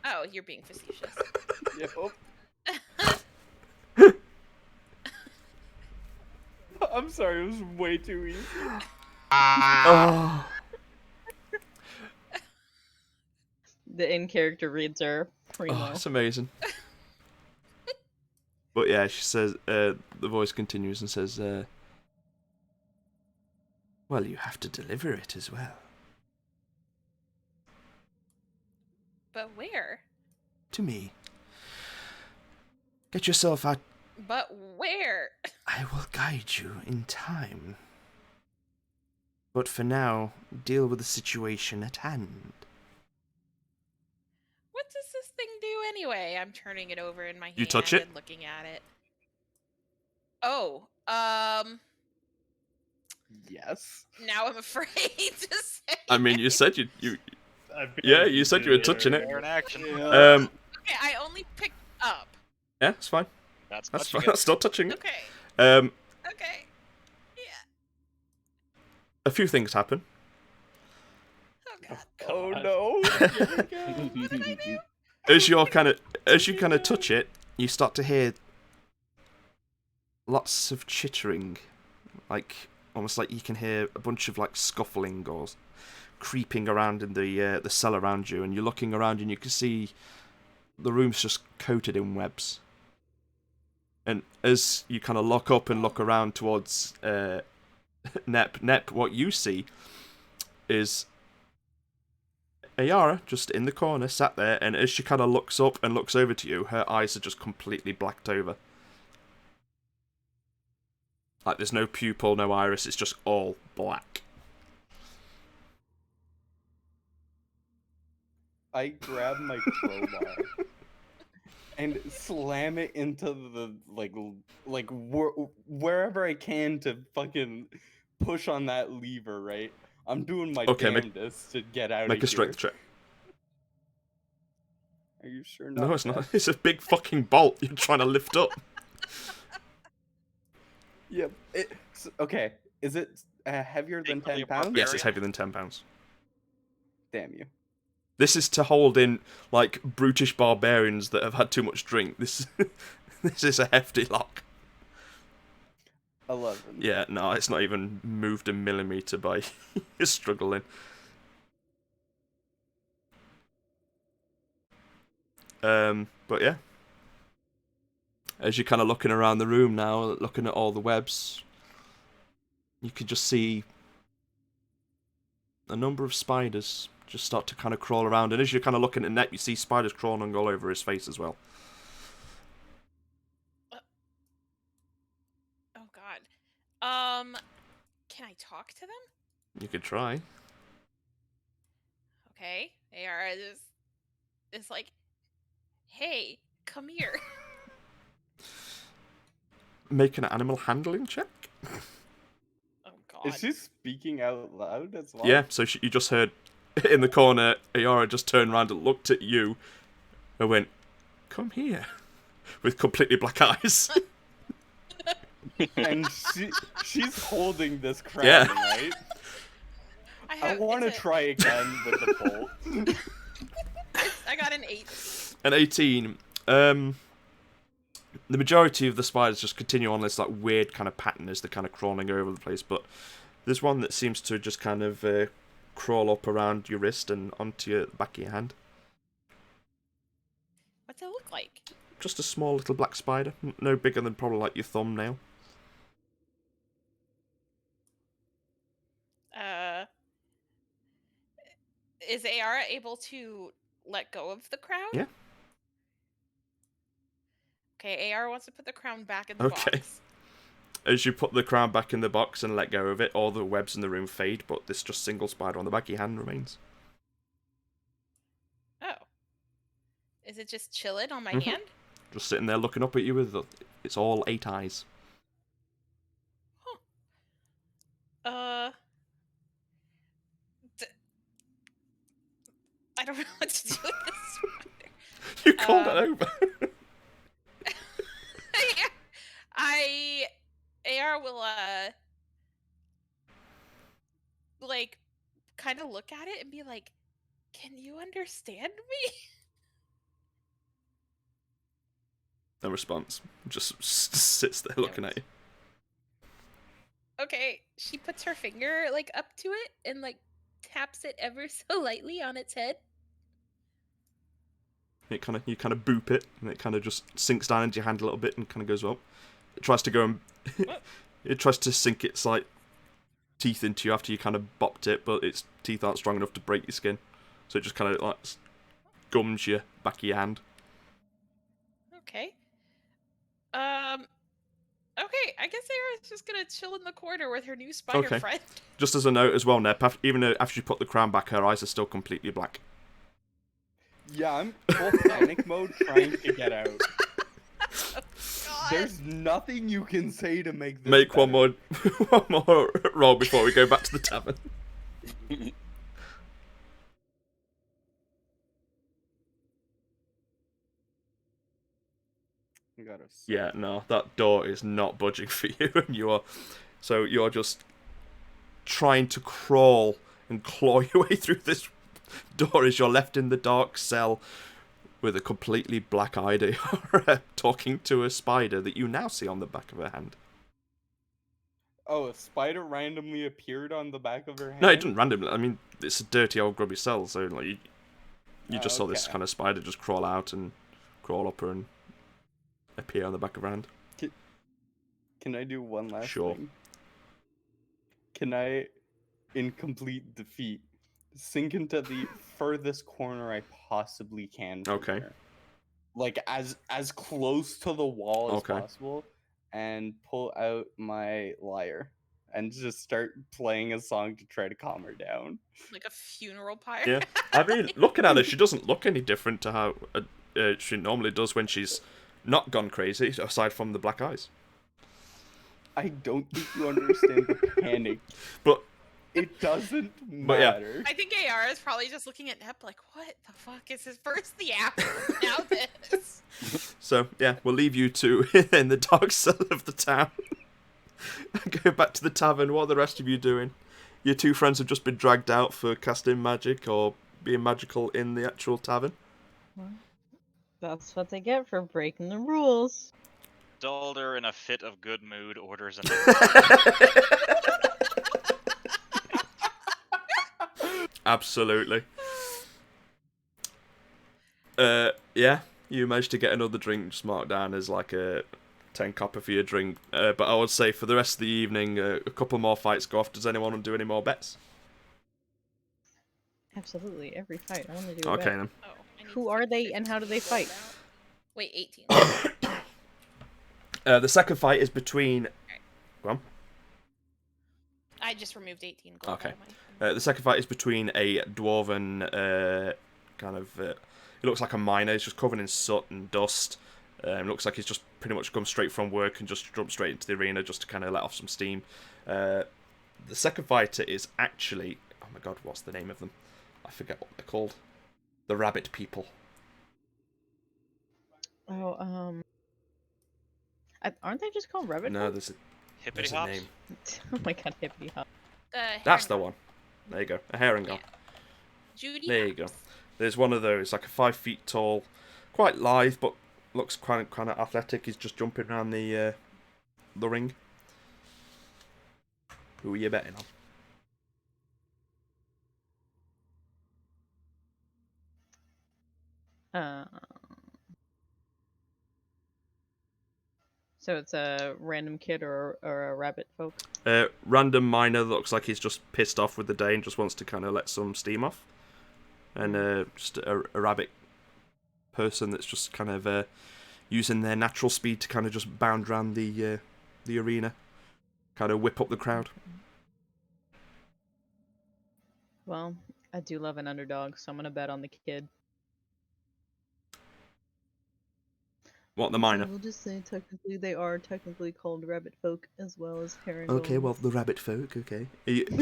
Oh, you're being facetious. Yep. I'm sorry, it was way too easy. Oh. The in-character reads are primo. Oh, it's amazing. But yeah, she says, the voice continues and says, well, you have to deliver it as well. But where? To me. Get yourself out. But where? I will guide you in time. But for now, deal with the situation at hand. What does this thing do anyway? I'm turning it over in my hand You touch it? and looking at it. Oh, Yes. now I'm afraid to say. I mean, you said you I feel yeah, like you said you were did touching it. They're in action. Okay, I only picked up. Yeah, it's fine. That's That's touching fine. it. That's still touching it. Okay, okay. Yeah. A few things happen. Oh god. Oh no. What did I do? As you kind of touch it, you start to hear lots of chittering, like almost like you can hear a bunch of like scuffling or creeping around in the cell around you, and you're looking around and you can see the room's just coated in webs. And as you kind of look up and look around towards Nep, what you see is Ayara just in the corner, sat there, and as she kind of looks up and looks over to you, her eyes are just completely blacked over. Like there's no pupil, no iris, it's just all black. I grab my crowbar and slam it into the wherever I can to fucking push on that lever, right? I'm doing my Okay, damnedest to get out Make of a strength here. check. Are you sure? No, it's not. It's a big fucking bolt you're trying to lift up. Yep. Okay. Is it heavier than Equally 10 a pounds? Yes, it's heavier than 10 pounds. Damn you. This is to hold in, like, brutish barbarians that have had too much drink. This is a hefty lock. 11. Yeah, no, it's not even moved a millimeter by you struggling. But yeah. As you're kind of looking around the room now, looking at all the webs, you can just see a number of spiders just start to kind of crawl around. And as you're kind of looking at Net, you see spiders crawling all over his face as well. Oh god. Can I talk to them? You could try. Okay. Ayara is like, hey, come here. Make an animal handling check. Oh god. Is she speaking out loud as well? Yeah, so you just heard in the corner, Ayara just turned around and looked at you and went, come here, with completely black eyes. And she's holding this crown, Yeah. right? I want to it's a- try again with the bolt. I got an 8. An 18. The majority of the spiders just continue on this like weird kind of pattern as they're kind of crawling over the place, but There's one that seems to just kind of crawl up around your wrist and onto the back of your hand. What's it look like? Just a small little black spider, no bigger than probably like your thumbnail. Is Ayara able to let go of the crown? Yeah. Okay, Ayara wants to put the crown back in the Okay. box. As you put the crown back in the box and let go of it, all the webs in the room fade, but this just single spider on the back of your hand remains. Oh. Is it just chilling on my Mhm. hand? Just sitting there looking up at you with it's all 8 eyes. I don't know what to do with this spider. You called it over. AR will like kind of look at it and be like, "Can you understand me?" No response. Just sits there looking at you. Okay, she puts her finger like up to it and like taps it ever so lightly on its head. You kind of boop it, and it kind of just sinks down into your hand a little bit and kind of goes up. It tries to go and it tries to sink its like teeth into you after you kind of bopped it, but its teeth aren't strong enough to break your skin, so it just kind of like gums your back of your hand. Okay. Okay, I guess Ayara's just gonna chill in the corner with her new spider friend. Just as a note as well, Nep, even though after you put the crown back, her eyes are still completely black. Yeah, I'm full panic mode trying to get out. There's nothing you can say to make this Make better. one more roll before we go back to the tavern. You got a six. Yeah, no, that door is not budging for you, and you're just trying to crawl and claw your way through this door as you're left in the dark cell with a completely black-eyed Ayara talking to a spider that you now see on the back of her hand. Oh, a spider randomly appeared on the back of her hand? No, it didn't randomly. I mean, it's a dirty old grubby cell, so like you just saw this Okay. kind of spider just crawl out and crawl up her and appear on the back of her hand. Can I do one last Sure. thing? Can I, in complete defeat, sink into the furthest corner I possibly can from Okay. here? Like, as close to the wall as Okay. possible, and pull out my lyre, and just start playing a song to try to calm her down. Like a funeral pyre. Yeah, I mean, looking at her, she doesn't look any different to how she normally does when she's not gone crazy, aside from the black eyes. I don't think you understand the panic. But it doesn't But yeah. matter. I think AR is probably just looking at Nep like, what the fuck is this? First the apple, now this. So, yeah, we'll leave you two in the dark cell of the town. Go back to the tavern. What are the rest of you doing? Your two friends have just been dragged out for casting magic or being magical in the actual tavern. That's what they get for breaking the rules. Dalder, in a fit of good mood, orders an. Absolutely. Yeah, you managed to get another drink just marked down as like a 10 copper for your drink. But I would say for the rest of the evening, a couple more fights go off. Does anyone want to do any more bets? Absolutely, every fight. I want to do a Okay bet. then. Oh, I need Who are they and how do they fight? Wait, 18. The second fight is between. Go on. I just removed 18 gold. Okay. out of my- The second fight is between a dwarven kind of. He looks like a miner. He's just covered in soot and dust. Looks like he's just pretty much come straight from work and just jumped straight into the arena just to kind of let off some steam. The second fighter is actually. Oh my god, what's the name of them? I forget what they're called. The rabbit people. Oh, aren't they just called rabbit? No, there's a Hippity a hops. name. Oh my god, hippity hop. That's the one. There you go. A Herringon. Judy. There you go. There's one of those, like a 5 feet tall, quite lithe, but looks kind of athletic. He's just jumping around the ring. Who are you betting on? Uh, so it's a random kid or a rabbit folk. Random miner that looks like he's just pissed off with the day and just wants to kind of let some steam off. And just a rabbit person that's just kind of using their natural speed to kind of just bound around the arena, kind of whip up the crowd. Well, I do love an underdog, so I'm gonna bet on the kid. What, the miner? We'll just say technically they are technically called rabbit folk as well as herringones. Okay, well, the rabbit folk, okay.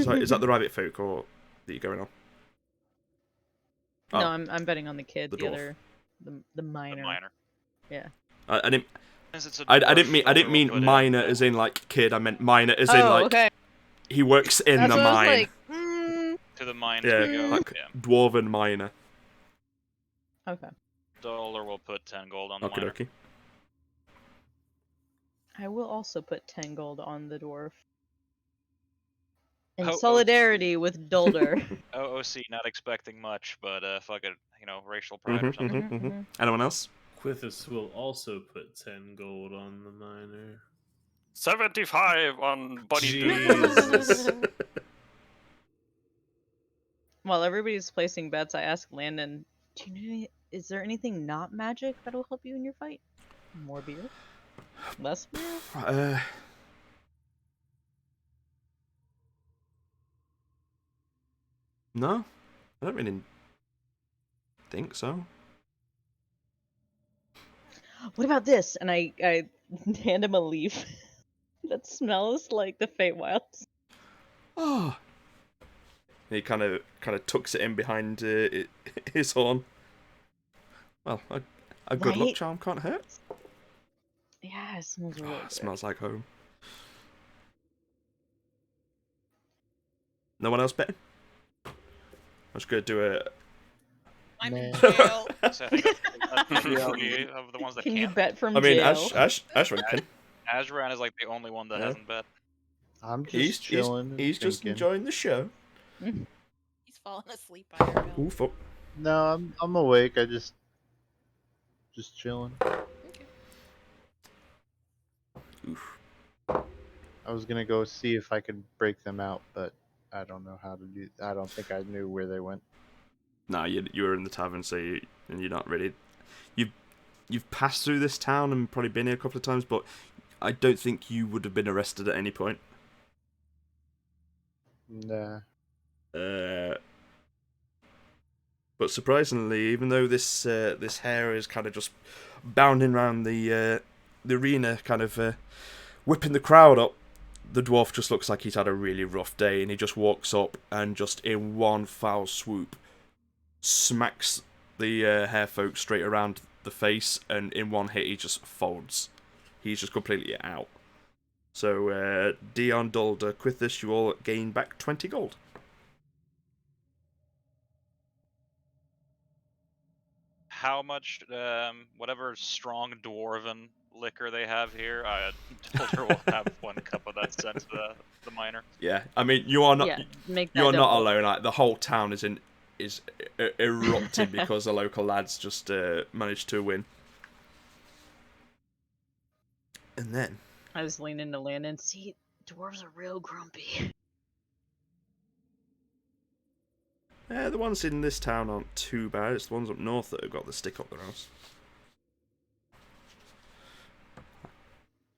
Sorry, is that the rabbit folk or that you're going on? No, Oh, I'm betting on the kid, the the dwarf. other, the minor. The minor. Yeah. I didn't. Since it's a I dwarf, didn't we'll mean put it miner in as in like kid. I meant miner as in Oh, like okay. he works in That's the what I was mine. like. to the mines Yeah, we go. like Yeah. dwarven miner. Okay. Dollar will put 10 gold on the Okie miner. dokie. I will also put 10 gold on the dwarf. In Oh, solidarity with Dulder. OOC, not expecting much, but fuck it, racial pride or something. Anyone else? Quithus will also put 10 gold on the miner. 75 on Bunny Jesus. While everybody's placing bets, I ask Landon, is there anything not magic that'll help you in your fight? More beer? Less beer? No, I don't really think so. What about this? And I hand him a leaf that smells like the Feywilds. Oh. He kind of tucks it in behind his horn. Well, a good luck Right? charm can't hurt. Yeah, it smells really good. Smells like home. No one else betting? I was going to do a... I'm in Man. jail. So I think that's three of the ones that Can you can't. bet from I mean, jail? Ashwin can. Azran is like the only one that Yeah. hasn't bet. I'm just He's chilling. and he's just thinking. enjoying the show. He's falling asleep on your bill. Ooh, fuck. No, I'm awake. I just chilling. Oof. I was gonna go see if I could break them out, but I don't know how to do. I don't think I knew where they went. Nah, you were in the tavern, so you're not really... You've passed through this town and probably been here a couple of times, but I don't think you would have been arrested at any point. Nah. But surprisingly, even though this hare is kind of just bounding around the arena, kind of whipping the crowd up, the dwarf just looks like he's had a really rough day, and he just walks up and just in one foul swoop smacks the hare folk straight around the face, and in one hit he just folds. He's just completely out. So Dion, Dulder, Quithus, you all gain back 20 gold. How much, whatever strong dwarven liquor they have here, Dolder will have 1 cup of that sent to the miner. Yeah, I mean you are not Yeah, make that you are not double. alone. Like the whole town is erupted because the local lads just managed to win. And then I just lean into Landon. See, dwarves are real grumpy. the ones in this town aren't too bad. It's the ones up north that have got the stick up their ass.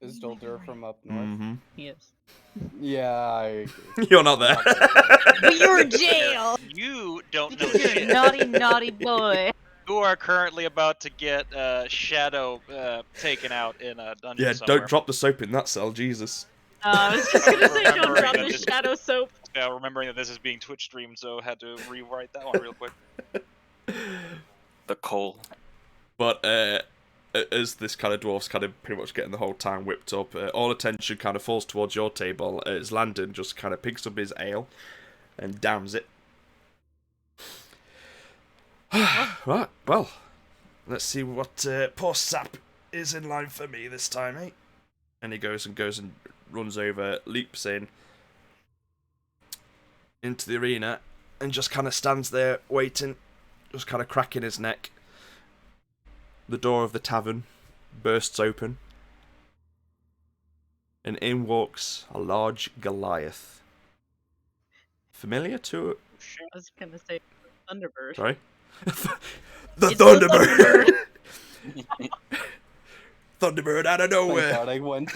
Is Dolder from up north? Mm-hmm. He is. Yeah, I agree. You're not there. But you're in jail! You don't know Because you're a shit. naughty, naughty boy. You are currently about to get Shadow taken out in a dungeon Yeah, somewhere. don't drop the soap in that cell, Jesus. I was just gonna say, don't Remembering drop that the this- shadow soap. Yeah, remembering that this is being Twitch streamed, so had to rewrite that one real quick. The coal. But as this kind of dwarf's kind of pretty much getting the whole town whipped up, all attention kind of falls towards your table as Landon just kind of picks up his ale and downs it. Right, well, let's see what poor Sap is in line for me this time, eh? And he goes and runs over, leaps into the arena, and just kind of stands there waiting, just kind of cracking his neck. the door of the tavern bursts open, and in walks a large Goliath. Familiar to... I was gonna say Thunderbird. Sorry? The It's the Thunderbird! Thunderbird out of Thank nowhere! God I went.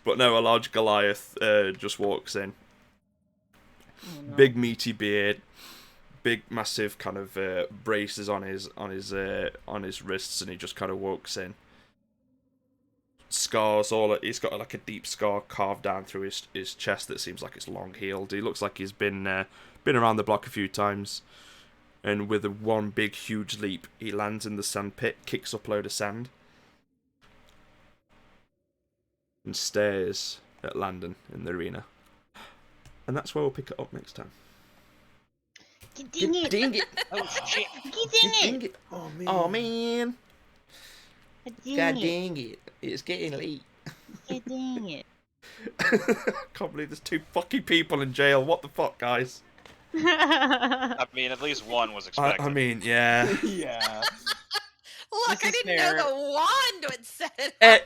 But no, a large Goliath just walks in. Oh, no. Big meaty beard, big massive kind of braces on his wrists, and he just kind of walks in. Scars he's got like a deep scar carved down through his chest that seems like it's long healed. He looks like he's been around the block a few times, and with one big huge leap, he lands in the sand pit, kicks up a load of sand, and stares at Landon in the arena. And that's where we'll pick it up next time. Ding it! Ding it! Oh shit! Ding it! Oh man! Oh man! Ding God it! dang it! It's getting late. Ding it! Can't believe there's 2 fucking people in jail. What the fuck, guys? I mean, at least one was expected. I mean, yeah. Yeah. Look, This I is didn't fair. know the wand would set it up.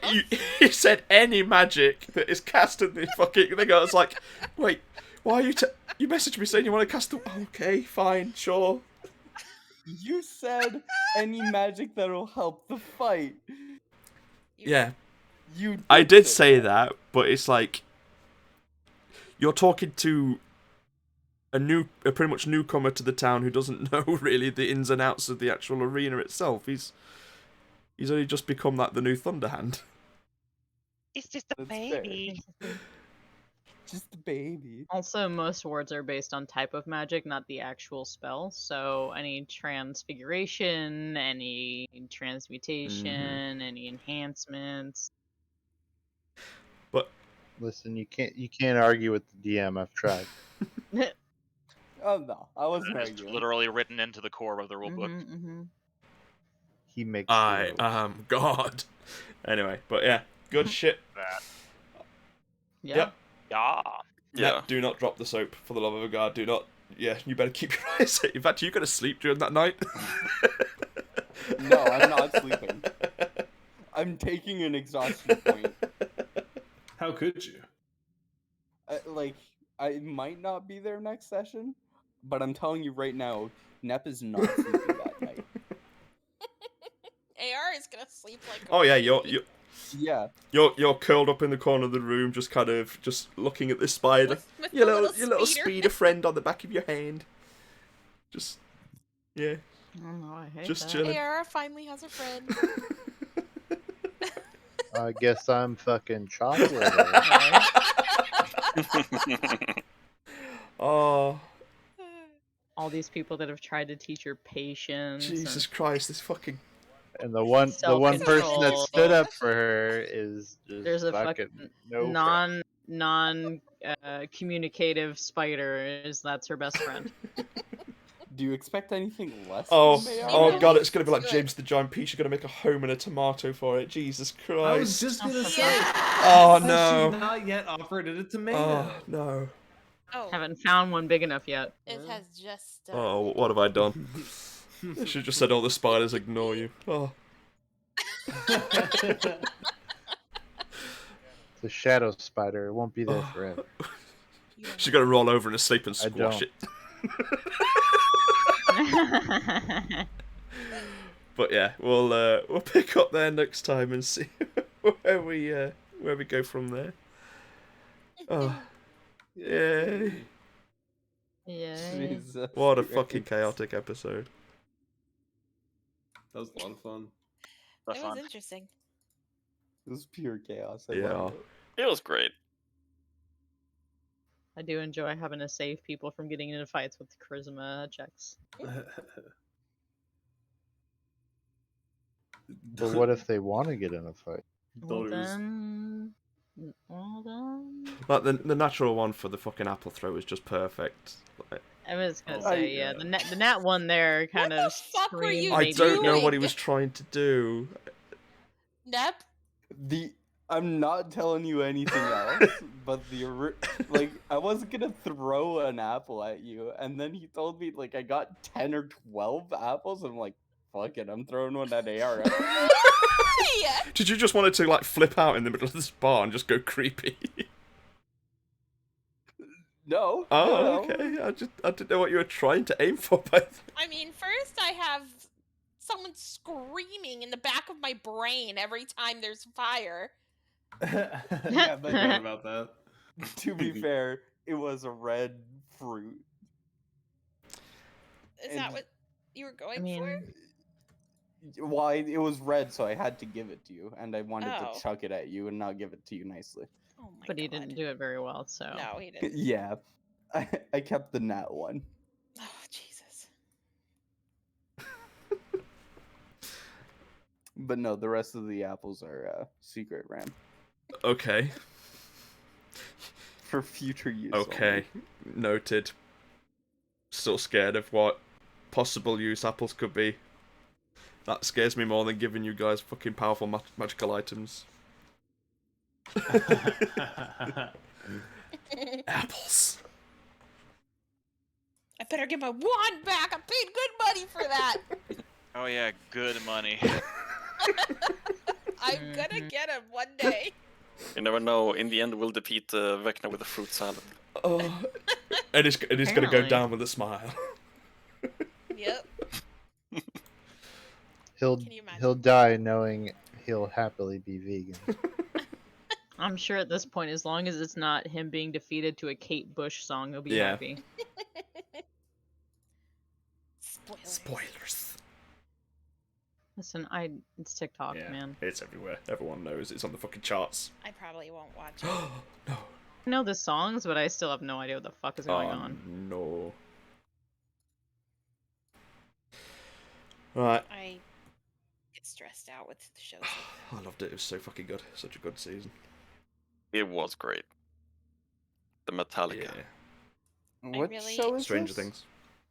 You said any magic that is cast in the fucking thing. I was like, wait, why are you? You messaged me saying you want to cast the. Okay, fine, sure. You said any magic that'll help the fight. Yeah, You. I did say that, but it's like you're talking to a pretty much newcomer to the town who doesn't know really the ins and outs of the actual arena itself. He's only just become the new Thunderhand. It's just a That's fair. baby. Just a baby. Also, most wards are based on type of magic, not the actual spell. So any transfiguration, any transmutation, any enhancements. But Listen, you can't argue with the DM. I've tried. Oh no, I wasn't It's arguing. literally written into the core of the rulebook. Mm-hmm. He makes. I the rules. am God. Anyway, but yeah, good shit. That. Yeah. Yep. Yeah. Yeah. Nat, do not drop the soap, for the love of God. Do not. Yeah, you better keep your eyes. In fact, you gonna sleep during that night? No, I'm not sleeping. I'm taking an exhaustion point. How could you? I might not be there next session, but I'm telling you right now, Nep is not sleeping that night. AR is gonna sleep like. Oh yeah, you're Yeah. you're curled up in the corner of the room, just kind of looking at this spider. With Your the little speeder. speeder friend on the back of your hand. Just yeah, Oh no, I hate just that. chilling. AR finally has a friend. I guess I'm fucking chocolate. Right? Oh All these people that have tried to teach her patience. Jesus Christ! This fucking And the one person that Self-control. stood up for her is just There's a fucking fucking no. non communicative spider. That's her best friend. Do you expect anything less? oh from AR? oh God! It's gonna be like Good. James the Giant Peach. You're gonna make a home and a tomato for it. Jesus Christ! I was just gonna say. Oh She's no! not yet offered it a tomato. Oh no! Oh, Haven't found one big enough yet. it has just. Oh, what have I done? I should have just said all the spiders ignore you. Oh. It's a shadow spider. It won't be there forever. She's gonna roll over in her sleep and I squash don't. it. But yeah, we'll pick up there next time and see where we go from there. Oh, yay! Yeah. Jesus What a Christ. fucking chaotic episode. That was a lot of fun. The It was fun. interesting. It was pure chaos. I Yeah. loved it. It was great. I do enjoy having to save people from getting into fights with charisma checks. But what if they want to get in a fight? Well Thought it was- then, well then. Like the natural one for the fucking apple throw is just perfect. Like, I was gonna Oh, say, yeah, the nat one there kind What of. the fuck were you screamed I maybe- don't know what he doing? was trying to do. Nep. I'm not telling you anything else, but I wasn't gonna throw an apple at you, and then he told me like I got 10 or 12 apples, and I'm like, fuck it, I'm throwing one at AR. Yeah. Did you just want it to like flip out in the middle of this bar and just go creepy? No. Oh, no. okay. I didn't know what you were trying to aim for, but I mean, first I have someone screaming in the back of my brain every time there's fire. Yeah, I forgot about that. To be fair, it was a red fruit. Is that And- what you were going I mean, Why it was red, so I had to give it to you, and I wanted Oh. to chuck it at you and not give it to you nicely. for? Oh my but god. he didn't do it very well, so. No, he didn't. Yeah, I kept the nat one. Oh, Jesus. But no, the rest of the apples are secret RAM okay. for future use. Okay. Noted. Still scared of what possible use apples could be. That scares me more than giving you guys fucking powerful magical items. Apples. I better get my wand back. I paid good money for that. Oh yeah, good money. I'm gonna get him one day. You never know. In the end, we'll defeat Vecna with a fruit salad. Oh. It is going to go Apparently. down with a smile. Yep. He'll Can you imagine? he'll die knowing he'll happily be vegan. I'm sure at this point, as long as it's not him being defeated to a Kate Bush song, he'll be Yeah. happy. Spoilers. Spoilers. Listen, it's TikTok, Yeah, man. it's everywhere. Everyone knows. It's on the fucking charts. I probably won't watch it. No. I know the songs, but I still have no idea what the fuck is going on. No. Right. I get stressed out with the shows. I loved it. It was so fucking good. Such a good season. It was great. The Metallica. Yeah. What really- show is Stranger this? Things.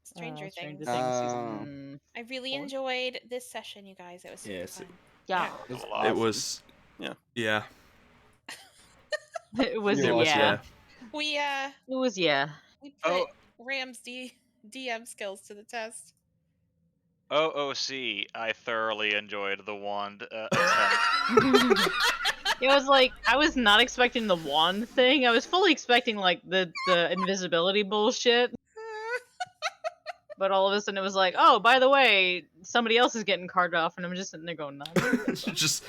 Stranger Stranger Things. Things Oh. season. I really 4? enjoyed this session, you guys. It was super Yeah, it's- fun. Yeah, It was It awesome. was. Yeah. Yeah. it was. It Yeah. was, yeah. We It was. Yeah. we put Oh. Ram's DM skills to the test. OOC, I thoroughly enjoyed the wand attempt. It was like I was not expecting the wand thing. I was fully expecting like the invisibility bullshit. But all of a sudden it was like, oh, by the way, somebody else is getting carved off, and I'm just sitting there going, no. Just.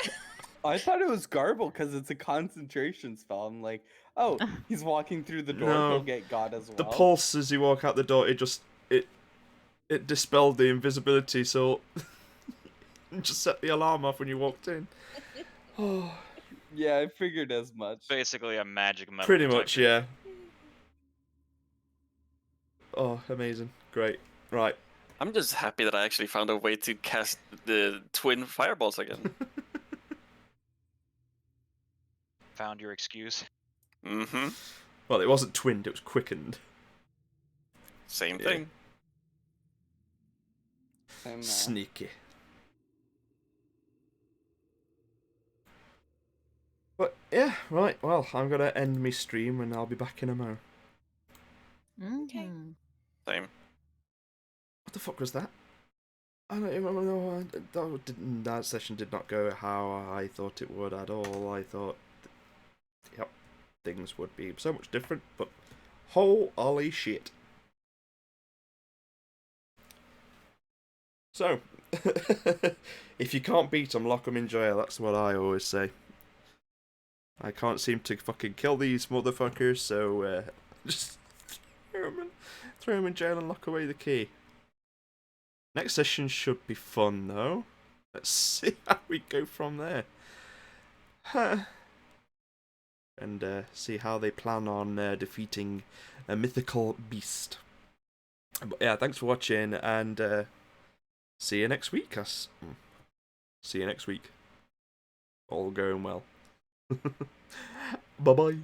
I thought it was garble because it's a concentration spell. I'm like, oh, he's walking through the door. No. He'll get God as well. The pulse as you walk out the door, it dispelled the invisibility, so it just set the alarm off when you walked in. Oh, Yeah, I figured as much. Basically a magic metal pretty much, detector. yeah. Oh, amazing, great, right. I'm just happy that I actually found a way to cast the twin fireballs again. Found your excuse. Mm-hmm. Well, it wasn't twinned; it was quickened. Same Yeah. thing. And, Sneaky. But yeah, right. Well, I'm gonna end my stream, and I'll be back in a mo. Okay. Mhm. Same. What the fuck was that? I don't even know. That session did not go how I thought it would at all. I thought, yep, things would be so much different. But holy shit! So, if you can't beat them, lock them in jail. That's what I always say. I can't seem to fucking kill these motherfuckers, so just throw them in jail and lock away the key. Next session should be fun, though. Let's see how we go from there. Huh. And see how they plan on defeating a mythical beast. But yeah, thanks for watching, and see you next week. See you next week. All going well. Bye-bye.